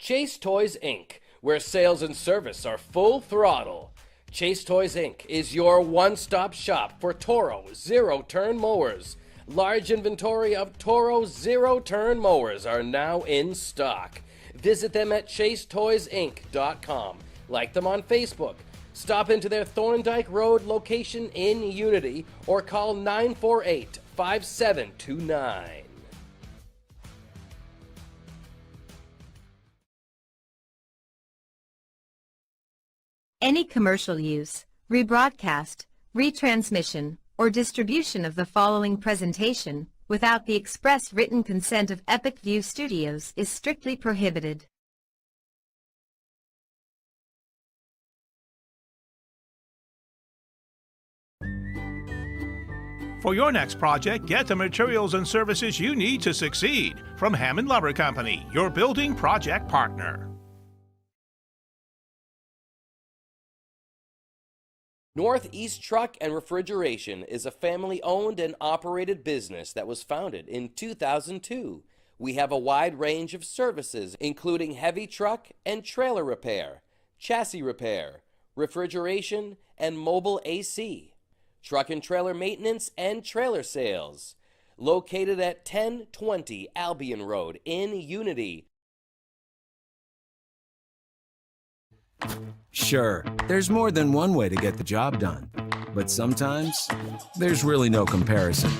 Chase Toys Inc., where sales and service are full throttle. Chase Toys Inc. is your one-stop shop for Toro zero-turn mowers. Large inventory of Toro zero-turn mowers are now in stock. Visit them at chasetoysinc.com. Like them on Facebook. Stop into their Thorndike Road location in Unity or call 948-5729. Any commercial use, rebroadcast, retransmission, or distribution of the following presentation without the express written consent of Epic View Studios is strictly prohibited. For your next project, get the materials and services you need to succeed from Hammond Lumber Company, your building project partner. Northeast Truck and Refrigeration is a family-owned and operated business that was founded in 2002. We have a wide range of services, including heavy truck and trailer repair, chassis repair, refrigeration, and mobile AC, truck and trailer maintenance and trailer sales. located at 1020 Albion Road in Unity. Sure, there's more than one way to get the job done, but sometimes there's really no comparison.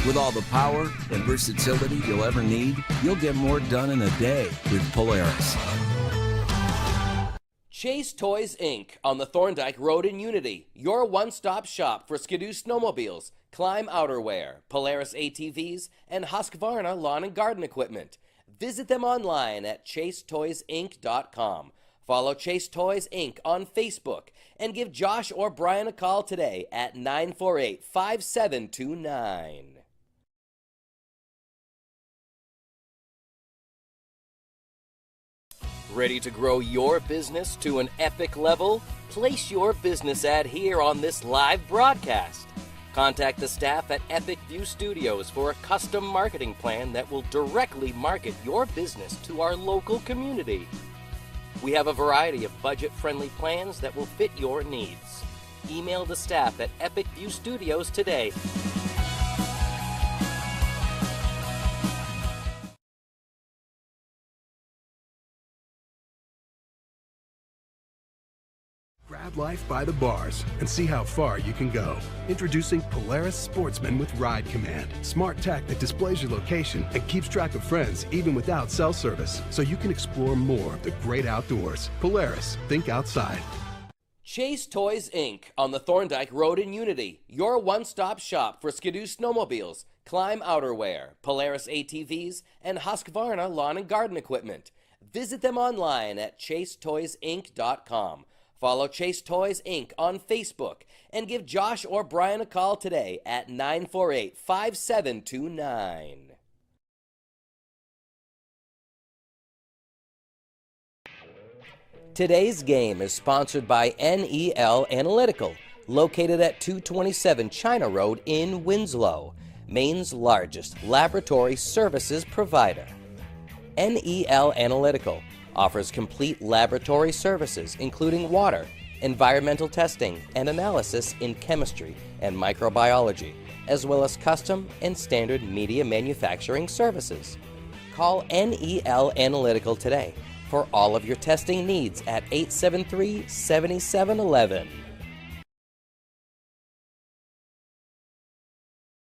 With all the power and versatility you'll ever need, you'll get more done in a day with Polaris. Chase Toys Inc. on the Thorndike Road in Unity, your one-stop shop for Skidoo snowmobiles, Climb outerwear, Polaris ATVs, and Husqvarna lawn and garden equipment. Visit them online at chasetoysinc.com. Follow Chase Toys Inc. on Facebook and give Josh or Brian a call today at 948-5729. Ready to grow your business to an epic level? Place your business ad here on this live broadcast. Contact the staff at Epic View Studios for a custom marketing plan that will directly market your business to our local community. We have a variety of budget-friendly plans that will fit your needs. Email the staff at Epic View Studios today. Grab life by the bars and see how far you can go. Introducing Polaris Sportsman with Ride Command. Smart tech that displays your location and keeps track of friends even without cell service, so you can explore more of the great outdoors. Polaris, think outside. Chase Toys Inc. on the Thorndike Road in Unity, your one-stop shop for Skidoo snowmobiles, Climb outerwear, Polaris ATVs, and Husqvarna lawn and garden equipment. Visit them online at chasetoysinc.com. Follow Chase Toys Inc. on Facebook and give Josh or Brian a call today at 948-5729. Today's game is sponsored by NEL Analytical, located at 227 China Road in Winslow, Maine's largest laboratory services provider. NEL Analytical offers complete laboratory services including water, environmental testing, and analysis in chemistry and microbiology, as well as custom and standard media manufacturing services. Call NEL Analytical today for all of your testing needs at 873-7711.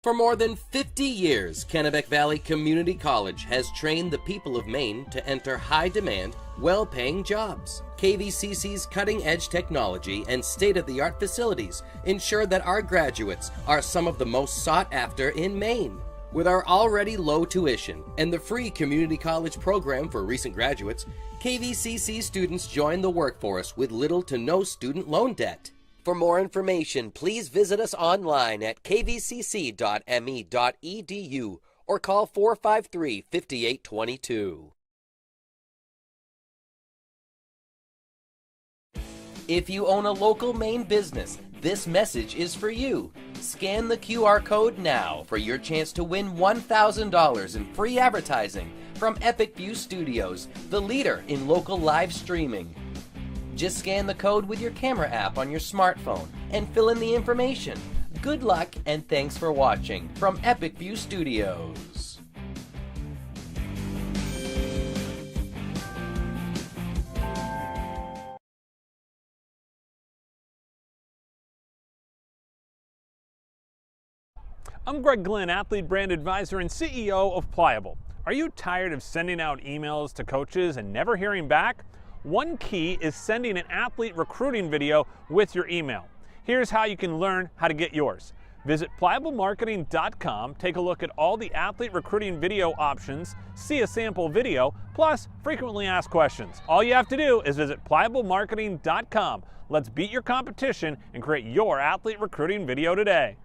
For more than 50 years, Kennebec Valley Community College has trained the people of Maine to enter high-demand, well-paying jobs. KVCC's cutting-edge technology and state-of-the-art facilities ensure that our graduates are some of the most sought after in Maine. With our already low tuition and the free community college program for recent graduates, KVCC students join the workforce with little to no student loan debt. For more information, please visit us online at kvcc.me.edu or call 453-5822. If you own a local Maine business, this message is for you. Scan the QR code now for your chance to win $1,000 in free advertising from Epic View Studios, the leader in local live streaming. Just scan the code with your camera app on your smartphone and fill in the information. Good luck and thanks for watching from Epic View Studios. I'm Greg Glynn, Athlete Brand Advisor and CEO of Pliable. Are you tired of sending out emails to coaches and never hearing back? One key is sending an athlete recruiting video with your email. Here's how you can learn how to get yours. Visit pliablemarketing.com, take a look at all the athlete recruiting video options, see a sample video, plus frequently asked questions. All you have to do is visit pliablemarketing.com. Let's beat your competition and create your athlete recruiting video today.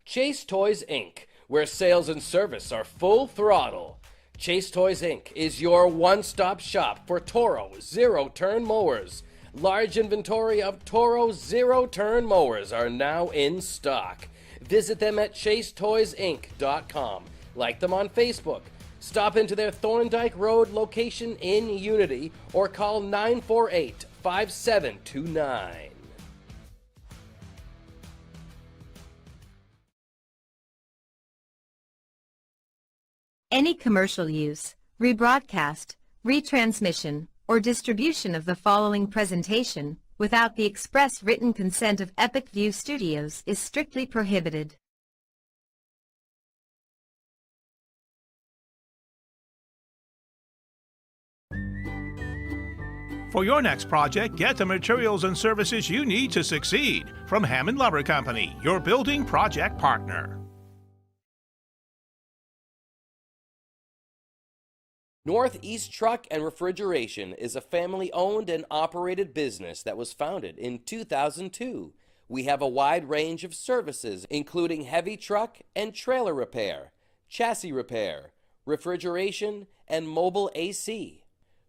Chase Toys Inc., where sales and service are full throttle. Chase Toys Inc. is your one-stop shop for Toro zero-turn mowers. Large inventory of Toro zero-turn mowers are now in stock. Visit them at chasetoysinc.com. Like them on Facebook. Stop into their Thorndike Road location in Unity or call 948-5729. Any commercial use, rebroadcast, retransmission, or distribution of the following presentation without the express written consent of Epic View Studios is strictly prohibited. For your next project, get the materials and services you need to succeed from Hammond Lumber Company, your building project partner. Northeast Truck and Refrigeration is a family-owned and operated business that was founded in 2002. We have a wide range of services, including heavy truck and trailer repair, chassis repair, refrigeration, and mobile AC,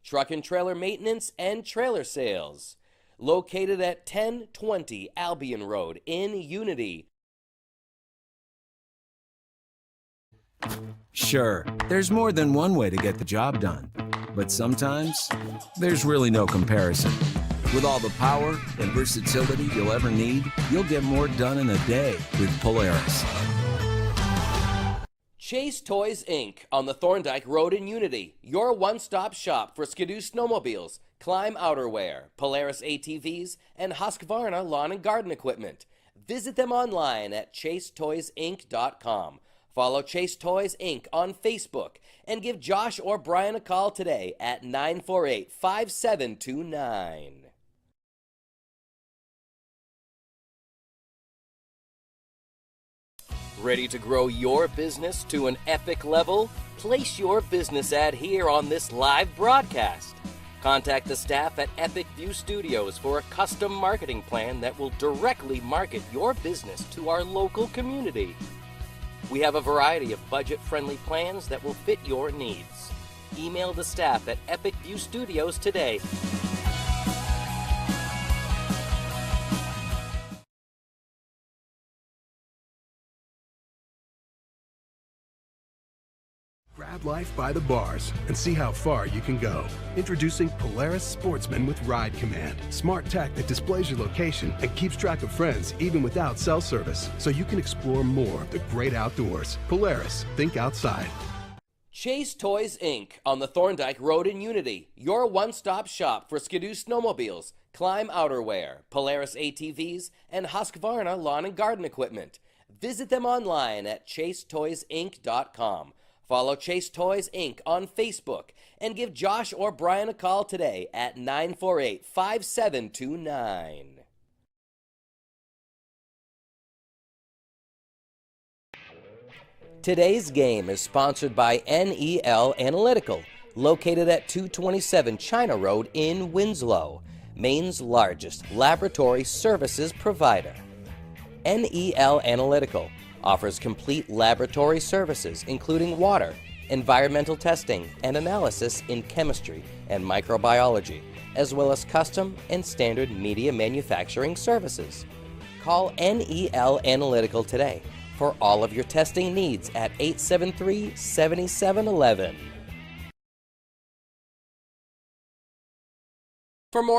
truck and trailer maintenance and trailer sales. Located at 1020 Albion Road in Unity. Sure, there's more than one way to get the job done, but sometimes there's really no comparison. With all the power and versatility you'll ever need, you'll get more done in a day with Polaris. Chase Toys Inc. on the Thorndike Road in Unity, your one-stop shop for Skidoo snowmobiles, Climb outerwear, Polaris ATVs, and Husqvarna lawn and garden equipment. Visit them online at chasetoysinc.com. Follow Chase Toys Inc. on Facebook and give Josh or Brian a call today at 948-5729. Ready to grow your business to an epic level? Place your business ad here on this live broadcast. Contact the staff at Epic View Studios for a custom marketing plan that will directly market your business to our local community. We have a variety of budget-friendly plans that will fit your needs. Email the staff at Epic View Studios today. Grab life by the bars and see how far you can go. Introducing Polaris Sportsman with Ride Command. Smart tech that displays your location and keeps track of friends even without cell service, so you can explore more of the great outdoors. Polaris, think outside. Chase Toys Inc. on the Thorndike Road in Unity, your one-stop shop for Skidoo snowmobiles, Climb outerwear, Polaris ATVs, and Husqvarna lawn and garden equipment. Visit them online at chasetoysinc.com. Follow Chase Toys Inc. on Facebook and give Josh or Brian a call today at 948-5729. Today's game is sponsored by NEL Analytical, located at 227 China Road in Winslow, Maine's largest laboratory services provider. NEL Analytical offers complete laboratory services including water, environmental testing, and analysis in chemistry and microbiology, as well as custom and standard media manufacturing services. Call NEL Analytical today for all of your testing needs at 873-7711. For more